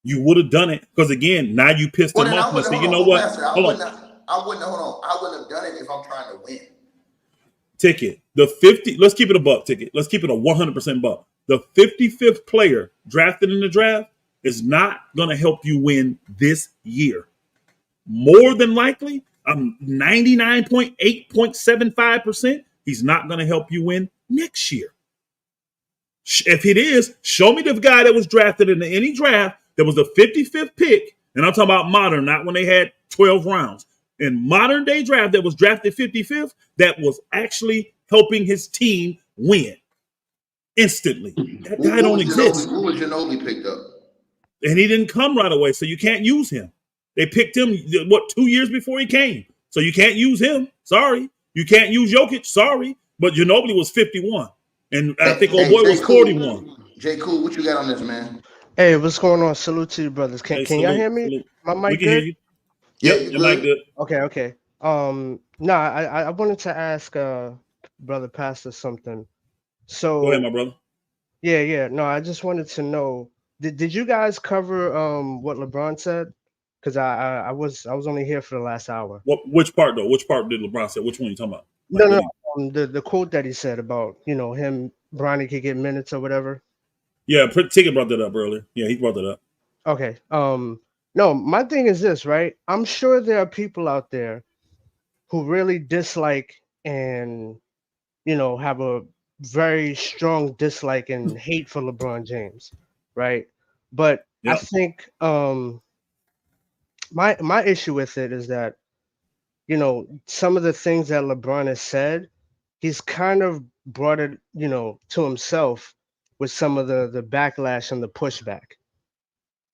You would have done it. Because again, now you pissed Well, them then off I and they wouldn't. say, you Hold know on, what? Pastor. Hold on. I wouldn't. Hold on. I wouldn't have done it if I'm trying to win. Ticket. The 50, let's keep it a buck, Ticket. Let's keep it a 100% buck. The 55th player drafted in the draft is not going to help you win this year. More than likely, I'm 99.8.75%, he's not going to help you win next year. If it is, show me the guy that was drafted in any draft that was the 55th pick, and I'm talking about modern, not when they had 12 rounds. In modern day draft that was drafted 55th, that was actually helping his team win instantly. That guy What don't was Ginobili? exist. Who was Ginobili picked up? And he didn't come right away, so you can't use him. They picked him, 2 years before he came. So you can't use him. Sorry. You can't use Jokic. Sorry. But Ginobili was 51. And I think old Hey, boy J. was 41. Cool. J. Cool, what you got on this, man? Hey, what's going on? Salute to you, brothers. Can Hey, can y'all salute, hear me? salute. My We mic can hear good? you. Yeah, Yep, you your mic good? good. Okay. No, I wanted to ask brother Pastor something. Go ahead, So my brother. yeah. No, I just wanted to know, did you guys cover what LeBron said? Because I was only here for the last hour. Which part though? Which part did LeBron say? Which one are you talking about? Like No, what no, he the quote that he said about, him, Bronny could get minutes or whatever. Yeah, Ticket brought that up earlier. Yeah, he brought that up. Okay. No, my thing is this, right? I'm sure there are people out there who really dislike and have a very strong dislike and hate for LeBron James, right? But I Yep. think my issue with it is that some of the things that LeBron has said, he's kind of brought it to himself with some of the backlash and the pushback.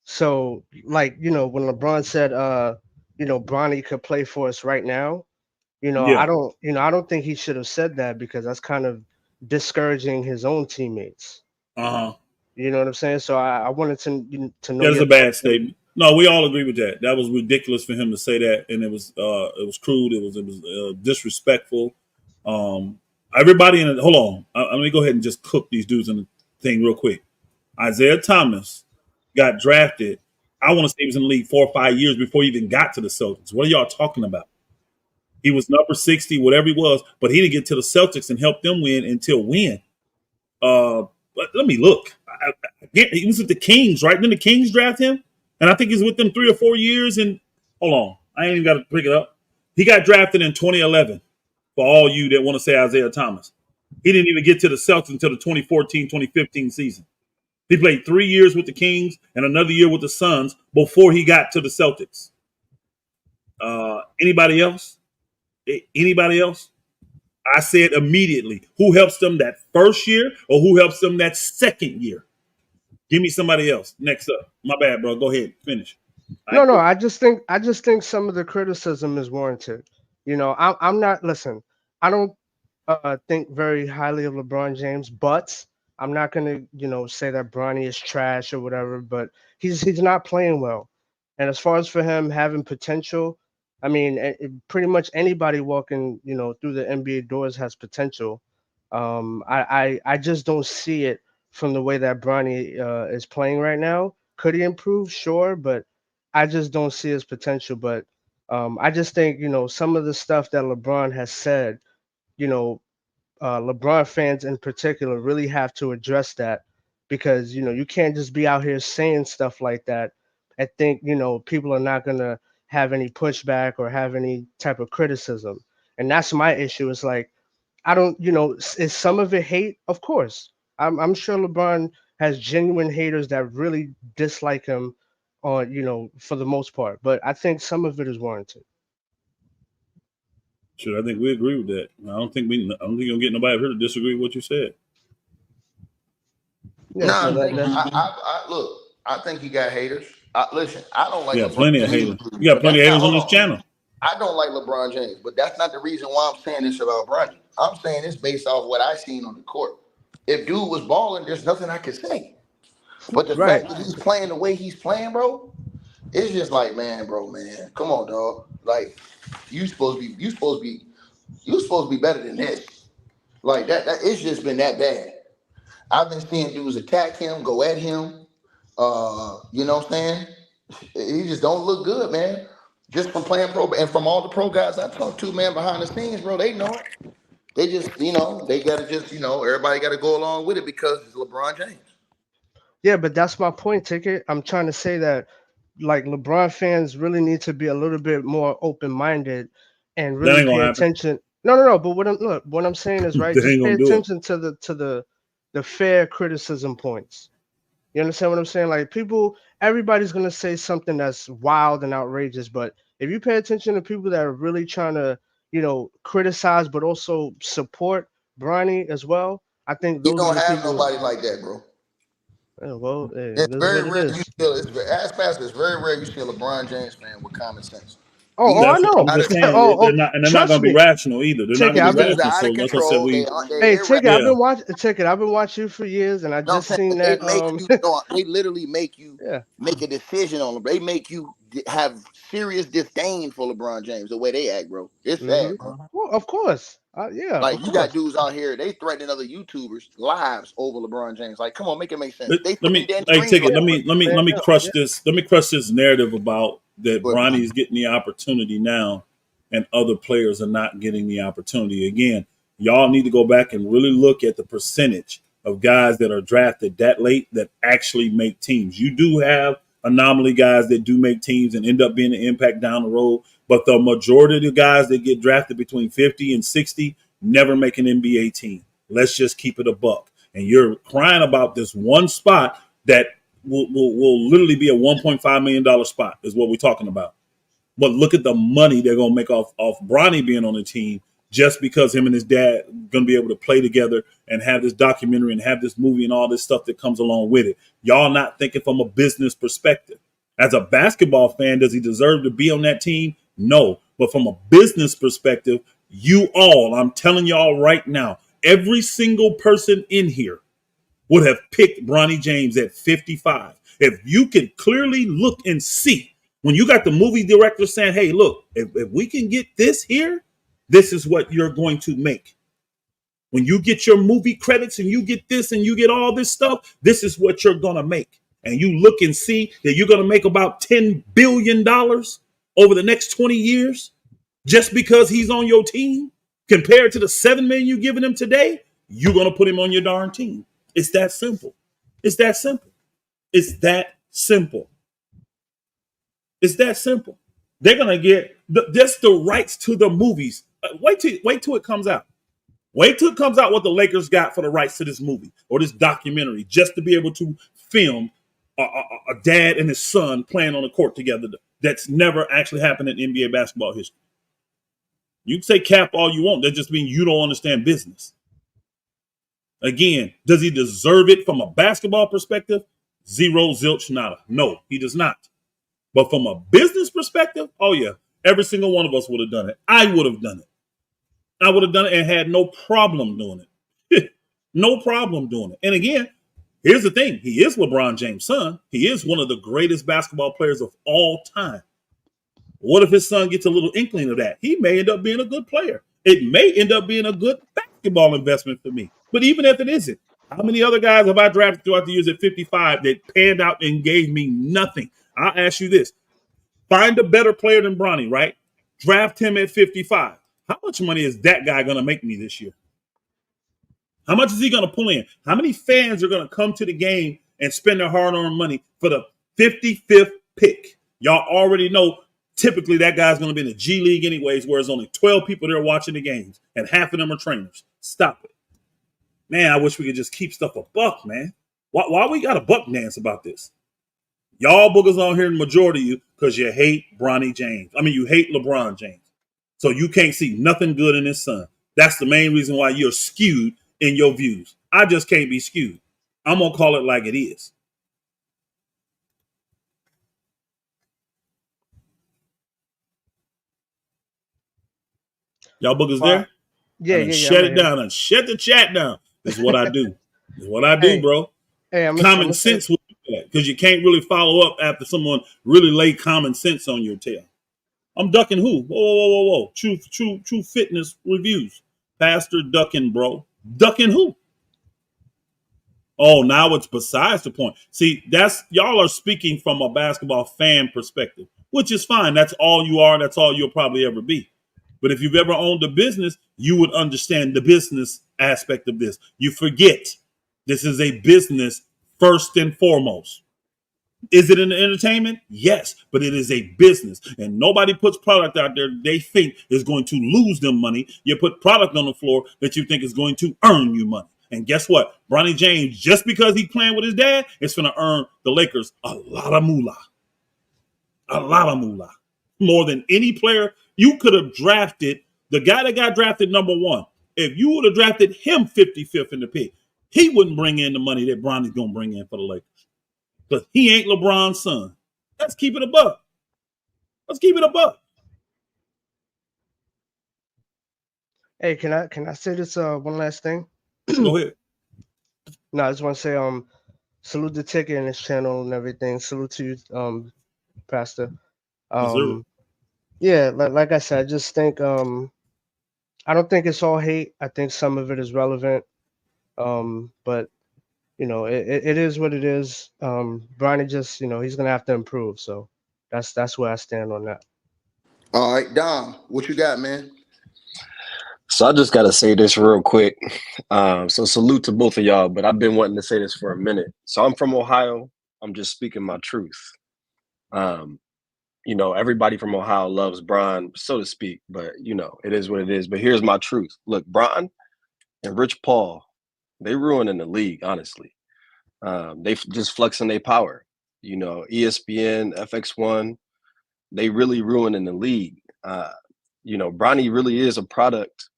So like when LeBron said Bronny could play for us right now, Yeah. I don't think he should have said that because that's kind of discouraging his own teammates. Uh-huh. You know what I'm saying? So I wanted to know Yeah, it's your a bad thoughts. statement. No, we all agree with that. That was ridiculous for him to say that, and it was crude. It was disrespectful. Everybody in it. Hold on. Let me go ahead and just cook these dudes in the thing real quick. Isaiah Thomas got drafted. I want to say he was in the league 4 or 5 years before he even got to the Celtics. What are y'all talking about? He was number 60, whatever he was, but he didn't get to the Celtics and help them win until when? But let me look. He was with the Kings, right? Then the Kings draft him, and I think he's with them 3 or 4 years. And hold on, I ain't even got to pick it up. He got drafted in 2011. For all you that want to say Isaiah Thomas, he didn't even get to the Celtics until the 2014-2015 season. He played 3 years with the Kings and another year with the Suns before he got to the Celtics. Anybody else? Anybody else? I said immediately, who helps them that first year or who helps them that second year? Give me somebody else. Next up. My bad, bro. Go ahead. Finish. No, I just think some of the criticism is warranted. I'm not, listen. I don't think very highly of LeBron James, but I'm not gonna say that Bronny is trash or whatever. But he's not playing well, and as far as for him having potential, I mean, pretty much anybody walking through the NBA doors has potential. I just don't see it from the way that Bronny is playing right now. could he improve? Sure, but I just don't see his potential. But I just think some of the stuff that LeBron has said, you know, LeBron fans in particular really have to address that because you can't just be out here saying stuff like that and think people are not gonna have any pushback or have any type of criticism. And that's my issue. It's like I don't, is some of it hate? Of course, I'm sure LeBron has genuine haters that really dislike him, on for the most part. But I think some of it is warranted. Sure, I think we agree with that. I don't think you're gonna get nobody here to disagree with what you said. Yeah, Nah, so that's I look. I think he got haters. Listen, I don't like Yeah, LeBron plenty of James, haters. You got but plenty that's of not. haters on Hold this on. channel. I don't like LeBron James, but that's not the reason why I'm saying this about Bronny. I'm saying this based off what I seen on the court. If dude was balling, there's nothing I could say. But the right. fact that he's playing the way he's playing, bro, it's just like, man, come on, dog. Like, you supposed to be better than this. Like that it's just been that bad. I've been seeing dudes attack him, go at him. You know what I'm saying? He just don't look good, man. Just from playing pro and from all the pro guys I talked to, man, behind the scenes, bro, they know it. They just, they gotta just, everybody gotta go along with it because it's LeBron James. Yeah, but that's my point, Ticket. I'm trying to say that like LeBron fans really need to be a little bit more open minded and That really ain't pay gonna happen. attention. No. But what I'm saying is right. They Just ain't pay gonna do it. attention to the fair criticism points. You understand what I'm saying? Like everybody's gonna say something that's wild and outrageous, but if you pay attention to people that are really trying to, criticize but also support Bronny as well, I think You those are don't the have people. nobody like that, bro. Well, hey, It's this is very what it rare you is. ask Pastor, it's very rare you see a LeBron James fan with common sense. I That's what I'm know. Out just of saying. 10, Oh, They're not, and they're not trust gonna be me, rational either. They're not Ticket. gonna be I've these been dudes are rational. out So of that's what I said. control. They Hey, Ticket. I've Yeah. been watching Ticket. I've been watching you for years, and I No, I'm just saying, seen but they that. make you they literally make you Yeah. make a decision on them. They make you have serious disdain for LeBron James the way they act, bro. It's sad, bro. Well, of course. Yeah, Like of you got course. dudes out here, they threatening other YouTubers' lives over LeBron James. Like, come on, make it make sense. Let, They let sitting me there in take it. screenshots. Let me crush Yeah. this. Let me crush this narrative about that But Bronny's getting the opportunity now, and other players are not getting the opportunity. Again, y'all need to go back and really look at the percentage of guys that are drafted that late that actually make teams. You do have anomaly guys that do make teams and end up being an impact down the road, but the majority of the guys that get drafted between 50 and 60 never make an NBA team. Let's just keep it a buck. And you're crying about this one spot that will literally be a $1.5 million spot is what we're talking about. But look at the money they're gonna make off Bronny being on the team just because him and his dad gonna be able to play together and have this documentary and have this movie and all this stuff that comes along with it. Y'all not thinking from a business perspective. As a basketball fan, does he deserve to be on that team? No. But from a business perspective, I'm telling y'all right now, every single person in here would have picked Bronny James at 55. If you could clearly look and see when you got the movie director saying, hey, look, if we can get this here, this is what you're going to make. When you get your movie credits and you get this and you get all this stuff, this is what you're going to make. And you look and see that you're going to make about $10 billion over the next 20 years just because he's on your team compared to the $7 million you're giving him today, you're going to put him on your darn team. It's that simple. It's that simple. It's that simple. It's that simple. They're gonna get just the rights to the movies. Wait till it comes out. Wait till it comes out what the Lakers got for the rights to this movie or this documentary, just to be able to film a dad and his son playing on the court together. That's never actually happened in NBA basketball history. You can say cap all you want. That just means you don't understand business. Again, does he deserve it from a basketball perspective? Zero, zilch, nada. No, he does not. But from a business perspective, oh yeah, every single one of us would have done it. I would have done it. I would have done it and had no problem doing it. No problem doing it. And again, here's the thing. He is LeBron James' son. He is one of the greatest basketball players of all time. What if his son gets a little inkling of that? He may end up being a good player. It may end up being a good basketball investment for me. But even if it isn't, How many other guys have I drafted throughout the years at 55 that panned out and gave me nothing? I'll ask you this. Find a better player than Bronny, right? Draft him at 55. How much money is that guy going to make me this year? How much is he going to pull in? How many fans are going to come to the game and spend their hard-earned money for the 55th pick? Y'all already know typically that guy's going to be in the G League anyways, where there's only 12 people there watching the games, and half of them are trainers. Stop it. Man, I wish we could just keep stuff a buck, man. Why we got a buck dance about this? Y'all boogers on here, the majority of you, because you hate Bronny James. I mean, you hate LeBron James. So you can't see nothing good in his son. That's the main reason why you're skewed in your views. I just can't be skewed. I'm going to call it like it is. Y'all boogers there? Yeah. Shut it down and shut the chat down. This is what I do. This is what I do, bro. Hey, common sense will do that because you can't really follow up after someone really lay common sense on your tail. I'm ducking who? Whoa. True fitness reviews. Pastor ducking, bro. Ducking who? Oh, now it's besides the point. See, that's y'all are speaking from a basketball fan perspective, which is fine. That's all you are. That's all you'll probably ever be. But if you've ever owned a business, you would understand the business aspect of this. You forget this is a business first and foremost. Is it an entertainment? Yes, but it is a business. And nobody puts product out there they think is going to lose them money. You put product on the floor that you think is going to earn you money. And guess what? Bronny James, just because he's playing with his dad, is going to earn the Lakers a lot of moolah. A lot of moolah. More than any player you could have drafted. The guy that got drafted number 1, if you would have drafted him 55th in the pick, he wouldn't bring in the money that Bronny's going to bring in for the Lakers. Because he ain't LeBron's son. Let's keep it a buck. Hey, can I say this one last thing? Go ahead. No, I just want to say salute the Ticket and his channel and everything. Salute to you, Pastor. Yeah, like I said, I just think I don't think it's all hate. I think some of it is relevant. But you know, it is what it is. Bronny just, he's gonna have to improve. So that's where I stand on that. All right, Dom, what you got, man? So I just gotta say this real quick. So salute to both of y'all, but I've been wanting to say this for a minute. So I'm from Ohio. I'm just speaking my truth. Everybody from Ohio loves Bron, so to speak, but it is what it is. But here's my truth. Look, Bron and Rich Paul, they ruining the league, honestly. They just flexing their power. ESPN, FX1, they really ruining the league. Bronny really is a product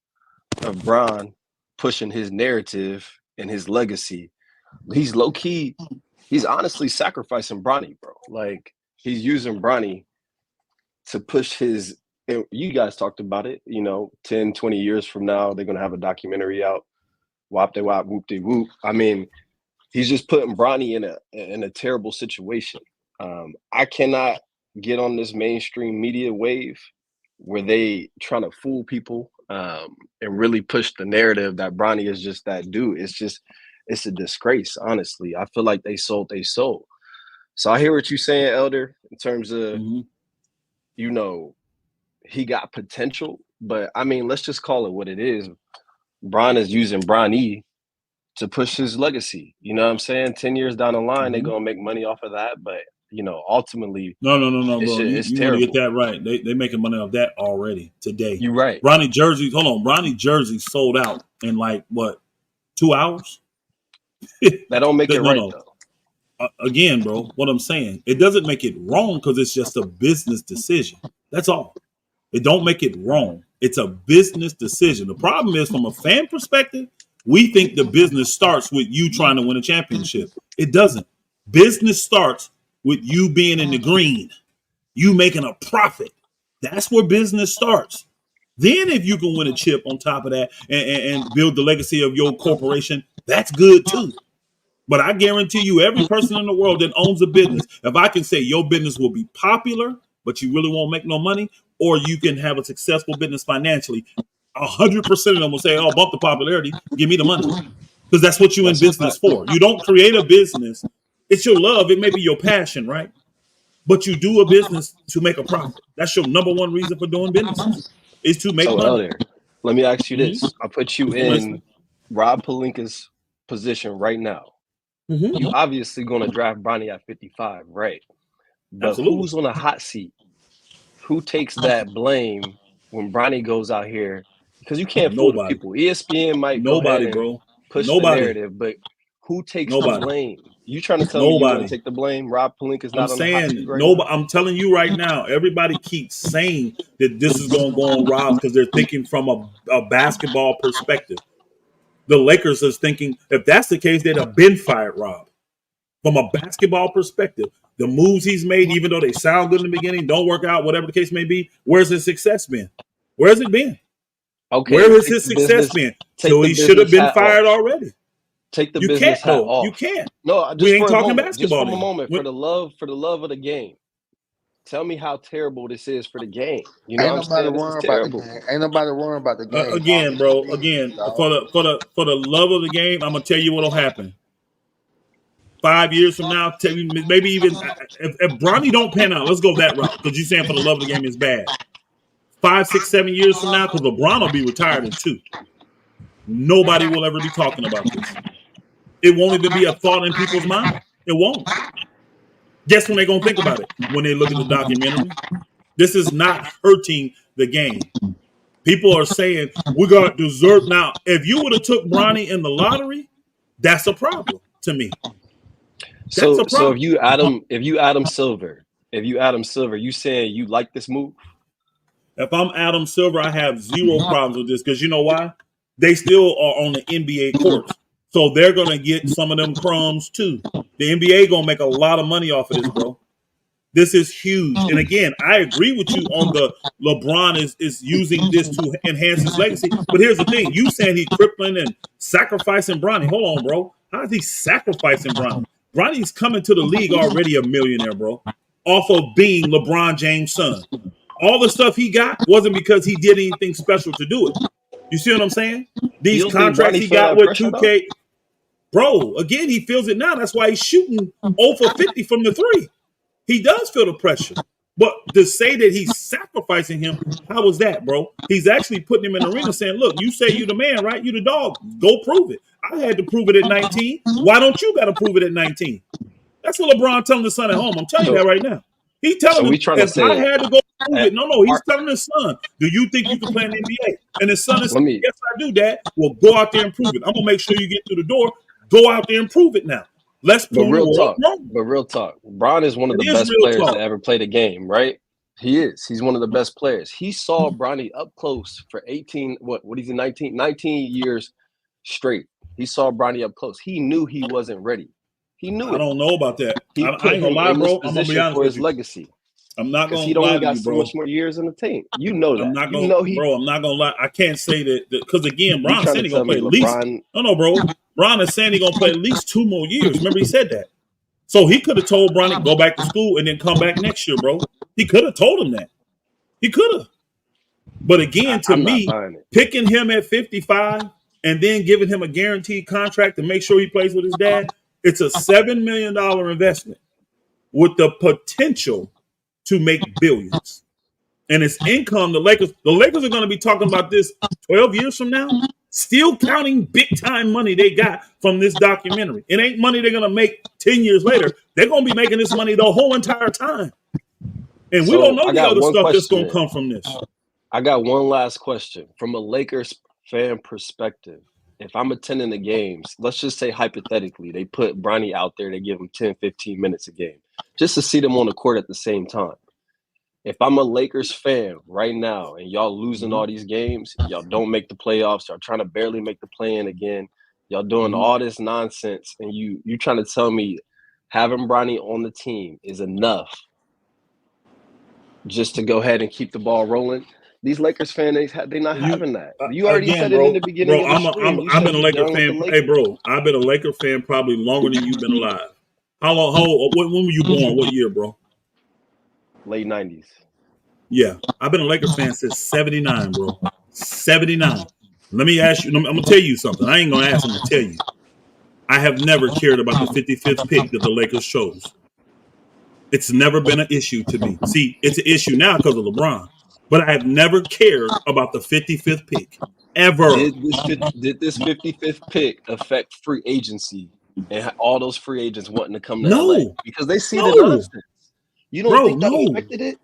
of Bron pushing his narrative and his legacy. He's low-key, he's honestly sacrificing Bronny, bro. Like, he's using Bronny to push his, you guys talked about it, 10, 20 years from now, they're going to have a documentary out. Wop de wop, whoop de whoop. I mean, he's just putting Bronny in a terrible situation. I cannot get on this mainstream media wave where they trying to fool people and really push the narrative that Bronny is just that dude. It's a disgrace, honestly. I feel like they sold their soul. So I hear what you're saying, Elder, in terms of, he got potential. But, I mean, let's just call it what it is. Bron is using Bronny to push his legacy. You know what I'm saying? 10 years down the line, they're going to make money off of that. But, ultimately. No, bro. It's you want to get that right. They making money off that already today. You're right. Bronny jersey sold out in 2 hours? That don't make it right, though. Again, bro, what I'm saying, it doesn't make it wrong because it's just a business decision. That's all. It don't make it wrong. It's a business decision. The problem is, from a fan perspective, we think the business starts with you trying to win a championship. It doesn't. Business starts with you being in the green, you making a profit. That's where business starts. Then if you can win a chip on top of that and build the legacy of your corporation, that's good too. But I guarantee you, every person in the world that owns a business, if I can say your business will be popular, but you really won't make no money, or you can have a successful business financially, 100% of them will say, oh, bump the popularity, give me the money. Because that's what you in business for. You don't create a business. It's your love. It may be your passion, right? But you do a business to make a profit. That's your number one reason for doing businesses, is to make So, money. Elder, let me ask you Mhm. this. I'll put you in Rob Pelinka's position right now. Mhm. You obviously going to draft Bronny at 55, right? But Absolutely. who's on a hot seat? Who takes that blame when Bronny goes out here? Because you can't fool the Nobody. people. ESPN might go ahead Nobody, and bro. push the Nobody. narrative, but who takes the Nobody. blame? You trying to tell me you want Nobody. to take the blame? Rob Pelinka's I'm not on the hot saying seat right nobody. now? I'm telling you right now, everybody keeps saying that this is going to go on Rob's because they're thinking from a basketball perspective. The Lakers is thinking if that's the case, they'd have been fired Rob. From a basketball perspective, the moves he's made, even though they sound good in the beginning, don't work out, whatever the case may be, where's his success been? Where's it been? Okay, Where has take his the success business, been? take So the he should have business been hat off. fired already. Take the You business can't hat though. You off. can't. No, We just ain't for a talking moment. Just basketball from a now. moment. For the love of the game. Tell me how terrible this is for the game. You know Ain't what I'm nobody saying? This is worrying about the terrible. game. Ain't nobody worrying about the game. It's all Again, about the bro. business, Again, dog. for the love of the game, I'm gonna tell you what'll happen. 5 years from now, maybe even if Bronny don't pan out, let's go that route because you're saying for the love of the game is bad. 5, 6, 7 years from now, because LeBron will be retired in 2. Nobody will ever be talking about this. It won't even be a thought in people's mind. It won't. Guess when they're gonna think about it? When they look at the documentary. This is not hurting the game. People are saying we got dessert now. If you would have took Bronny in the lottery, that's a problem to me. That's a So problem. if you Adam Silver, you saying you like this move? If I'm Adam Silver, I have zero problems with this because you know why? They still are on the NBA courts. So they're going to get some of them crumbs too. The NBA going to make a lot of money off of this, bro. This is huge. And again, I agree with you on the LeBron is using this to enhance his legacy. But here's the thing. You saying he crippling and sacrificing Bronny. Hold on, bro. How is he sacrificing Bronny? Bronny's coming to the league already a millionaire, bro, off of being LeBron James' son. All the stuff he got wasn't because he did anything special to do it. You see what I'm saying? You These don't think contracts Bronny he feel got that with pressure though? 2K, bro, again, he feels it now. That's why he's shooting 0 for 50 from the 3. He does feel the pressure. But to say that he's sacrificing him, how was that, bro? He's actually putting him in the arena saying, look, you say you the man, right? You the dog. Go prove it. I had to prove it at 19. Why don't you got to prove it at 19? That's what LeBron telling his son at home. I'm telling you So that right now. He's so telling we him, trying to if I say had to go prove it, no, he's are, telling his son, do you think you can play in the NBA? And his son is let saying, me yes, I do, Dad. Well, go out there and prove it. I'm going to make sure you get through the door. Go out there and prove it now. Let's but prove the world wrong. real talk. Bron is one of It the is best real players to talk. ever play the game, right? He is. He's one of the best players. He saw Bronny up close for 18, what is he, 19 years straight. He saw Bronny up close. He knew he wasn't ready. He knew I it. don't know about that. He I put ain't gonna him lie, in this bro. I'm gonna be position honest for with his you. legacy I'm not because gonna he'd lie only to got you, so bro. much more years in the team. You know I'm that. not You gonna, know he. bro. I'm not gonna lie. I can't say that because again, You Bron trying said to he gonna tell play me at least. LeBron? No, bro. Bron is saying he gonna play at least 2 more years. Remember, he said that. So he could have told Bronny go back to school and then come back next year, bro. He could have told him that. He could have. But again, to I'm not me, buying it. picking him at 55 and then giving him a guaranteed contract to make sure he plays with his dad, it's a $7 million investment with the potential to make billions. And it's income. The Lakers are going to be talking about this 12 years from now, still counting big time money they got from this documentary. It ain't money they're going to make 10 years later. They're going to be making this money the whole entire time. And we don't So know I the got other one stuff that's question going to then. come from this. I got one last question from a Lakers fan perspective. If I'm attending the games, let's just say hypothetically, they put Bronny out there, they give him 10, 15 minutes a game just to see them on the court at the same time. If I'm a Lakers fan right now and y'all losing all these games, y'all don't make the playoffs, y'all trying to barely make the play-in again, y'all doing all this nonsense, and you trying to tell me having Bronny on the team is enough just to go ahead and keep the ball rolling? These Lakers fans, they not having that. You already Again, said it in bro, the beginning of the stream. You I've been said a you're Laker done with the fan. Hey, Lakers. bro, I've been a Laker fan probably longer than you've been alive. How long? When were you born? What year, bro? Late 90s. Yeah, I've been a Laker fan since '79, bro. '79. Let me ask you. I'm gonna tell you something. I ain't gonna ask. I'm gonna tell you. I have never cared about the 55th pick that the Lakers chose. It's never been an issue to me. See, it's an issue now because of LeBron, but I have never cared about the 55th pick ever. Did this 55th pick affect free agency and all those free agents wanting to come to LA because they see the nonsense? You don't think that affected it?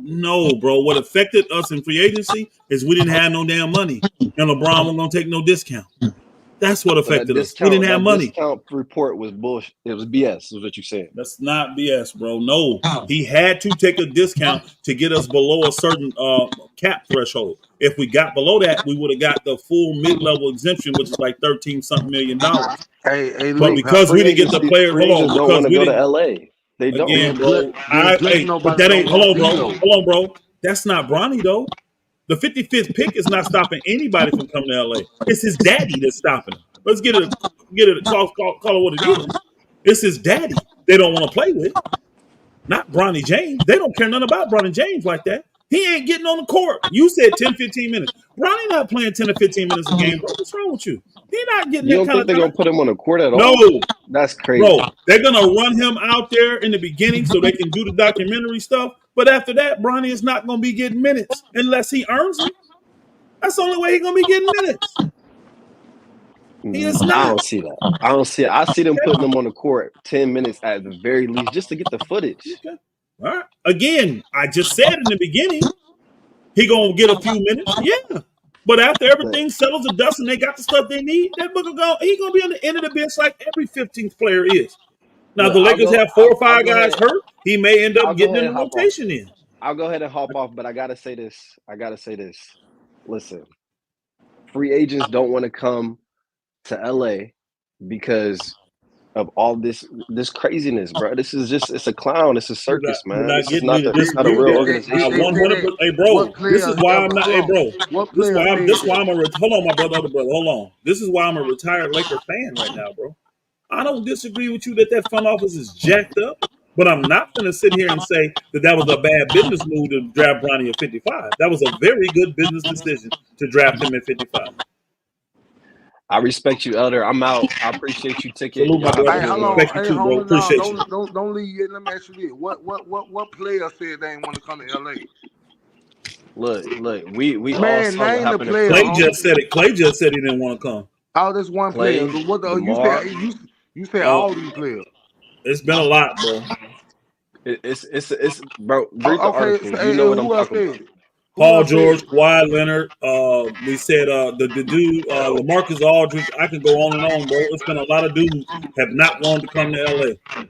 No, bro. What affected us in free agency is we didn't have no damn money, and LeBron wasn't gonna take no discount. That's what affected us. We didn't have money. Discount report was bullshit. It was BS, is what you said. That's not BS, bro. No, he had to take a discount to get us below a certain cap threshold. If we got below that, we would have got the full mid-level exemption, which is like $13-something million. Hey, but because we didn't get the player, hold on, don't want to go to LA. They don't. Again, bro. But that ain't. Hold on, bro. That's not Bronny though. The 55th pick is not stopping anybody from coming to LA. It's his daddy that's stopping him. Let's get it. Call it what it is. It's his daddy. They don't want to play with. Not Bronny James. They don't care nothing about Bronny James like that. He ain't getting on the court. You said 10, 15 minutes. Bronny not playing 10 or 15 minutes a game, bro. What's wrong with you? He not getting. You don't think they're gonna put him on the court at all? No, that's crazy, bro. They're gonna run him out there in the beginning so they can do the documentary stuff. But after that, Bronny is not gonna be getting minutes unless he earns them. That's the only way he's gonna be getting minutes. He is not. I don't see that. I don't see it. I see them putting him on the court 10 minutes at the very least just to get the footage. Okay. All right. Again, I just said in the beginning, he gonna get a few minutes. Yeah. But after everything settles the dust and they got the stuff they need, that book he's gonna be on the end of the bench like every 15th player is. Now the Lakers have 4 or 5 guys hurt. He may end up getting in the rotation in. I'll go ahead and hop off, but I gotta say this. Listen, free agents don't want to come to LA because of all this craziness, bro. This is just, it's a clown. It's a circus, man. This is not a real organization. 100%. Hey, bro, this is why I'm not. Hey, bro, this is why I'm a. Hold on, my brother, hold on. This is why I'm a retired Laker fan right now, bro. I don't disagree with you that front office is jacked up, but I'm not going to sit here and say that was a bad business move to draft Bronny at 55. That was a very good business decision to draft him at 55. I respect you, Elder. I'm out. I appreciate you, Ticket. Don't leave yet. Let me ask you this: what player said they ain't want to come to LA? Look. We man, all name the player. Clay just said it. Clay just said he didn't want to come. Oh, this one player. What you said? All these players. It's been a lot, bro. It's bro. Read the article. You know what I'm talking about. Paul George, Kawhi Leonard. We said the dude LaMarcus Aldridge. I can go on and on, bro. It's been a lot of dudes have not wanted to come to LA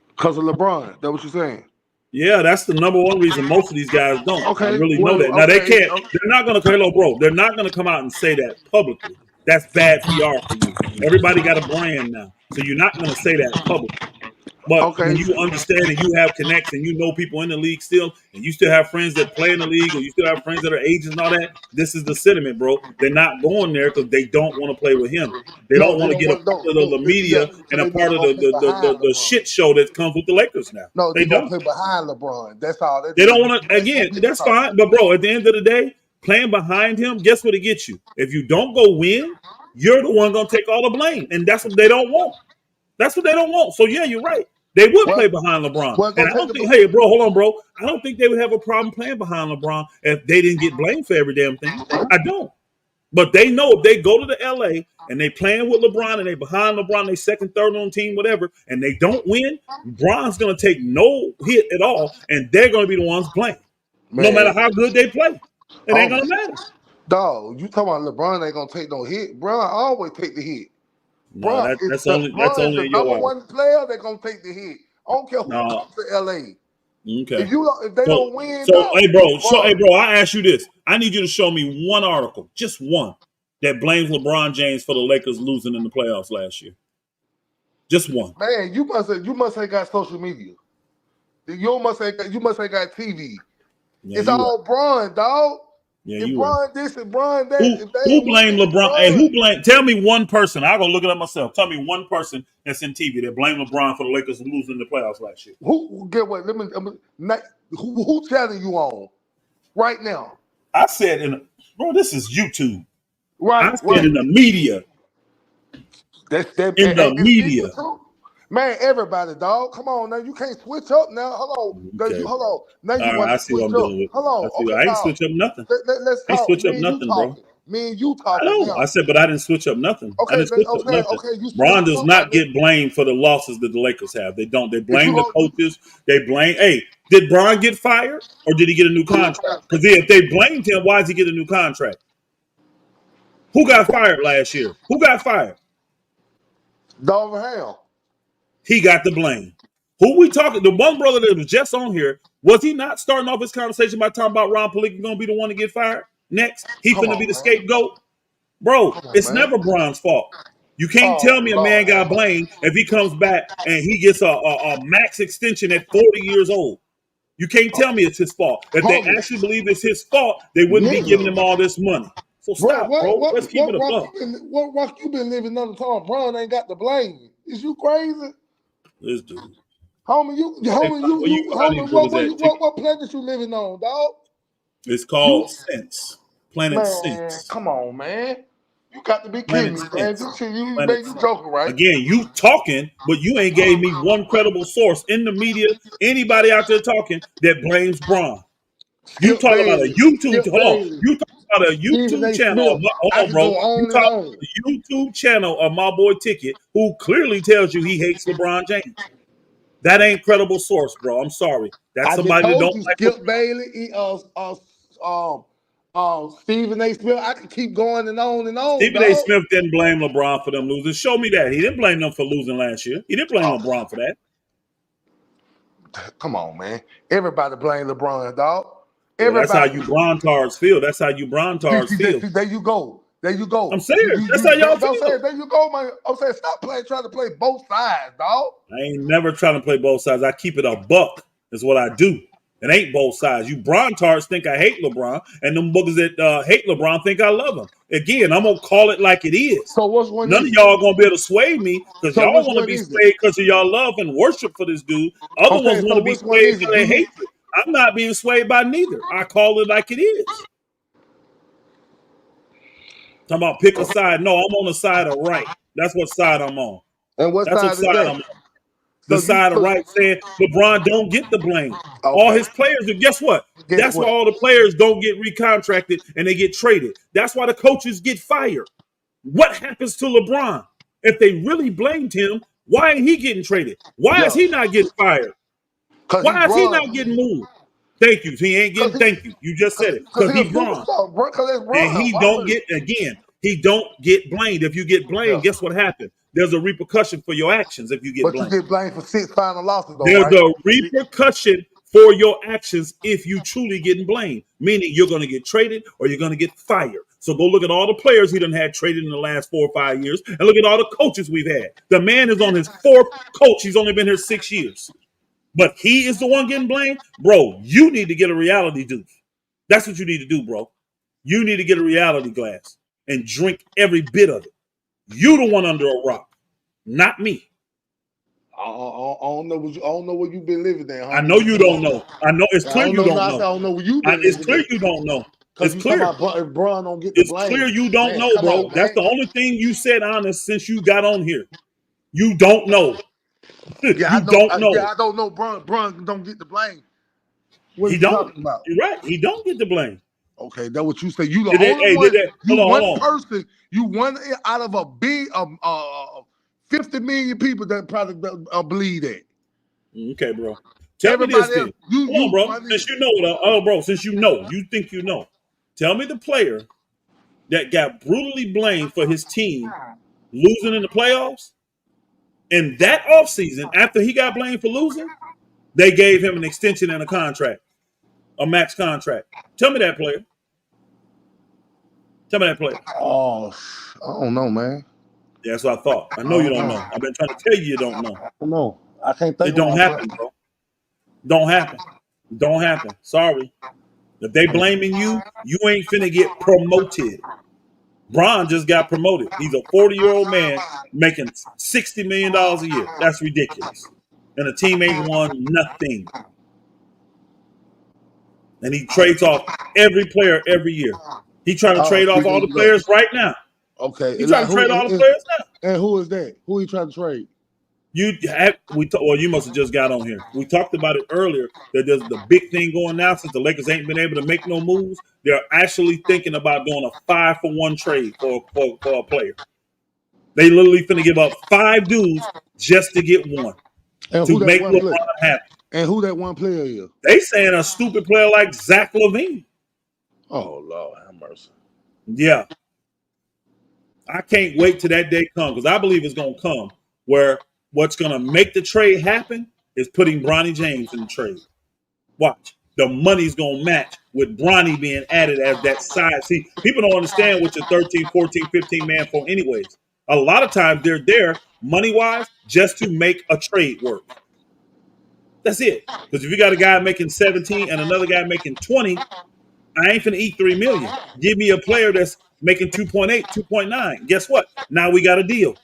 because of LeBron. That's what you're saying. Yeah, that's the number one reason most of these guys don't. Okay, I really know that. Now they can't. They're not going to. Hello, bro. They're not going to come out and say that publicly. That's bad PR for you. Everybody got a brand now, so you're not going to say that publicly. But when you understand and you have connects and you know people in the league still, and you still have friends that play in the league, or you still have friends that are agents and all that, this is the sentiment, bro. They're not going there because they don't want to play with him. They don't want to get a part of the media and a part of the shit show that comes with the Lakers now. No, they don't play behind LeBron. That's all. They don't want to. Again, that's fine. But bro, at the end of the day, playing behind him, guess what it gets you? If you don't go win, you're the one gonna take all the blame, and that's what they don't want. That's what they don't want. So yeah, you're right. They would play behind LeBron. And I don't think, hey, bro, hold on, bro. I don't think they would have a problem playing behind LeBron if they didn't get blamed for every damn thing. I don't. But they know if they go to the LA and they playing with LeBron and they behind LeBron, they second, third on team, whatever, and they don't win, LeBron's gonna take no hit at all, and they're gonna be the ones playing. No matter how good they play. It ain't gonna matter. Dog, you talking about LeBron ain't gonna take no hit. LeBron always take the hit. No, that's only the number one player that's gonna take the hit. I don't care who comes to LA. Okay. If they don't win, hey bro, I ask you this. I need you to show me one article, just one, that blames LeBron James for the Lakers losing in the playoffs last year. Just one. Man, you must have got social media. You must have got TV. Yeah, it's all Bron, dog. Yeah, you Bron this and Bron that. Who blamed LeBron? Hey, who blamed? Tell me one person. I'll go look it up myself. Tell me one person that's in TV that blamed LeBron for the Lakers losing the playoffs last year. Who get what? Who channel you on right now? I said bro, this is YouTube. Right. I said in the media. That's that in the in the media media. too. Man, everybody, dog. Come on now. You can't switch up now. Hold on. Okay. Hold on. Now you All right, want I to see what switch I'm up. dealing with. Hold I on. see. Okay, I ain't dog. switch up nothing. Let's I ain't talk. switch up Me and you nothing, bro. talking. Me and you I talking know. now. I said, but I didn't switch up nothing. I Okay, didn't switch up nothing. okay. You Bron switching does up, my not nigga. get blamed for the losses that the Lakers have. They don't. They But you blame the gon' coaches. They blame. Hey, did Bron get fired or did he get a new contract? Because if they blamed him, why does he get a new contract? Who got fired last year? Who got fired? Dog hell. He got the blame. Who we talking? The one brother that was just on here, was he not starting off his conversation by talking about Ron Pelinka going to be the one to get fired next? He Come finna be on, the man. scapegoat? Bro, Come on, it's man. never Bron's fault. You can't tell Oh me a Lord man have got mercy. blamed if he comes back and he gets a max extension at 40 years old. You can't tell me it's his fault. If they Homie, actually believe it's his fault, they wouldn't be giving him nigga. all this money. So Bro, stop, bro. Let's keep it a buck. what rock you been living under Tom Brown ain't got the blame. Is you crazy? This dude. Homie, Where you know how these brothers at? what planet you living on, dog? It's You called Sense. Planet man, Sense. come on, man. You got to be kidding Planet me, man. Sense. This shit, you Planet man, you Sense. joking, right? Again, you talking, but you ain't gave me one credible source in the media, anybody out there talking that blames Braun. You Skip talk about a Bailey, YouTube. Skip Hold on. Bailey, You talk about a Stephen YouTube A. channel. Smith. Hold I on, could go bro. You on and talk about on. the YouTube channel of my boy Ticket, who clearly tells you he hates LeBron James. That ain't credible source, bro. I'm sorry. That's I just somebody that told don't you, like Skip LeBron. Bailey, Stephen A. Smith. I could keep going and on, Stephen A. dog. Smith didn't blame LeBron for them losing. Show me that. He didn't blame them for losing last year. He didn't blame Oh, LeBron for that. come on, man. Everybody blame LeBron, dog. Well, that's how Everybody. you Brontards feel. That's how you Brontards feel. See, there you go. There you I'm go. serious. That's how y'all I'm saying, feel. there you go, man. I'm saying, stop trying to play both sides, dog. I ain't never trying to play both sides. I keep it a buck. Is what I do. It ain't both sides. You Brontards think I hate LeBron, and them boogers that hate LeBron think I love him. Again, I'm gonna call it like it is. So which one None of is it? y'all gonna be able to sway me because So y'all which want to one be is it? swayed because of y'all love and worship for this dude. Other ones Okay, want so to be which one swayed is for it? Do their you? hatred. I'm not being swayed by neither. I call it like it is. Talking about pick a side. No, I'm on the side of right. That's what side I'm on. And what That's what side is side that? I'm on. The So you side of so right saying LeBron don't get the blame. All okay. his players, and guess what? Guess That's why what? all the players don't get recontracted and they get traded. That's why the coaches get fired. What happens to LeBron? If they really blamed him, why ain't he getting traded? Why is Yeah, he not getting fired? cause he Why is he bronze. not getting moved? Thank you. He ain't Cause getting he thank you. You just said it. cause Because he a he Braun. superstar, bro. Cause that's And bronze. he Why don't would get again, he don't get blamed. If you get yeah. blamed, guess what happened? There's a repercussion for your actions if you get But you blamed. get blamed for 6 final losses though, There's right? a repercussion for your actions if you truly getting blamed, meaning you're going to get traded or you're going to get fired. So go look at all the players he done had traded in the last 4 or 5 years and look at all the coaches we've had. The man is on his 4th coach. He's only been here 6 years. But he is the one getting blamed. Bro, you need to get a reality dose. That's what you need to do, bro. You need to get a reality glass and drink every bit of it. You the one under a rock, not me. I don't know I don't know where you been living there, I homie. know you don't know. I know it's I clear don't you know. don't Now I said know. I don't know where you been It's living clear at. you don't know. Cause It's you talking clear. about if Bron don't get the It's clear blame. you don't Man, know, come bro. on, That's man. the only thing you said honest since you got on here. You don't know. Yeah, I You know. don't know. I don't know. Bron don't get the blame. What are He you don't. talking about? You're right. He don't get the blame. Okay, that's what you say. You the Did they, only hey, did one. they, You hold on, one hold on. person. You one out of a big 50 million people that probably believe that. Okay, bro. Tell me this Everybody else, then. Hold on, you bro. one. Since you know what oh bro, since you know, you think you know. Tell me the player that got brutally blamed for his team losing in the playoffs. And that offseason, after he got blamed for losing, they gave him an extension and a contract, a max contract. Tell me that player. Tell me that player. Oh, I don't know, man. Yeah, that's what I thought. I I know you don't don't know. know. I've been trying to tell you you don't know. I don't know. I can't think It of don't one. happen, bro. Don't happen. Don't happen. Sorry. If they blaming you, you ain't finna get promoted. Bron just got promoted. He's a 40-year-old man making $60 million a year. That's ridiculous. And the team ain't won nothing. And he trades off every player every year. He trying to Oh, trade see, off there all the you go. players right now. Okay. He trying to trade all the players now. And who is that? Who he trying to trade? You must have just got on here. We talked about it earlier that there's the big thing going now since the Lakers ain't been able to make no moves. They're actually thinking about doing a 5-for-1 trade for a player. They literally finna give up 5 dudes just to get one And to make LeBron happy. And who that one player is? They saying a stupid player like Zach LaVine. Oh Lord, have mercy. Yeah, I can't wait till that day comes because I believe it's gonna come where what's gonna make the trade happen is putting Bronny James in the trade. Watch. The money's gonna match with Bronny being added as that side. See, people don't understand what your 13, 14, 15 man for anyways. A lot of times they're there money-wise just to make a trade work. That's it. Because if you got a guy making 17 and another guy making 20, I ain't finna eat $3 million. Give me a player that's making 2.8, 2.9. Guess what? Now we got a deal.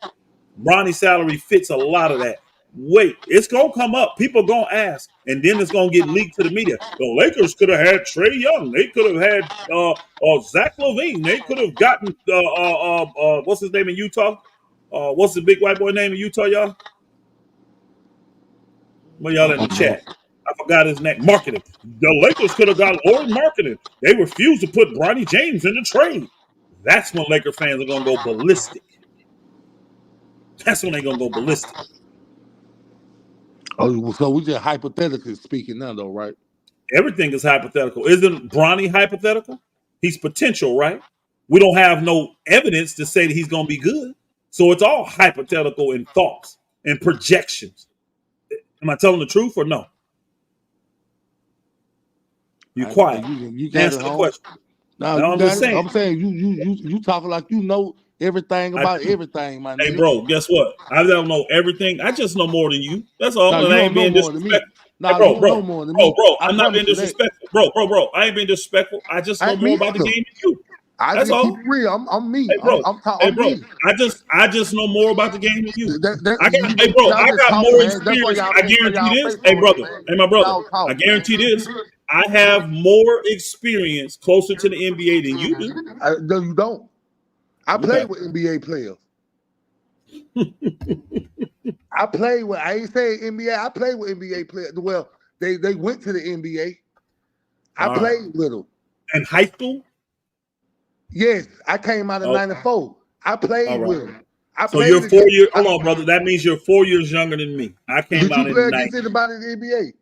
Bronny's salary fits a lot of that. Wait, it's gonna come up. People gonna ask, and then it's gonna get leaked to the media. The Lakers could have had Trae Young. They could have had Zach LaVine. They could have gotten what's his name in Utah? What's the big white boy name in Utah, y'all? Well, y'all in the chat. I forgot his name. Marketing. The Lakers could have got Lord Marketing. They refused to put Bronny James in the trade. That's when Laker fans are gonna go ballistic. That's when they're gonna go ballistic. Oh, so we just hypothetically speaking now, though, right? Everything is hypothetical. Isn't Bronny hypothetical? He's potential, right? We don't have no evidence to say that he's going to be good. So it's all hypothetical and thoughts and projections. Am I telling the truth or no? You're quiet. You answer the question. No, I'm just saying. I'm saying you talking like you know everything about everything, my nigga. Hey, bro, guess what? I don't know everything. I just know more than you. That's all. No, and I ain't being disrespectful. No, hey, you know more than me. Bro, I'm not being disrespectful. Bro. I ain't being disrespectful. I just know more about the game than you. That's all. Keep it real. I'm me. Hey, bro. I'm bro. me. I just know more about the game than you. I got talk, more man. experience. I guarantee this. Hey, brother. Hey, my brother. I guarantee this. I have more experience closer to the NBA than you do. No, you don't. I play with NBA players. I ain't saying NBA. I play with NBA players. Well, they went to the NBA. I played with them. In high school? Yes, I came out of '94. I played with them. So you're 4 years. Hold on, brother. That means you're 4 years younger than me. I came out in '90. Did you play against anybody in the NBA?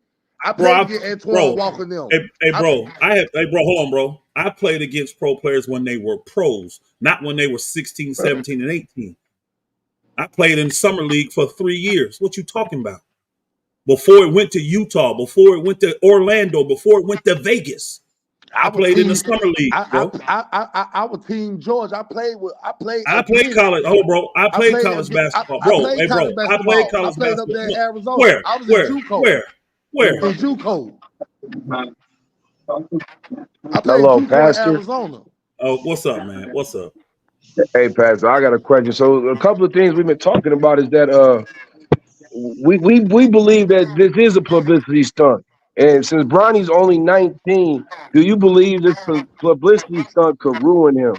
I played against Antoine Walker now. Hey, bro. Hold on, bro. I played against pro players when they were pros, not when they were 16, 17, and 18. I played in summer league for 3 years. What you talking about? Before it went to Utah, before it went to Orlando, before it went to Vegas. I played in the summer league, bro. I was Team George. I played college. Oh, bro. I played college basketball, bro. I played college basketball. Up there in Arizona. Where? I was in JUCO. Where? In JUCO. I played Hello, JUCO Pastor. in Arizona. Oh, what's up, man? What's up? Hey, Pastor, I got a question. So a couple of things we've been talking about is that we believe that this is a publicity stunt. And since Bronny's only 19, do you believe this publicity stunt could ruin him?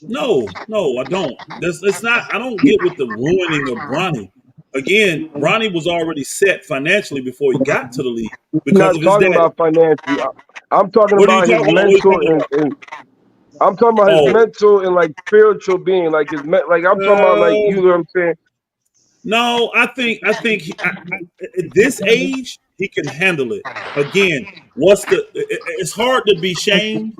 No, I don't. It's not. I don't get with the ruining of Bronny. Again, Bronny was already set financially before he got to the league because of his dad. I'm not talking about financially. I'm talking about his mental and I'm talking about his mental and like spiritual being, like I'm talking about like you know what I'm saying. No, I think at this age he can handle it. Again, it's hard to be shamed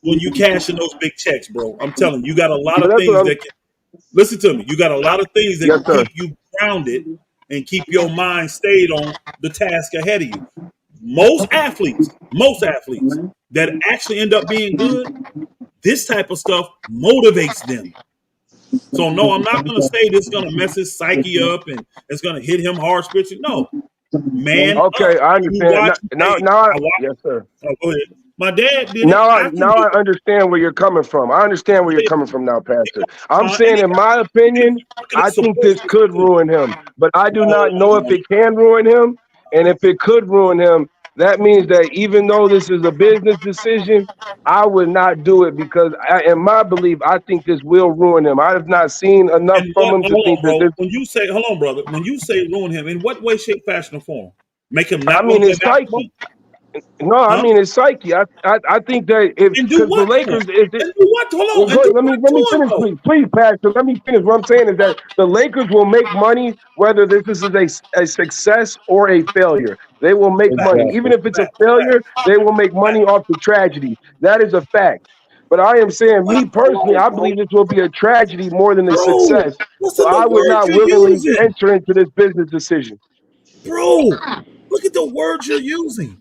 when you cash in those big checks, bro. I'm telling you, you got a lot of things that can listen to me. You got a lot of things that can keep you grounded and keep your mind stayed on the task ahead of you. Most athletes that actually end up being good, this type of stuff motivates them. So no, I'm not going to say this is going to mess his psyche up and it's going to hit him hard spiritually. No, man. Okay, I understand. Yes, sir. Oh, go ahead. My dad did now I understand where you're coming from. I understand where you're coming from now, Pastor. I'm saying, in my opinion, I think this could ruin him, but I do not know if it can ruin him. And if it could ruin him, that means that even though this is a business decision, I would not do it because, in my belief, I think this will ruin him. I have not seen enough And from what? him to Hold think on, that bro. this. When you say, hold on, brother. When you say ruin him, in what way, shape, fashion, or form? Make him I not want mean, to play his basketball? psyche. No, I Huh? mean his psyche. I think that if And do because the what to him? Lakers, if it, And do what? Hold well, on. go And do ahead, what let to me him, finish, though? please, Pastor. Let me finish. What I'm saying is that the Lakers will make money whether this is a success or a failure. They will make money, Facts. even Exactly. if it's a Facts. failure. Facts. They will make money Facts. off the tragedy. That is a fact. But I am saying, Well, me personally, hold I on, bro. believe this will be a tragedy more than a Bro, success. So listen to I the would words not you're willingly using. enter into this business decision. Bro, look at the words you're using.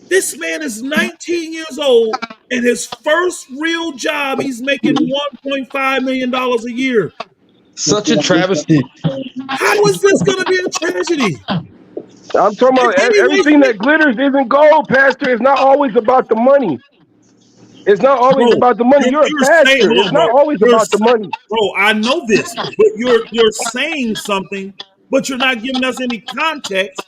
This man is 19 years old, and his first real job, he's making $1.5 million a year. Such a travesty. How is this going to be a tragedy? I'm talking In about any way, everything shape, that glitters isn't gold, Pastor. It's not always about the money. It's not always bro, about the money. You're a you're saying, pastor. hold It's on, not bro. always about the money. Bro, I know this, but you're saying something, but you're not giving us any context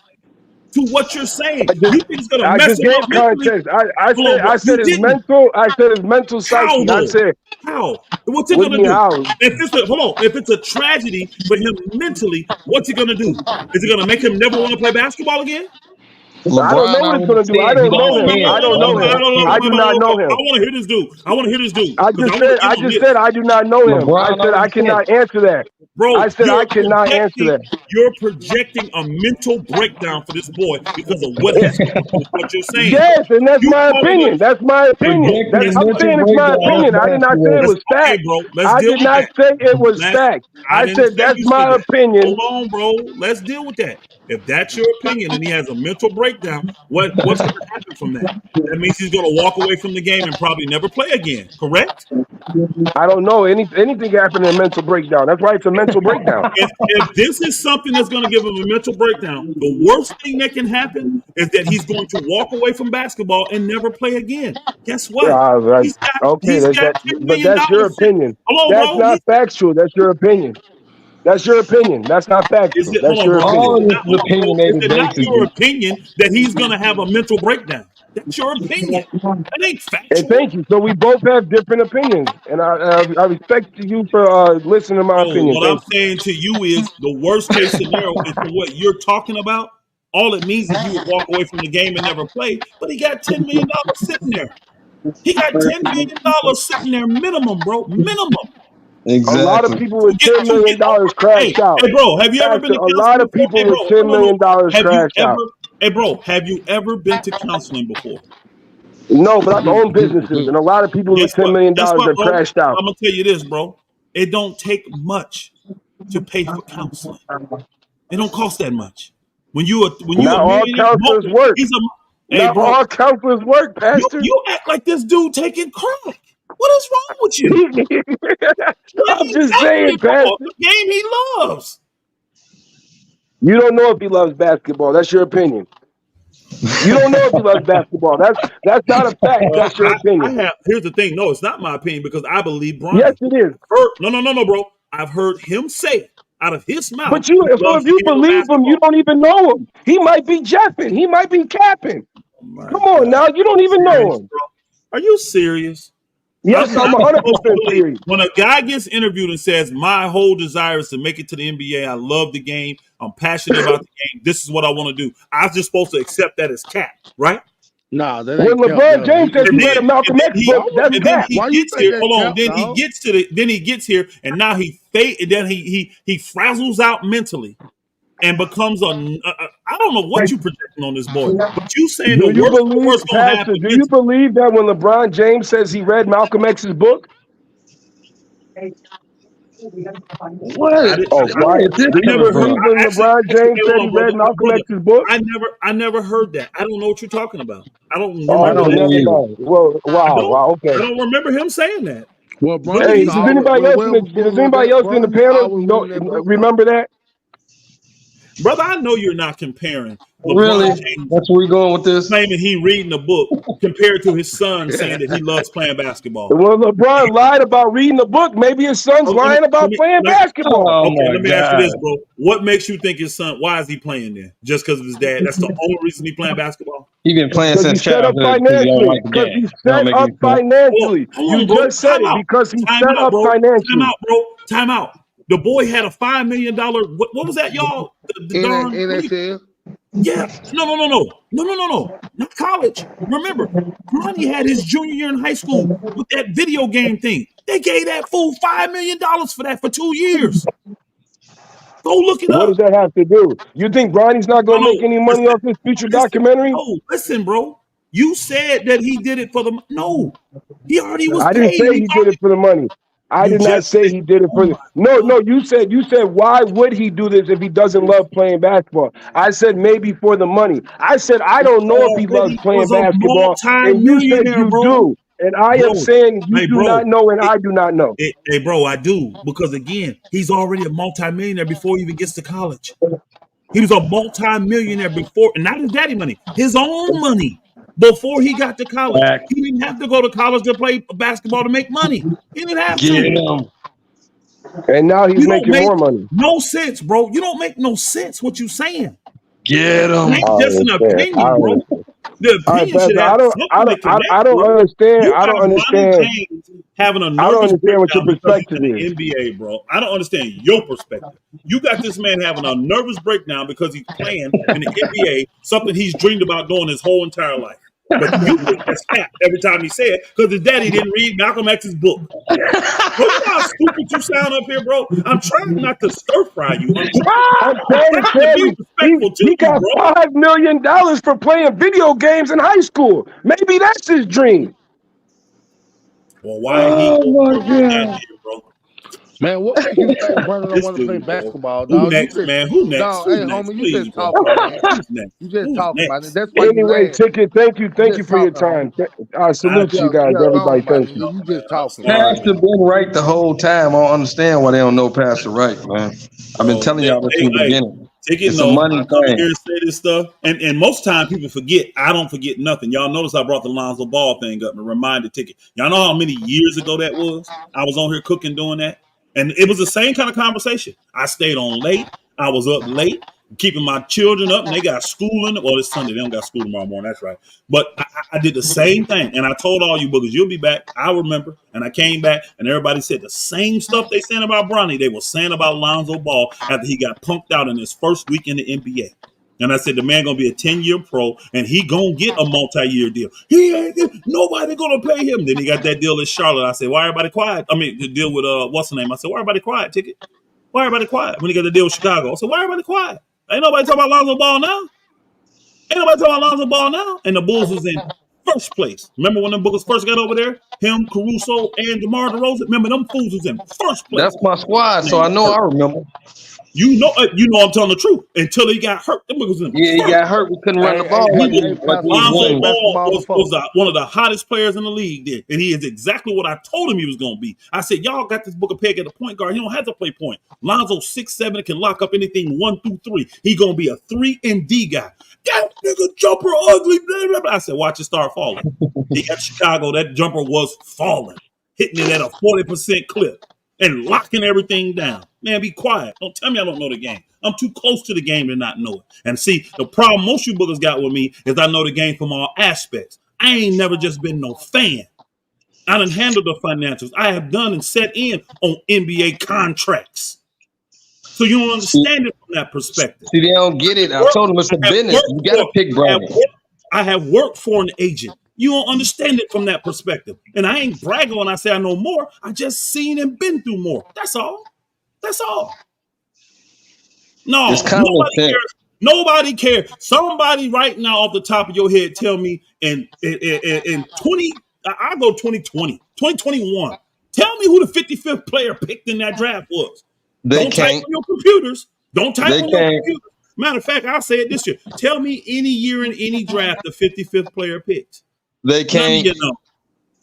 to what you're saying. I just You think it's gonna I mess just him up gave mentally? context. I Hold said on, bro. I You said his didn't. mental. I said his mental How psyche. I though? said, How? What's it what do gonna you mean do? how? If it's a hold on, if it's a tragedy for him mentally, what's it gonna do? Is it gonna make him never want to play basketball again? I don't know LeBron what it's already gonna do. I said he don't Hold know don't on, him. bro. care. I don't Hold Let on, know him bro. him. go I finish, do I not bro. know him. want to hear this dude. I want to hear this dude I because just I said want to end on this. I do not know him. I LeBron said I already said. cannot answer that. I Bro, said I cannot answer that. you're projecting a mental breakdown for this boy because of what he's going through, is what you're saying, bro. Yes, and that's You my calling the opinion. That's my opinion. Projecting That a I'm mental saying it's my breakdown. hold on. opinion. That's I did not nasty say it work. Let's was fact. okay, bro. Let's I deal did with not that. say it was Let's fact. I I didn't said say that's you said my that. Hold opinion. on, bro. Let's deal with that. If that's your opinion and he has a mental breakdown, what's going to happen from that? That means he's going to walk away from the game and probably never play again. Correct? I don't know anything happened in a mental breakdown. That's why it's a mental breakdown. If this is something that's going to give him a mental breakdown, the worst thing that can happen is that he's going to walk away from basketball and never play again. Guess what? Right. Okay, He's got $10 but million that's your sitting. opinion. Hold on, That's bro. not factual. That's your opinion. That's your opinion. That's not Is factual. it hold That's on, your bro? Is All opinion. it of this not is hold on, bro? Is opinionated, it not your basically. opinion that he's gonna have a mental breakdown? That's your opinion. That ain't And factual. thank you. So we both have different opinions, and I respect you for listening to my Bro, opinion. what I'm Thank you. saying to you is the worst case scenario is for what you're talking about. All it means is he would walk away from the game and never play, but he got $10 million sitting there. He got $10 million sitting there minimum, bro. Minimum. A lot of Exactly. people with $10 million Hey, crashed out. hey, bro, have you ever been Pastor, to a lot counseling of before? people Hey, with bro, $10 no, no, no. million Have you crashed out. ever, hey, bro, have you ever been to counseling before? No, but I've owned businesses, and a lot of people with $10 million Guess what, have bro? crashed out. I'm gonna tell you this, bro. It don't take much to pay for counseling. It don't cost that much. When you a Not all millionaire, counselors work. he's a hey, Not bro. all counselors work, Pastor. You act like this dude taking crack. What is wrong with you? Yeah, I'm just exactly, saying, bro. Pastor. The game he loves. You don't know if he loves basketball. That's your opinion. You don't know if he loves basketball. That's not a fact. Well, That's your I opinion. have. Here's the thing. No, it's not my opinion because I believe Yes, Bronny. it is. No, bro. I've heard him say out of his mouth But you, he so loves if the you game of believe him, you basketball. don't even know him. He might be jeffing. He might be capping. Oh my Come on God. now, you don't even know Serious, him. bro? Are you serious? Yes, I'm I'm supposed to 100% believe serious. when a guy gets interviewed and says, "My whole desire is to make it to the NBA. I love the game. I'm passionate about the game. This is what I want to do." I'm just supposed to accept that as cap, right? Nah, that When ain't kept LeBron though. James says he And then, read a and Malcolm then X he Why book, would that's you? and then cap. he Why you gets think here. that Hold on. kept, Then he dog? gets to the. Then he gets here, and now then he frazzles out mentally and becomes I don't know what you projecting on this boy, but you saying the Do you worst of the believe, worst gonna Pastor, happen do you mentally. believe that when LeBron James says he read Malcolm X's book? What? Oh, Where quiet. is this Do you coming believe from? when LeBron James Hey, said hold he on, brother, read Malcolm brother. X's book? I never heard that. I don't know what you're talking about. I don't I remember Oh, him well, don't ever know never saying either. that. mind. Well, I wow, don't. wow, I okay. don't remember him saying that. Well, Bronny Whether used Hey, to he does said always, anybody else well, in the Bronny used to panel always know reading that book though. remember that? brother, I know you're not comparing LeBron Really? James That's where we're going with this? claiming he reading a book compared to his son saying that he loves playing basketball. Well, LeBron lied about reading the book. Maybe his son's Oh, lying about playing basketball. Oh okay, my let me ask you God. this, bro. What makes you think his son? Why is he playing then? Just because of his dad? That's the only reason he playing basketball. He been playing Because since he's set up childhood because he don't financially. like the Because game. he's That don't set make up any sense. financially. Hold You on, bro. just said Time it. out. Because he's Time set out, up bro. Time financially. out, bro. Time out. The boy had a $5 million. What was that, y'all? The darn. NFL. Yeah. No. Not college. Remember, Bronny had his junior year in high school with that video game thing. They gave that fool $5 million for that for 2 years. Go look it What up. does that have to do? You think Bronny's not going to make any money Listen, off this future documentary? listen, bro. You said that he did it for the. No, he already was I didn't paid. say he did it for the money. I You did not just say said, he did it oh for the. my No, God. no. You said why would he do this if he doesn't love playing basketball? I said maybe for the money. I said I He don't know if he loves already playing was a basketball, and you said multi-millionaire, you bro. do, and I am Bro, saying you hey, do bro. not know, and I do not know. Hey, bro, I do. Because again, he's already a multi-millionaire before he even gets to college. He was a multi-millionaire before, and not his daddy money, his own money before he got to college. Back. He didn't have to go to college to play basketball to make money. He didn't have Get to. him. And now he's You don't making make more money. no sense, bro. You don't make no sense what you saying. Get It him. ain't I just an understand. I opinion, bro. understand. The All right, opinion should Pastor. have something to connect I don't to. understand. You I got don't Bronny understand. James having a I don't nervous understand what your breakdown because he's perspective in the is. NBA, bro. I don't understand your perspective. You got this man having a nervous breakdown because he's playing in the NBA, something he's dreamed about doing his whole entire life. But you think that's cap every time he said it because his daddy didn't read Malcolm X's book. Bro, you know how stupid you sound up here, bro? I'm trying not to stir fry you. I'm I'm trying to trying to tell be you, respectful to he you, got bro. $5 million for playing video games in high school. Maybe that's his dream. Well, why he Oh go my further than that, god. then, bro? Man, what make you think Brandon don't This want to play dude, bro. basketball, Who dog? You next, just, man? Who next? dog, Who's hey, next? homie, you Please, just bro. talking, man. Who's next? You just Who's talking, man. next? That's why you Anyway, mad. Ticket, thank you. You Thank you just for your talking, time. homie. I salute you guys, Yeah, go everybody. on, Thank man. you. You just I'm talking, man. sorry, Pastor man. been right the whole time. I don't understand why they don't know Pastor right, man. I've been Bro, telling y'all this from the hey, beginning. take it It's a no. money I come in thing. here and say this stuff, and most time people forget. I don't forget nothing. Y'all notice I brought the Lonzo Ball thing up and reminded Ticket. Y'all know how many years ago that was? I was on here cooking doing that, and it was the same kind of conversation. I stayed on late. I was up late, keeping my children up, and they got schooling. Well, it's Sunday. They don't got school tomorrow morning. That's right. But I did the same thing, and I told all you boogers, you'll be back. I remember, and I came back, and everybody said the same stuff they saying about Bronny. They were saying about Lonzo Ball after he got punked out in his first week in the NBA. And I said the man gonna be a 10-year pro, and he gonna get a multi-year deal. He ain't nobody gonna pay him. Then he got that deal in Charlotte. I said, why everybody quiet? I mean, the deal with what's the name? I said, why everybody quiet? Ticket. Why everybody quiet? When he got the deal with Chicago, I said, why everybody quiet? Ain't nobody talking about Lonzo Ball now. Ain't nobody talking about Lonzo Ball now. And the Bulls was in first place. Remember when them Bulls first got over there? Him, Caruso, and DeMar DeRozan. Remember them fools was in first That's place. my squad, And so they I got know hurt. I remember. You know I'm telling the truth. Until he got hurt, them was in Yeah, he first. got hurt. We couldn't run the Hey, ball He was like Pastor, we you was played Lonzo winning. Ball basketball was before. one of the hottest players in the league then, and he is exactly what I told him he was going to be. I said, y'all got this book of peg at a point guard. He don't have to play point. Lonzo 6'7" and can lock up anything 1 through 3. He going to be a 3 and D guy. That nigga jumper ugly. Blah, blah, blah. I said, watch it start falling. He got Chicago. That jumper was falling, hitting it at a 40% clip and locking everything down. Man, be quiet. Don't tell me I don't know the game. I'm too close to the game to not know it. And see, the problem most you boogers got with me is I know the game from all aspects. I ain't never just been no fan. I done handled the financials. I have done and set in on NBA contracts. So you don't See, understand it from that perspective. they don't get it. I told them it's a business. You got to pick Bronny. I have worked for an agent. You don't understand it from that perspective. And I ain't bragging when I say I know more. I just seen and been through more. That's all. That's all. It's No, common nobody sense. cares. Nobody cares. Somebody right now off the top of your head tell me in 20, I go 2020, 2021. Tell me who the 55th player picked in that draft was. They Don't type can't. on your computers. Don't type They on your can't. computers. Matter of fact, I'll say it this year. Tell me any year in any draft the 55th player picked. They None of can't. you know.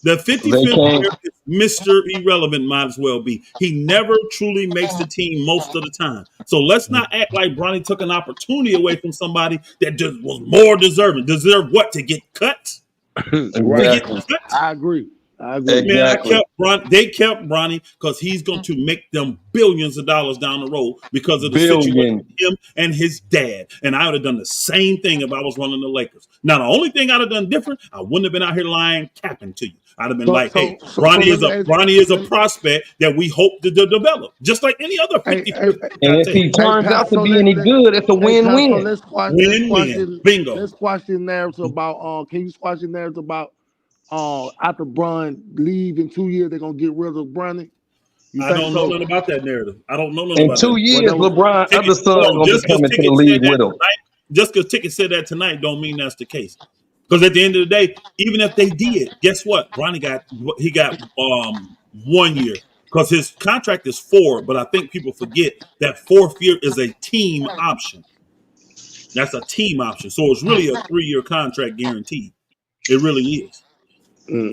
The They 55th can't. player is Mr. Irrelevant, might as well be. He never truly makes the team most of the time. So let's not act like Bronny took an opportunity away from somebody that just was more deserving. Deserve what? To get cut? To get Right. Exactly. cut? I agree. I agree. Exactly. They kept Bronny because he's going to make them billions of dollars down the road because of the situation Billion. with him and his dad. And I would have done the same thing if I was running the Lakers. Now, the only thing I'd have done different, I wouldn't have been out here lying, capping to you. I'd have been So like, hey, so Bronny let me ask, is a prospect that we hope to develop, just like any other hey, 50 hey, And if he hey, turns out Pastor, to be any good, it's a hey, Pastor, win-win. Win-win. Bingo. let's squash this narrative about can you squash the narrative about after Bron leave in 2 years they're gonna get rid of Bronny? You I think don't know so? nothing about that narrative. I don't know nothing In about that. 2 Well, years, that was LeBron Ticket, other son hold on, gonna be just because coming to the Ticket said league that with him. tonight, just because Ticket said that tonight, don't mean that's the case. Because at the end of the day, even if they did, guess what? Bronny got 1 year because his contract is 4. But I think people forget that 4th year is a team option. That's a team option, so it's really a 3-year contract guaranteed. It really is.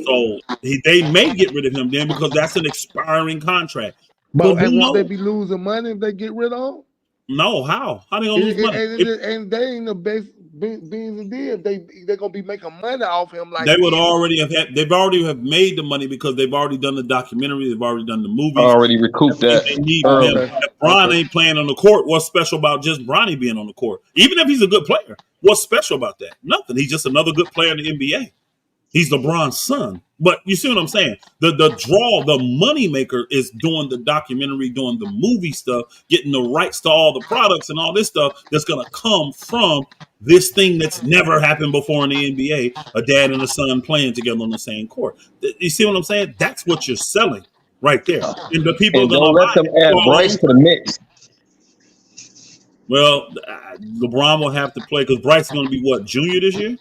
So they may get rid of him then because that's an expiring contract. But and who won't they knows? be losing money if they get rid of him? No, how? How they gonna lose money? And they ain't the best beans and deals. They're gonna be making money off him like They would this. already have had. They've already have made the money because they've already done the documentary. They've already done the movies. Already recouped If that they need for him, early. Okay. if Bron ain't playing on the court, what's special about just Bronny being on the court? Even if he's a good player, what's special about that? Nothing. He's just another good player in the NBA. He's LeBron's son. But you see what I'm saying? The draw, the money maker is doing the documentary, doing the movie stuff, getting the rights to all the products and all this stuff that's gonna come from this thing that's never happened before in the NBA, a dad and a son playing together on the same court. You see what I'm saying? That's what you're selling right there. And the people are And gonna don't let buy them it add for all Bryce those to the mix. well, LeBron will have to play because Bryce is going to be what, junior this year?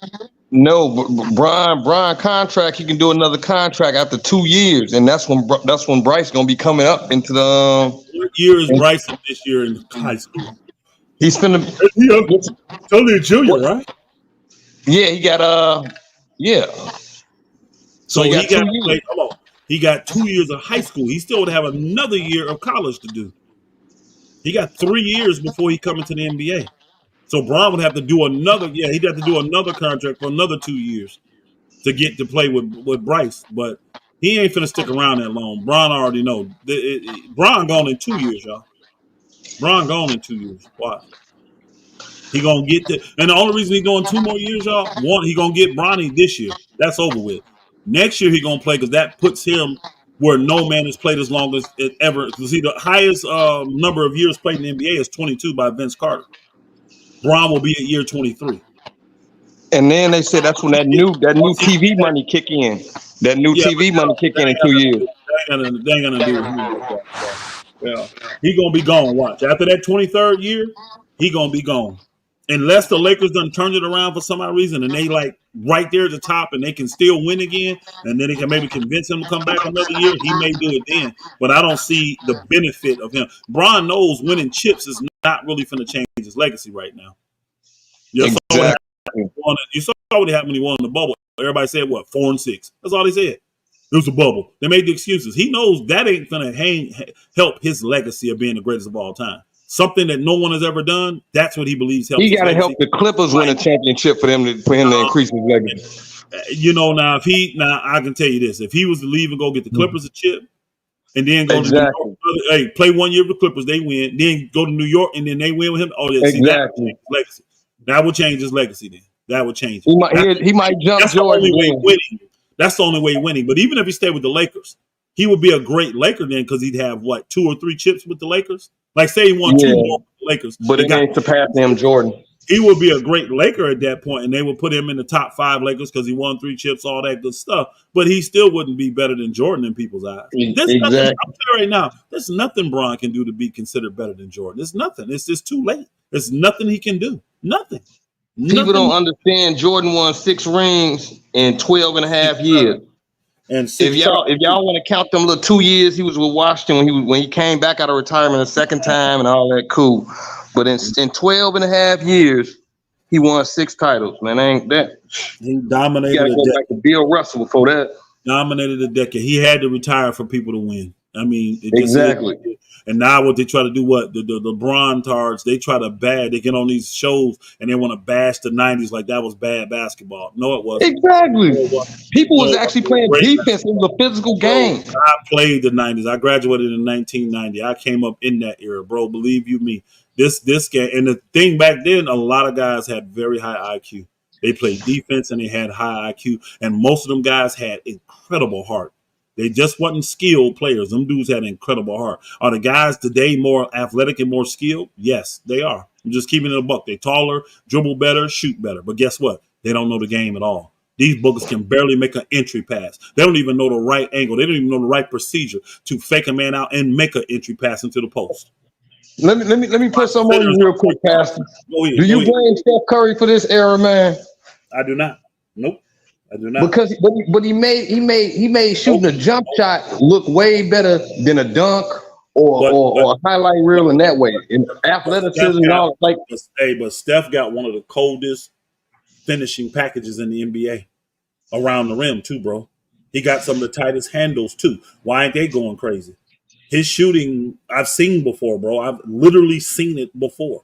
No, Brian contract. He can do another contract after 2 years, and that's when Bryce gonna be coming up into the. What year is Bryce in this year in high school? He's finna. It's only a junior, right? Yeah, he got yeah. So he So got he got 2 to years. play. Come on, he got 2 years of high school. He still would have another year of college to do. He got 3 years before he come into the NBA. So Bron would have to do another. Yeah, he'd have to do another contract for another 2 years to get to play with Bryce. But he ain't finna stick around that long. Bron already know. Bron gone in 2 years, y'all. Bron gone in 2 years. Watch. He gonna get the, and the only reason he going 2 more years, y'all. One, he gonna get Bronny this year. That's over with. Next year he gonna play because that puts him where no man has played as long as it ever. See, the highest number of years played in the NBA is 22 by Vince Carter. Bron will be at year 23. And then they said that's when that new Once he TV money kick in. That new Yeah, but TV money kick that in ain't 2 got nothing to years. do. That ain't gonna do with him like that. Yeah, he gonna be gone. Watch after that 23rd year, he gonna be gone. Unless the Lakers done turned it around for some odd reason and they like right there at the top and they can still win again, and then they can maybe convince him to come back another year, he may do it then. But I don't see the benefit of him. Bron knows winning chips is not really finna change his legacy right now. You saw what Exactly. happened. You saw what happened when he won the bubble. Everybody said what 4-6. That's all they said. It was a bubble. They made the excuses. He knows that ain't gonna help his legacy of being the greatest of all time. Something that no one has ever done. That's what he believes helps He his got to help legacy. the Clippers win a championship for him to increase his legacy. Now I can tell you this: if he was to leave and go get the Clippers a chip, and then go to New Exactly. York, hey, play 1 year with the Clippers, they win. Then go to New York and then they win with him. Oh yeah, see that would Exactly. change his legacy. That would change his legacy. Then that would change He it. might jump That's the Jordan only way then. winning. That's the only way winning. But even if he stayed with the Lakers, he would be a great Laker then because he'd have what 2 or 3 chips with the Lakers. Like say he won 2 more with the Lakers, But it ain't surpassing him, Jordan. he would be a great Laker at that point, and they would put him in the top 5 Lakers because he won 3 chips, all that good stuff. But he still wouldn't be better than Jordan in people's eyes. There's nothing. I'm telling you right now, there's nothing Bron can do to be considered better than Jordan. There's nothing. It's just too late. There's nothing he can do. Nothing. People don't understand Jordan won 6 rings in 12 and a half years. And if y'all want to count them little 2 years he was with Washington when he came back out of retirement the second time and all that, cool. But in 12 and a half years, he won 6 titles, man. Ain't that? He dominated. You gotta go back to Bill Russell before that. Dominated a decade. He had to retire for people to win. I mean, it just is. Exactly. And now what they try to do, what the LeBron tards, they try to they get on these shows and they want to bash the 90s like that was bad basketball. No, it wasn't. Exactly. No, it wasn't. People No, was it actually wasn't. It was playing great defense. It basketball. was a physical Bro, game. I played the 90s. I graduated in 1990. I came up in that era, bro. Believe you me. This game, and the thing back then, a lot of guys had very high IQ. They played defense and they had high IQ, and most of them guys had incredible heart. They just wasn't skilled players. Them dudes had incredible heart. Are the guys today more athletic and more skilled? Yes, they are. I'm just keeping it a buck. They taller, dribble better, shoot better. But guess what? They don't know the game at all. These boogers can barely make an entry pass. They don't even know the right angle. They don't even know the right procedure to fake a man out and make an entry pass into the post. Let me put some on you real quick, Pastor. Do you blame Steph Curry for this era, man? I do not. Nope. I do not. Because but he made shooting a jump shot look way better than a dunk or a highlight reel in that way. In athleticism and all like. But Steph got one of the coldest finishing packages in the NBA around the rim too, bro. He got some of the tightest handles too. Why ain't they going crazy? His shooting, I've seen before, bro. I've literally seen it before.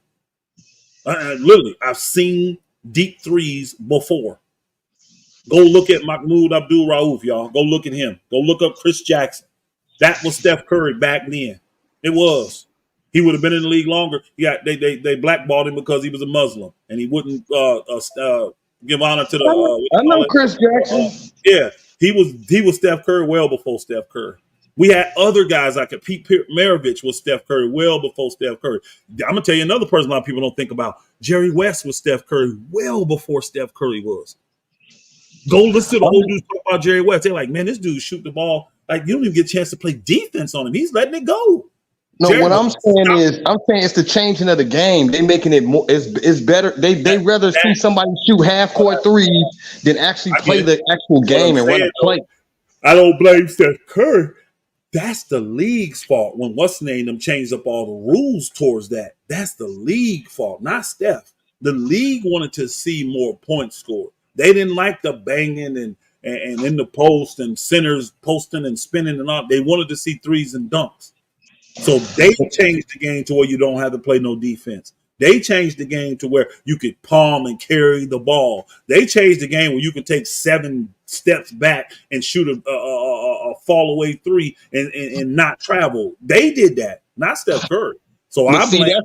I've seen deep threes before. Go look at Mahmoud Abdul-Rauf, y'all. Go look at him. Go look up Chris Jackson. That was Steph Curry back then. It was. He would have been in the league longer. Yeah, they blackballed him because he was a Muslim and he wouldn't give honor to the. I know Chris Jackson. Yeah, he was Steph Curry well before Steph Curry. We had other guys like Pete Maravich was Steph Curry well before Steph Curry. I'm gonna tell you another person a lot of people don't think about. Jerry West was Steph Curry well before Steph Curry was. Go listen to the old dudes talk about Jerry West. They're like, man, this dude shoot the ball like you don't even get a chance to play defense on him. He's letting it go. No, Jerry, what I'm saying it's the changing of the game. They making it more. It's better. They rather see somebody shoot half court threes than actually play the actual game and run a play. I don't blame Steph Curry. That's the league's fault. When what's name them changed up all the rules towards that. That's the league fault, not Steph. The league wanted to see more points scored. They didn't like the banging and in the post and centers posting and spinning and all. They wanted to see threes and dunks. So they changed the game to where you don't have to play no defense. They changed the game to where you could palm and carry the ball. They changed the game where you could take 7 steps back and shoot a fall away three and not travel. They did that, not Steph Curry. So I blame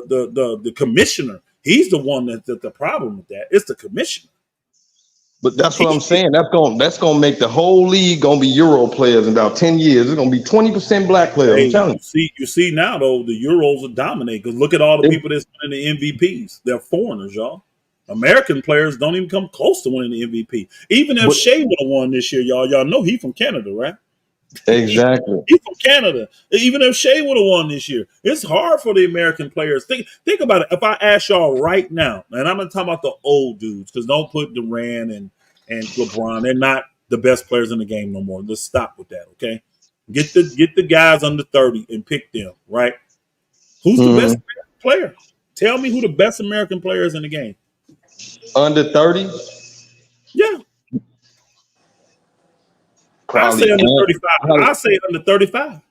the commissioner. He's the one that's the problem with that. It's the commissioner. But that's what I'm saying. That's gonna make the whole league gonna be Euro players in about 10 years. It's gonna be 20% black players. Hey, you see now though the Euros are dominating because look at all the people that's winning the MVPs. They're foreigners, y'all. American players don't even come close to winning the MVP. Even if Shea would have won this year, y'all know he from Canada, right? Exactly. He's from Canada. Even if Shea would have won this year, it's hard for the American players. Think about it. If I ask y'all right now, and I'm going to talk about the old dudes, because don't put Durant and LeBron. They're not the best players in the game no more. Let's stop with that, okay? Get the guys under 30 and pick them, right? Who's the best player? Tell me who the best American player is in the game. Under 30? Yeah. I say under 35. I say under 35.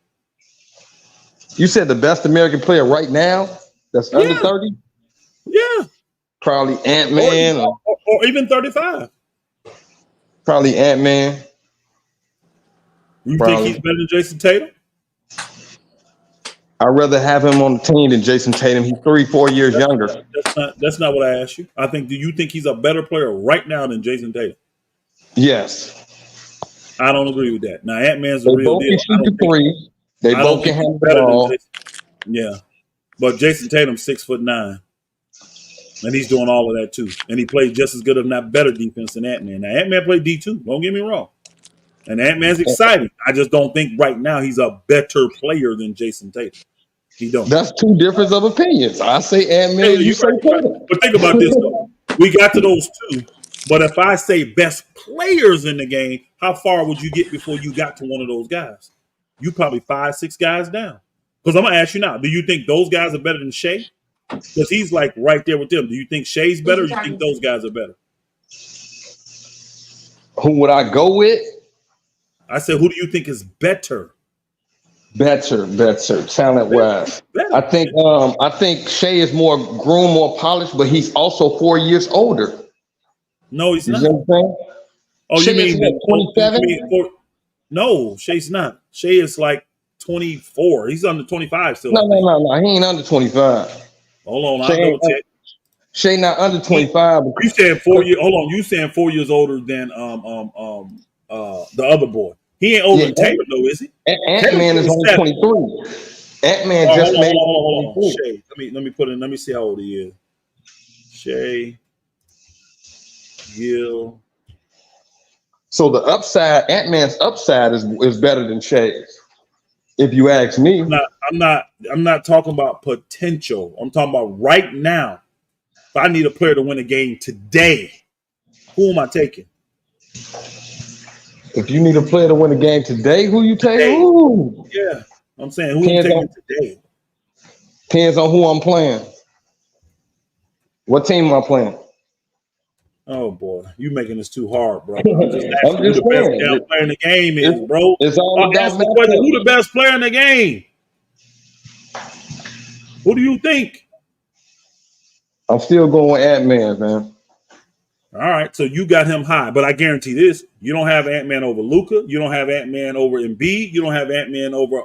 You said the best American player right now that's under 30? Yeah. Probably Ant-Man. Or even 35. Probably Ant-Man. You think he's better than Jason Tatum? I'd rather have him on the team than Jason Tatum. He's 3-4 years younger. That's not what I asked you. I think, do you think he's a better player right now than Jason Tatum? Yes. I don't agree with that. Now, Ant-Man's the real deal. They both can handle the ball. Yeah. But Jason Tatum's 6'9". And he's doing all of that too. And he played just as good, if not better, defense than Ant-Man. Now, Ant-Man played D2. Don't get me wrong. And Ant-Man's exciting. I just don't think right now he's a better player than Jason Tatum. He don't. That's two difference of opinions. I say Ant-Man, you say Tatum. But think about this, though. We got to those two. But if I say best players in the game, how far would you get before you got to one of those guys? You probably 5-6 guys down. Because I'm going to ask you now, do you think those guys are better than Shea? Because he's like right there with them. Do you think Shea's better or do you think those guys are better? Who would I go with? I said, who do you think is better? Better, talent wise. I think Shea is more groomed, more polished, but he's also 4 years older. No, he's You not. see what I'm saying? Oh, you Shea is mean what, 27? no, Shay's not. Shay is like 24. He's under 25 still, I No, no, think. no, no. He ain't under 25. Hold on, I'll Shea double ain't, check. Shea not under 25. You saying 4 years? Hold on, you saying 4 years older than the other boy? He ain't older Yeah, than Taylor though, is he? Taylor's Ant-Man is only 27. 23. Ant-Man Oh, just made hold on. 23. Shay, let me put in. Let me see how old he is. Shay Gill. So the upside, Ant-Man's upside is better than Shay's, if you ask me. I'm not talking about potential. I'm talking about right now. If I need a player to win a game today, who am I taking? If you need a player to win a game today, who you take? Today. Ooh. Yeah. I'm saying who I'm taking today. Depends on who I'm playing. What team am I playing? Oh boy, you making this too hard, brother. I'm just I'm asking who just the best saying. damn player in the game is, bro. It's all about Answer the question. Who matchup. the best player in the game? Who do you think? I'm still going with Ant-Man, man. All right, so you got him high, but I guarantee this: you don't have Ant-Man over Luka. You don't have Ant-Man over Embiid. You don't have Ant-Man over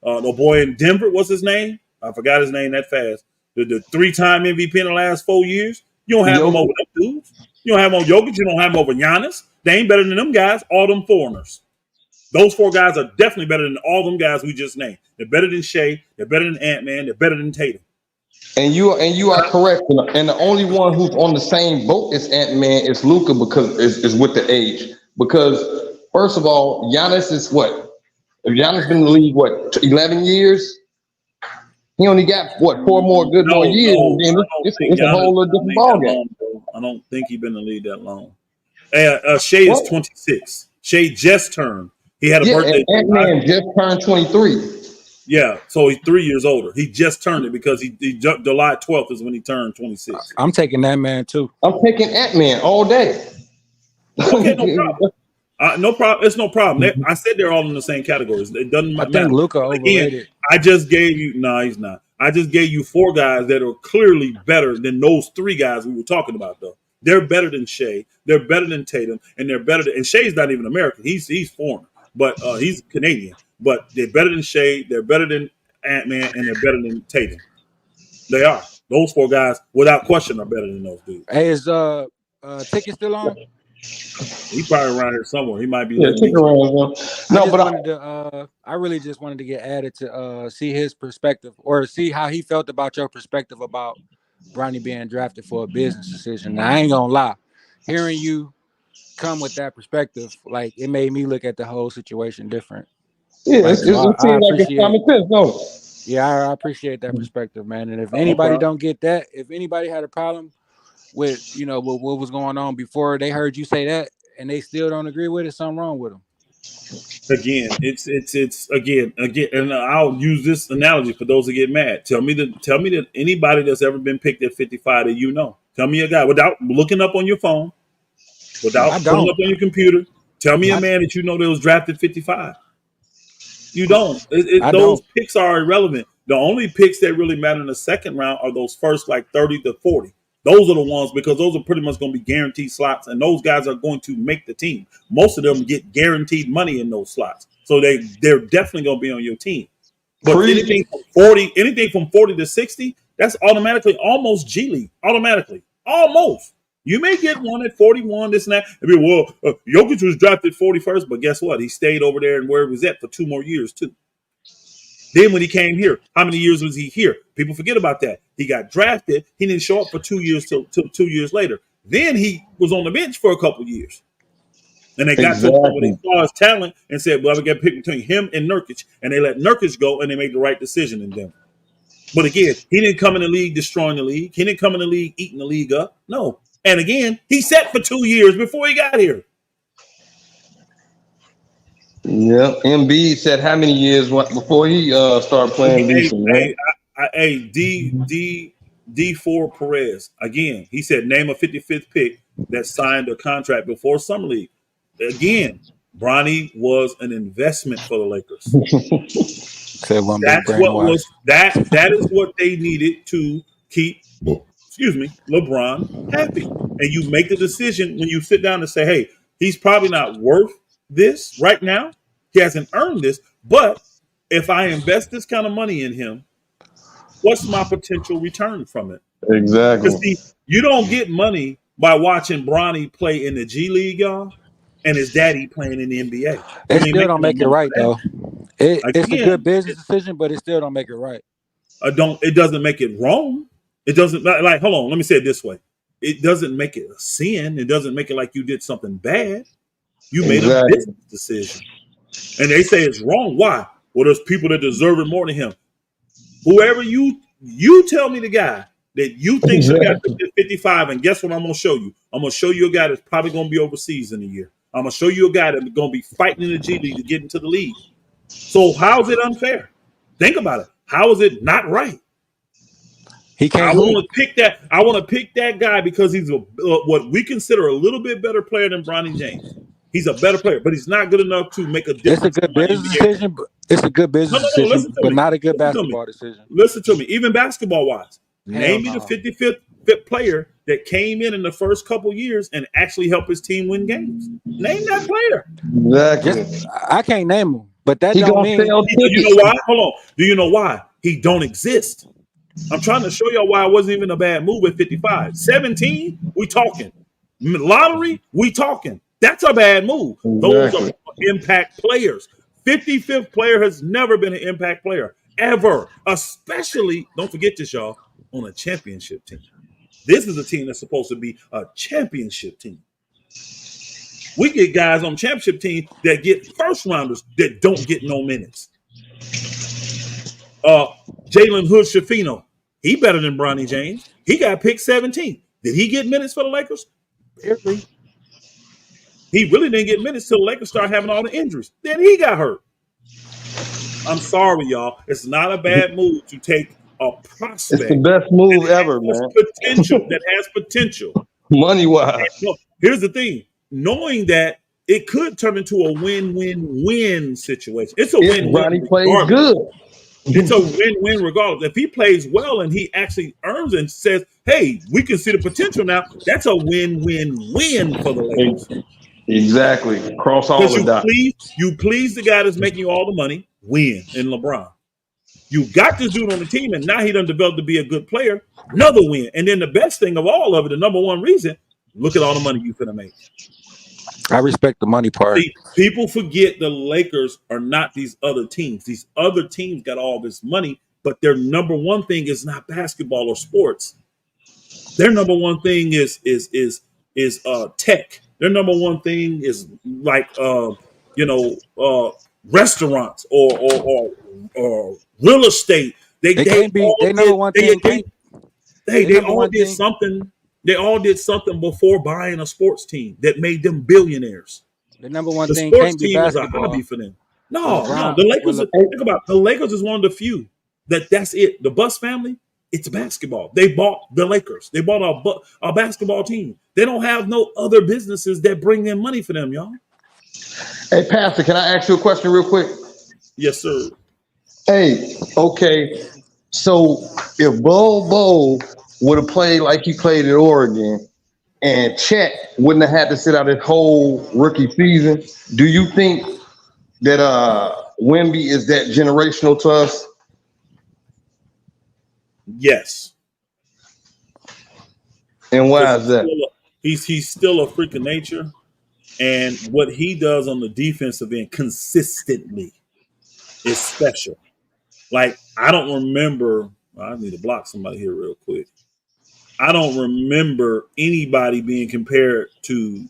the boy in Denver. What's his name? I forgot his name that fast. The 3-time MVP in the last 4 years. You don't have him over them dudes. You don't have him on Jokic. You don't have him over Giannis. They ain't better than them guys. All them foreigners. Those 4 guys are definitely better than all them guys we just named. They're better than Shea. They're better than Ant-Man. They're better than Tatum. And you are correct. And the only one who's on the same boat as Ant-Man is Luka because is with the age. Because first of all, Giannis is what? Giannis been in the league 11 years? He only got 4 more more years, and then it's a whole other different ballgame. I don't think he's been in the league that long. Shea is 26. Shea just turned. He had a birthday. Ant-Man just turned 23. Yeah, so he's 3 years older. He just turned it because he July 12th is when he turned 26. I'm taking that man too. I'm taking Ant-Man all day. Okay, no problem. No problem. It's no problem. I said they're all in the same categories. It doesn't matter. I think Luka overrated. Again, I just gave you. No, he's not. I just gave you 4 guys that are clearly better than those 3 guys we were talking about, though. They're better than Shea. They're better than Tatum, and they're better than. And Shea's not even American. He's foreign, but he's Canadian. But they're better than Shea. They're better than Ant-Man, and they're better than Tatum. They are. Those 4 guys, without question, are better than those dudes. Hey, is ticket still on? He probably around here somewhere. He might be. Yeah, ticket around. I really just wanted to get added to see his perspective or see how he felt about your perspective about Bronny being drafted for a business decision. Now, I ain't gonna lie, hearing you come with that perspective, like it made me look at the whole situation different. Yeah, it seems like it's common sense, don't it? Yeah, I appreciate that perspective, man. And if anybody don't get that, if anybody had a problem with with what was going on before they heard you say that, and they still don't agree with it, something wrong with them. Again, it's again, and I'll use this analogy for those that get mad. Tell me that anybody that's ever been picked at 55 that tell me a guy without looking up on your phone, without pulling up on your computer. Tell me a man that that was drafted 55. You don't. Those picks are irrelevant. The only picks that really matter in the second round are those first like 30 to 40. Those are the ones because those are pretty much going to be guaranteed slots, and those guys are going to make the team. Most of them get guaranteed money in those slots, so they're definitely going to be on your team. But anything from 40 to 60, that's automatically almost G League. Automatically, almost. You may get one at 41, this and that. Jokic was drafted 41st, but guess what? He stayed over there and where he was at for 2 more years too. Then when he came here, how many years was he here? People forget about that. He got drafted. He didn't show up for 2 years till 2 years later. Then he was on the bench for a couple years. And they got to the point where they saw his talent and said, well, we got to pick between him and Nurkic. And they let Nurkic go, and they made the right decision in Denver. But again, he didn't come in the league destroying the league. He didn't come in the league eating the league up. No. And again, he sat for 2 years before he got here. Yeah, Embiid said how many years before he started playing decent, right? D4 Perez, again, he said name a 55th pick that signed a contract before Summer League. Again, Bronny was an investment for the Lakers. Said one big That's what brainwash. was that is what they needed to keep, LeBron happy. And you make the decision when you sit down and say, hey, he's probably not worth this right now. He hasn't earned this. But if I invest this kind of money in him, what's my potential return from it? Because Exactly. you don't get money by watching Bronny play in the G League, y'all, and his daddy playing in the NBA. It You ain't still making don't no make it money right for that. though. It's a good Again, business decision, but it still don't make it right. it doesn't make it wrong. It doesn't, like, hold on, let me say it this way. It doesn't make it a sin. It doesn't make it like you did something bad. You made a Exactly. business decision. And they say it's wrong. Why? Well, there's people that deserve it more than him. Whoever you tell me the guy that you think should have got Exactly. 55, and guess what I'm going to show you? I'm going to show you a guy that's probably going to be overseas in a year. I'm going to show you a guy that's going to be fighting in the G League to get into the league. So how is it unfair? Think about it. How is it not right? He I can't want hoop. to pick that. I want to pick that guy because he's what we consider a little bit better player than Bronny James. He's a better player, but he's not good enough to make a It's a difference in good my business NBA. decision. It's a good No, business no, no. decision, Listen to but me. not a good Listen to me. basketball decision. Listen to me. Even basketball wise, Hell name me the no. 55th player that came in the first couple years and actually helped his team win games. Name that player. Exactly. Just I can't name him, but that He don't gonna mean sell You tickets. know why? Hold on. Do you know why? He don't exist. I'm trying to show y'all why it wasn't even a bad move at 55. 17, we talking. Lottery, we talking. That's a bad move. Those are Exactly. impact players. 55th player has never been an impact player, ever. Especially, don't forget this, y'all, on a championship team. This is a team that's supposed to be a championship team. We get guys on championship team that get first rounders that don't get no minutes. Jalen Hood Shafino, he better than Bronny James. He got picked 17. Did he get minutes for the Lakers? barely. He really didn't get minutes till the Lakers started having all the injuries. Then he got hurt. I'm sorry, y'all. It's not a bad move to take a It's the prospect best move ever, has man. potential. Money wise. No, here's the thing. Knowing that it could turn into a win-win-win situation. It's a If win-win Ronnie plays regardless. good. It's a win-win regardless. If he plays well and he actually earns and says, hey, we can see the potential now, that's a win-win-win for the Lakers. Exactly. Cross all Because the dots. you please the guy that's making you all the money, win in LeBron. You got this dude on the team, and now he done developed to be a good player, another win. And then the best thing of all of it, the number one reason, look at all the money you finna make. I respect the money part. See, people forget the Lakers are not these other teams. These other teams got all this money, but their number one thing is not basketball or sports. Their number one thing is tech. Their number one thing is like restaurants or real estate. They They can't be. all They number did one thing can't. They they number all one did thing. something. They all did something before buying a sports team that made them billionaires. The number one The thing sports can't be team was a hobby basketball. for them. Well, No. LeBron. The Lakers. Well, Think about it. The Lakers is one of the few that's it. The Bus family. It's basketball. They bought the Lakers. They bought a basketball team. They don't have no other businesses that bring in money for them, y'all. Hey, Pastor, can I ask you a question real quick? Yes, sir. Hey, okay. So if Bo would have played like he played at Oregon and Chet wouldn't have had to sit out his whole rookie season, do you think that Wemby is that generational to us? Yes. And why is that? He's still a freak of nature, and what he does on the defensive end consistently is special. Like, I don't remember. I need to block somebody here real quick. I don't remember anybody being compared to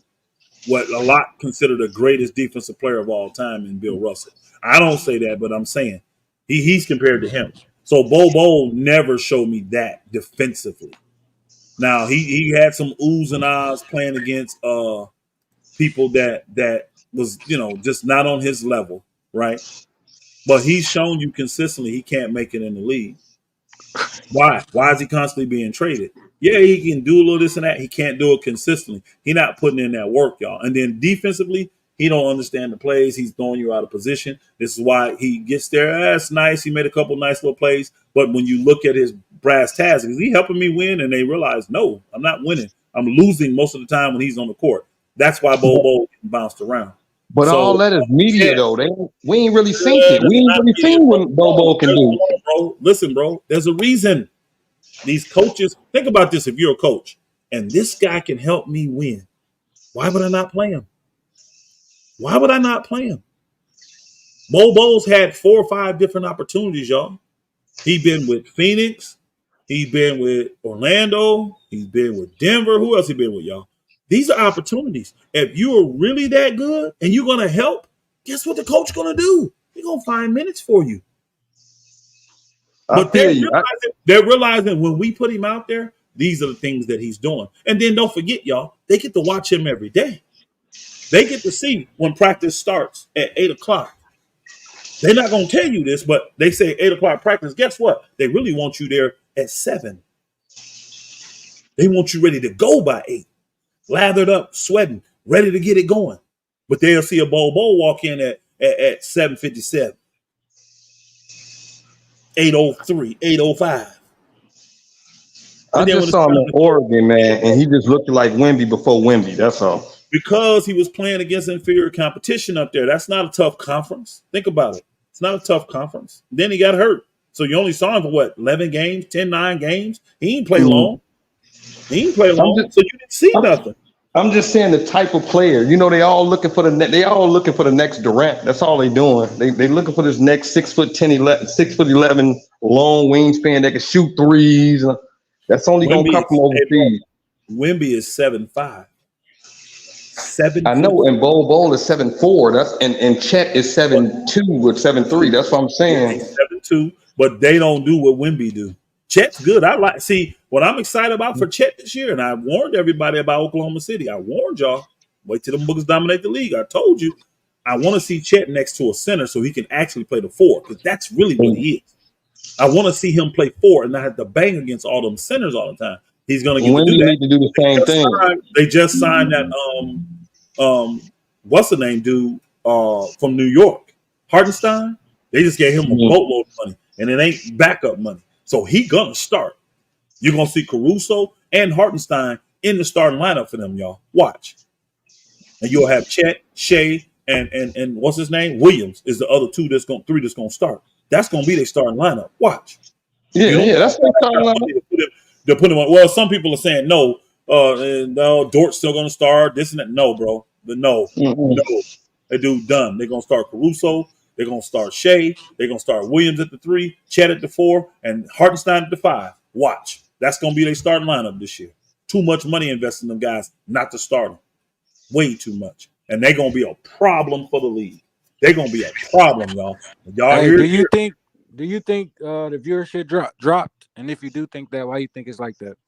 what a lot consider the greatest defensive player of all time in Bill Russell. I don't say that, but I'm saying he's compared to him. So Bo never showed me that defensively. Now he had some oohs and ahs playing against people that was just not on his level, right? But he's shown you consistently he can't make it in the league. Why? Why is he constantly being traded? Yeah, he can do a little this and that. He can't do it consistently. He's not putting in that work, y'all. And then defensively, He don't understand the plays. He's throwing you out of position. This is why he gets there. That's nice. He made a couple nice little plays. But when you look at his brass tacks, is he helping me win? And they realize, no, I'm not winning. I'm losing most of the time when he's on the court. That's why Bobo bounced around. But So, all that is media, though. We ain't really seen it. We ain't really media, seen what Bobo can do. Bro, listen, bro. There's a reason. These coaches, think about this if you're a coach, and this guy can help me win. Why would I not play him? Why would I not play him? Bobo's had 4 or 5 different opportunities, y'all. He been with Phoenix. He's been with Orlando. He's been with Denver. Who else he been with, y'all? These are opportunities. If you are really that good and you're going to help, guess what the coach going to do? He's going to find minutes for you. But they're realizing when we put him out there, these are the things that he's doing. And then don't forget, y'all, they get to watch him every day. They get to see when practice starts at 8 o'clock. They're not going to tell you this, but they say 8 o'clock practice. Guess what? They really want you there at 7. They want you ready to go by 8. Lathered up, sweating, ready to get it going. But they'll see a Bobo walk in at 7:57, 8:03, 8:05. I just saw him in Oregon, man, and he just looked like Wemby before Wemby. That's all. Because he was playing against inferior competition up there. That's not a tough conference. Think about it. It's not a tough conference. Then he got hurt. So you only saw him for what, 11 games, 9 games? He didn't play long. He didn't play long, so you didn't see nothing. I'm just saying the type of player. You know, they all looking for the next Durant. That's all they doing. They looking for this next 6'10", 6'11", long wingspan that can shoot threes. That's only gonna come from overseas. Wemby is 7'5". 7. I know, and Bowl is 7'4". That's and Chet is 7'2" or 7'3". That's what I'm saying. 7'2", but they don't do what Wemby do. Chet's good. See what I'm excited about for Chet this year, and I warned everybody about Oklahoma City. I warned y'all. Wait till the boogers dominate the league. I told you. I want to see Chet next to a center so he can actually play the 4, because that's really what he is. I want to see him play 4 and not have to bang against all them centers all the time. He's going to get to do that. Need to do the same thing. They just signed that what's the name dude from New York, Hartenstein. They just gave him a boatload of money, and it ain't backup money. So he gonna start. You're gonna see Caruso and Hartenstein in the starting lineup for them, y'all. Watch. And you'll have Chet, Shea, and what's his name? Williams is the other 3 that's gonna start. That's gonna be their starting lineup. Watch. Yeah, that's their starting lineup. They're putting on. Well, some people are saying no. No, Dort's still gonna start. This and that. No, bro. No. That dude done. They're gonna start Caruso. They're going to start Shea. They're going to start Williams at the 3, Chet at the 4, and Hartenstein at the 5. Watch. That's going to be their starting lineup this year. Too much money invested in them guys not to start them. Way too much. And they're going to be a problem for the league. They're going to be a problem, y'all. Do you think the viewership dropped? And if you do think that, why you think it's like that?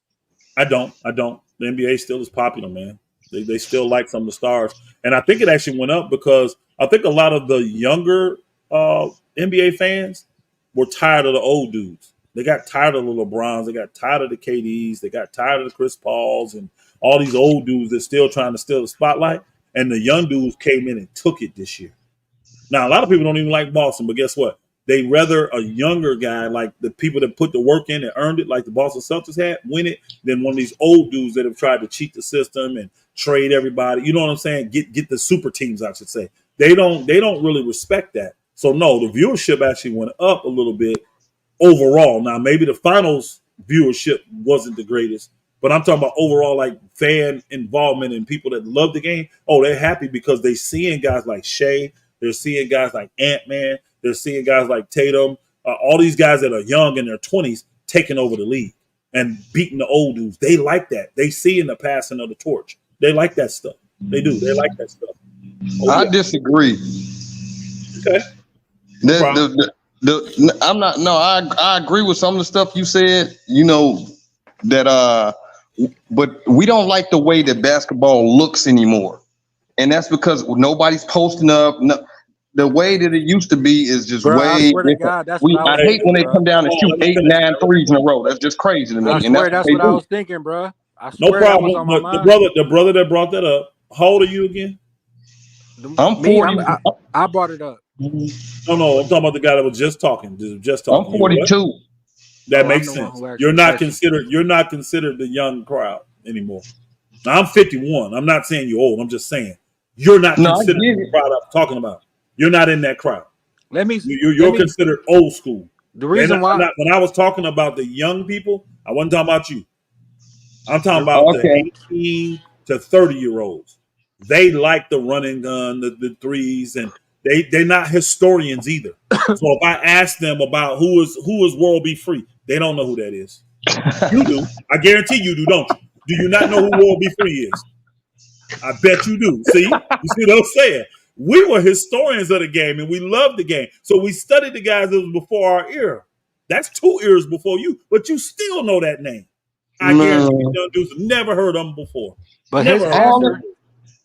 I don't. The NBA still is popular, man. They still like some of the stars. And I think it actually went up because I think a lot of the younger NBA fans were tired of the old dudes. They got tired of the LeBrons. They got tired of the KDs. They got tired of the Chris Pauls and all these old dudes that's still trying to steal the spotlight. And the young dudes came in and took it this year. Now, a lot of people don't even like Boston, but guess what? They rather a younger guy, like the people that put the work in and earned it, like the Boston Celtics had, win it, than one of these old dudes that have tried to cheat the system and trade everybody. You know what I'm saying? Get the super teams, I should say. They don't really respect that. So no, the viewership actually went up a little bit overall. Now maybe the finals viewership wasn't the greatest, but I'm talking about overall, like fan involvement and people that love the game. Oh, they're happy because they're seeing guys like Shea. They're seeing guys like Ant-Man. They're seeing guys like Tatum. All these guys that are young in their 20s taking over the league and beating the old dudes. They like that. They see in the passing of the torch. They like that stuff. They do. They like that stuff. Oh, I disagree. Okay. I'm not. No, I agree with some of the stuff you said. You know that. But we don't like the way that basketball looks anymore, and that's because nobody's posting up. No, the way that it used to be is just way different. I hate when they come down and shoot 8, 9 threes in a row. That's just crazy to me. I swear that's what I was thinking, bro. No problem. The brother that brought that up. How old are you again? I'm 40. I brought it up. No, I'm talking about the guy that was just talking. I'm You know what? 42. That I'm makes the one sense. who asked You're the not question. considered. You're not considered the young crowd anymore. Now, I'm 51. I'm not saying you're old. I'm just saying you're not No, I considered get the it. crowd I'm talking about. You're not in that crowd. Let me. You're considered old school. The reason why. When I was talking about the young people, I wasn't talking about you. I'm talking The, about the Okay. 18 to 30-year-olds. They like the running gun, the threes, and they're not historians either. So if I ask them about who is World Be Free, they don't know who that is. You do. I guarantee you do, don't you? Do you not know who World Be Free is? I bet you do. You see what I'm saying? We were historians of the game and we loved the game. So we studied the guys that was before our era. That's 2 eras before you, but you still know that name. I guarantee you, Man, young dudes have never heard of them before. but Never heard of them.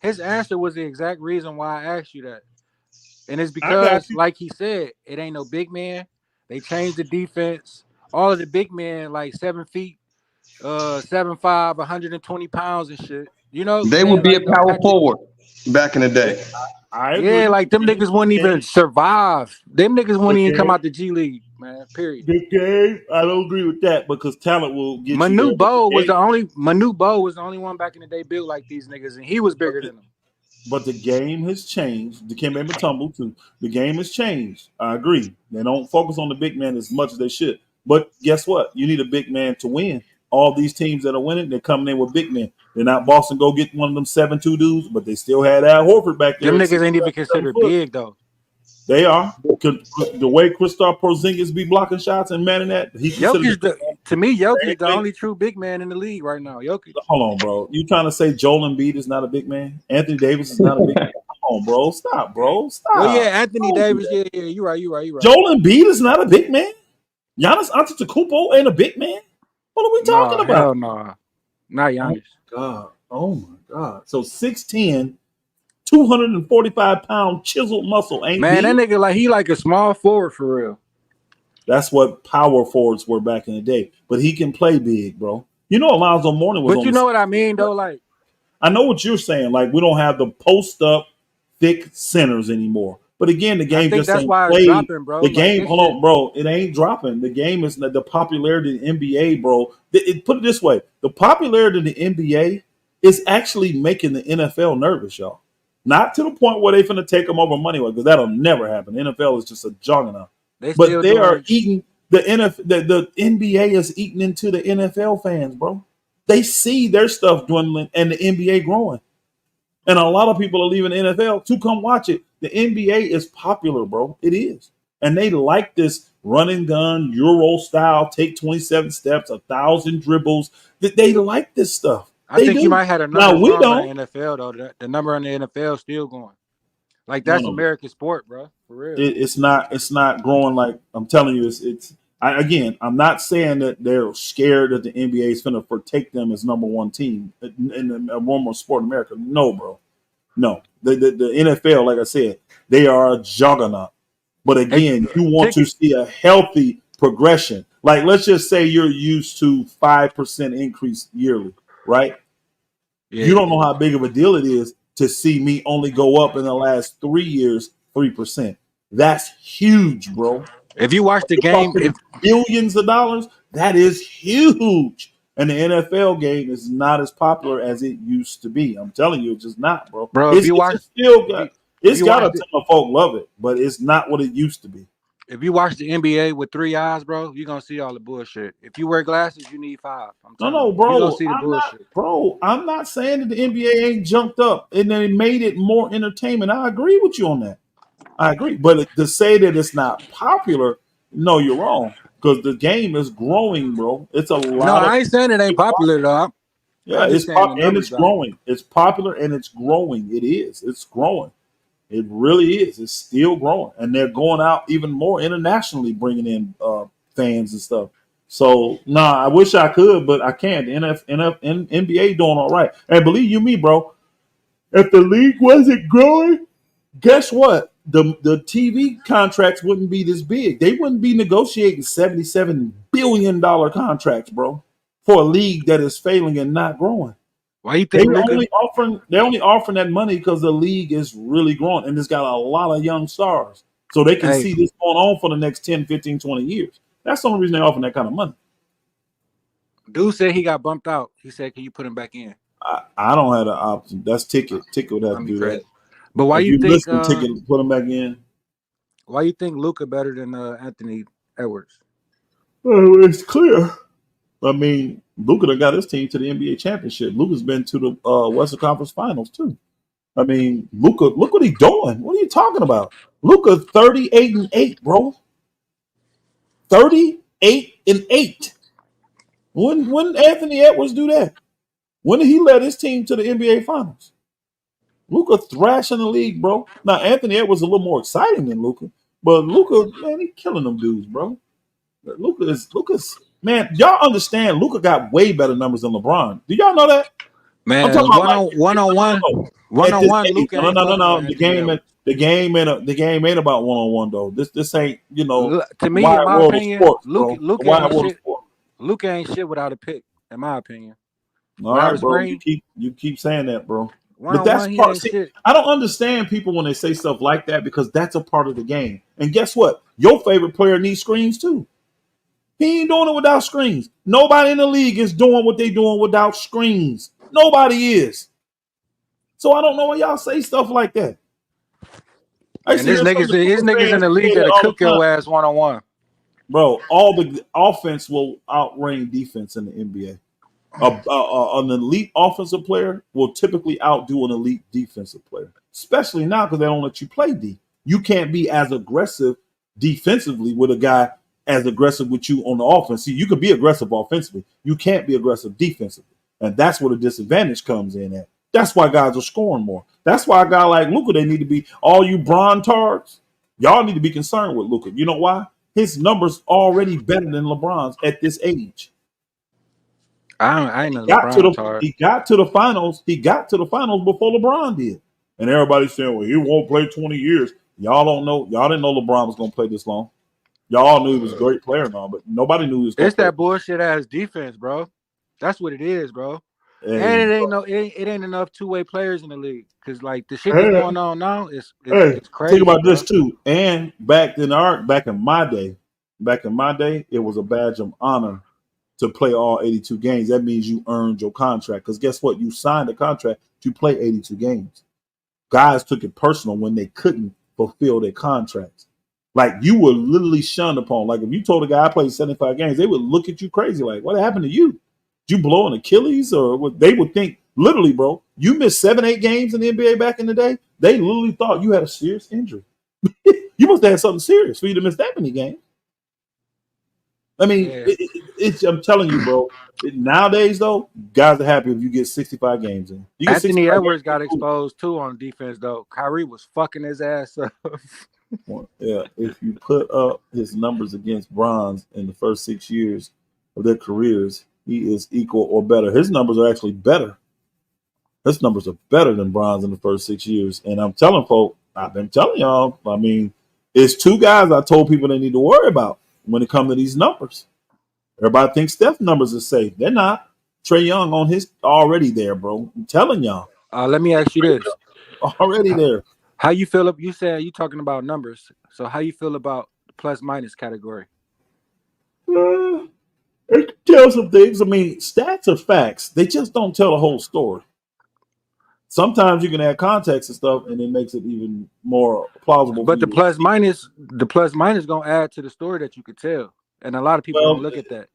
his answer was the exact reason why I asked you that, and it's I got because, you. like he said, it ain't no big man. They changed the defense. All of the big men, like 7 feet, 7'5", 120 pounds and shit. You know, they it would ain't be a like no power Patrick. forward back in the day. I Yeah, agree. like them niggas wouldn't even survive. Them niggas wouldn't even come game, out the G League, man. Period. the game, I don't agree with that because talent will get you Manu there. But Bo was the only one back in the day built like these niggas, and he was bigger than them. But the game has changed. The Kim Tumble too. The game has changed. I agree. They don't focus on the big man as much as they should. But guess what? You need a big man to win. All these teams that are winning, they're coming in with big men. They're not Boston go get one of them 7'2" dudes, but they still had Al Horford back there. Them At niggas ain't even 7 considered foot. big though. They are. The way Kristaps Porzingis be blocking shots and manning that, he considered To me, Jokic the only true big man in the league right now. Jokic. Hold on, bro. You trying to say Joel Embiid is not a big man? Anthony Davis is not a big man? Come on, bro. Stop, bro. Stop. Well, yeah, Anthony Davis. Yeah, you're right. Joel Embiid is not a big man. Giannis Antetokounmpo ain't a big man. What are we talking about? Hell no. Not Giannis. Oh my God. So 6'10", 245-pound chiseled muscle ain't Man, big? that nigga he like a small forward for real. That's what power forwards were back in the day. But he can play big, bro. You know Alonzo Mourning was But you know what I mean though, like I know what you're saying. Like we don't have the post up thick centers anymore. But again, the game just ain't why played. it's dropping, bro. The Like, game, hold on, bro. It ain't dropping. The game is the popularity of the NBA, bro. Put it this way: the popularity of the NBA is actually making the NFL nervous, y'all. Not to the point where they finna take them over money, because that'll never happen. The NFL is just a juggernaut. But they are eating the NFL. The NBA is eating into the NFL fans, bro. They see their stuff dwindling and the NBA growing. And a lot of people are leaving the NFL to come watch it. The NBA is popular, bro. It is. And they like this run and gun, Euro style, take 27 steps, 1,000 dribbles. They like this stuff. I think you might have a number we wrong don't. on the NFL though. The number on the NFL still going. Like that's American sport, bro. For real. It's not growing like I'm telling you. I'm not saying that they're scared that the NBA is going to take them as number one team in one more sport in America. No, bro. No. The NFL, like I said, they are a juggernaut. But again, you want to see a healthy progression. Like let's just say you're used to 5% increase yearly, right? Yeah. You don't know how big of a deal it is to see me only go up in the last 3 years 3%. That's huge, bro. If you watch the game, billions of dollars, that is huge. And the NFL game is not as popular as it used to be. I'm telling you, it's just not, bro. It's got a ton of folk love it, but it's not what it used to be. If you watch the NBA with 3 eyes, bro, you're gonna see all the bullshit. If you wear glasses, you need 5. No, bro. You're gonna see the bullshit. I'm not saying that the NBA ain't jumped up and they made it more entertainment. I agree with you on that. I agree. But to say that it's not popular, no, you're wrong. Because the game is growing, bro. It's a lot. No, I ain't saying it ain't popular, though. Yeah, it's popular and it's growing. It's popular and it's growing. It is. It's growing. It really is. It's still growing, and they're going out even more internationally, bringing in fans and stuff. So, I wish I could, but I can't. The NBA doing all right. And believe you me, bro, if the league wasn't growing, guess what? The TV contracts wouldn't be this big. They wouldn't be negotiating $77 billion contracts, bro, for a league that is failing and not growing. Why you They think Luka? they're only offering that money because the league is really growing and it's got a lot of young stars. So they can Hey, see this going on for the next 10, 15, 20 years. That's the only reason they're offering that kind of money. dude said he got bumped out. He said, "Can you put him back in?" I don't have the option. That's Ticket. Ticket would have to I'm do that. crazy. But why If you you think? listen, Ticket, put him back in. Why you think Luka better than Anthony Edwards? Oh, it's clear. I mean, Luka done got his team to the NBA championship. Luka's been to the Western Conference Finals too. I mean, Luka, look what he's doing. What are you talking about? Luka 38-8, bro. 38-8. When Anthony Edwards do that? When did he led his team to the NBA Finals? Luka thrashing the league, bro. Now Anthony Edwards a little more exciting than Luka, but Luka, man, he killing them dudes, bro. Luka's man. Y'all understand? Luka got way better numbers than LeBron. Do y'all know that? I'm talking Man, about like one on one, no. At this age. Luka ain't fucking with The Anthony Edwards. the game ain't about one on one though. This ain't To the me, in wide my world of opinion, sports, bro. The wide world of sports. Luka ain't shit without a pick. In my opinion, All without a right, bro. screen, You keep saying that, bro. one But on that's one, he part. ain't See, shit. I don't understand people when they say stuff like that because that's a part of the game. And guess what? Your favorite player needs screens too. He ain't doing it without screens. Nobody in the league is doing what they doing without screens. Nobody is. So I don't know why y'all say stuff like that. I used Man, to hear some of the his Clipper niggas in fans the say league that that'll all cook the time. your ass one on one. Bro, all the offense will outrank defense in the NBA. An elite offensive player will typically outdo an elite defensive player, especially now because they don't let you play D. You can't be as aggressive defensively with a guy as aggressive with you on the offense. See, you could be aggressive offensively. You can't be aggressive defensively. And that's where the disadvantage comes in at. That's why guys are scoring more. That's why a guy like Luka, they need to be, all you Bron tards, y'all need to be concerned with Luka. You know why? His numbers already better than LeBron's at this age. I ain't a LeBron tard. He got to the finals. He got to the finals before LeBron did. And everybody's saying, well, he won't play 20 years. Y'all don't know. Y'all didn't know LeBron was gonna play this long. Y'all knew he was a great player now, but nobody knew he was gonna It's play. that bullshit ass defense, bro. That's what it is, bro. Hey, And it ain't enough two-way players in the league. Cause like the shit that's hey, going on now is hey, it's think crazy, about bro. this too. And back in my day, it was a badge of honor to play all 82 games. That means you earned your contract. Because guess what? You signed a contract to play 82 games. Guys took it personal when they couldn't fulfill their contracts. Like you were literally shunned upon. Like if you told a guy I played 75 games, they would look at you crazy. Like, what happened to you? Did you blow an Achilles? Or what? They would think, literally, bro, you missed 7, 8 games in the NBA back in the day. They literally thought you had a serious injury. You must have had something serious for you to miss that many games. I mean, Yeah. I'm telling you, bro. Nowadays, though, guys are happy if you get 65 games in. You get Anthony 65 Edwards games. got exposed too on defense though. Kyrie was fucking his ass up. Well, yeah, if you put up his numbers against Bronze in the first 6 years of their careers, he is equal or better. His numbers are actually better. His numbers are better than Bronze in the first 6 years. And I'm telling folk, I've been telling y'all, I mean, it's two guys I told people they need to worry about when it comes to these numbers. Everybody thinks Steph numbers are safe. They're not. Trae Young on his already there, bro. I'm telling y'all. Let me ask you this. Already there. How you feel up you said you talking about numbers. So how you feel about the plus minus category? It tells some things. I mean, stats are facts. They just don't tell the whole story. Sometimes you can add context and stuff, and it makes it even more plausible for But you to see. the plus minus gonna add to the story that you could tell. And a lot of people don't Well, look at that.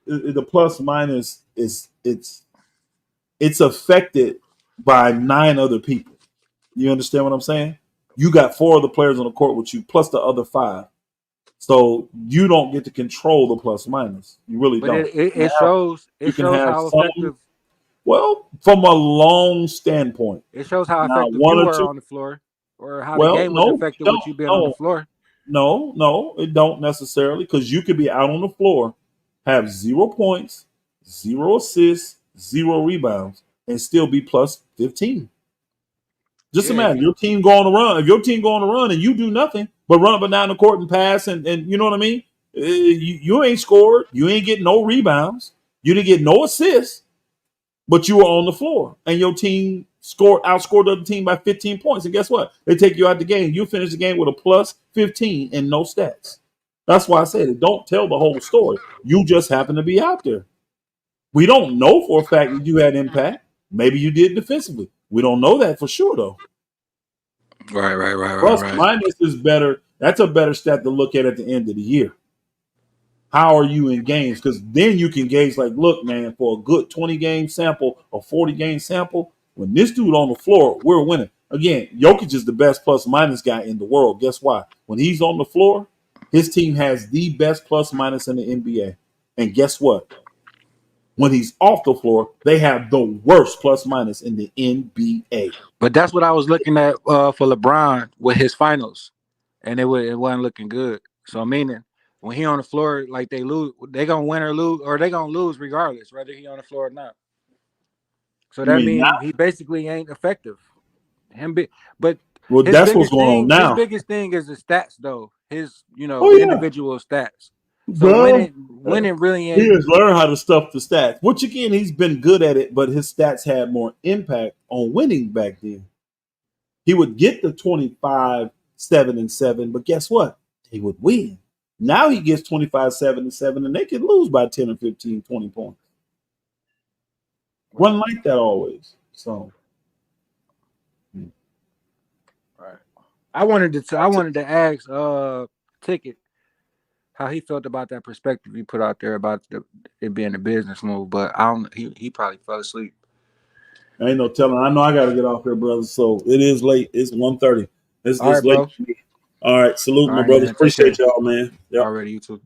the plus minus is it's affected by 9 other people. You understand what I'm saying? You got 4 other players on the court with you, plus the other 5. So you don't get to control the plus minus. You really But don't. it You can shows have how some. effective Well, from a long standpoint, it shows how now effective one you or were two. on the floor, or how the Well, game was no, effective with don't, you being on the floor. no, it don't necessarily because you could be out on the floor, have 0 points, 0 assists, 0 rebounds, and still be plus 15. Just Yeah, if imagine you your team going to run. If your team going to run and you do nothing but run up and down the court and pass, and you know what I mean, you ain't scored, you ain't getting no rebounds, you didn't get no assists, but you were on the floor and your team outscored the other team by 15 points. And guess what? They take you out the game. You finish the game with a plus 15 and no stats. That's why I said it. Don't tell the whole story. You just happen to be out there. We don't know for a fact that you had impact. Maybe you did defensively. We don't know that for sure, though. Right. Plus, minus is better. That's a better stat to look at the end of the year. How are you in games? Because then you can gauge, like, look, man, for a good 20-game sample or 40-game sample, when this dude on the floor, we're winning. Again, Jokic is the best plus-minus guy in the world. Guess why? When he's on the floor, his team has the best plus-minus in the NBA. And guess what? When he's off the floor, they have the worst plus-minus in the NBA. But that's what I was looking at for LeBron with his finals, and it wasn't looking good. So meaning when he on the floor, like they lose, they gonna win or lose, or they gonna lose regardless, whether he on the floor or not. So that means he basically ain't effective. But well, that's what's going on now. His biggest thing is the stats, though. His individual stats. So winning really ain't. He has learned how to stuff the stats. Which again, he's been good at it, but his stats had more impact on winning back then. He would get the 25, 7, and 7, but guess what? He would win. Now he gets 25, 7, and 7, and they can lose by 10 or 15, 20 points. Wasn't like that always. So right. I wanted to ask Ticket how he felt about that perspective you put out there about it being a business move, but I don't. He probably fell asleep. Ain't no telling. I know I got to get off here, brother. So it is late. It's 1:30. It's All right, late. bro. All right. Salute, my brothers. Appreciate y'all, man. Yep. Already, you too.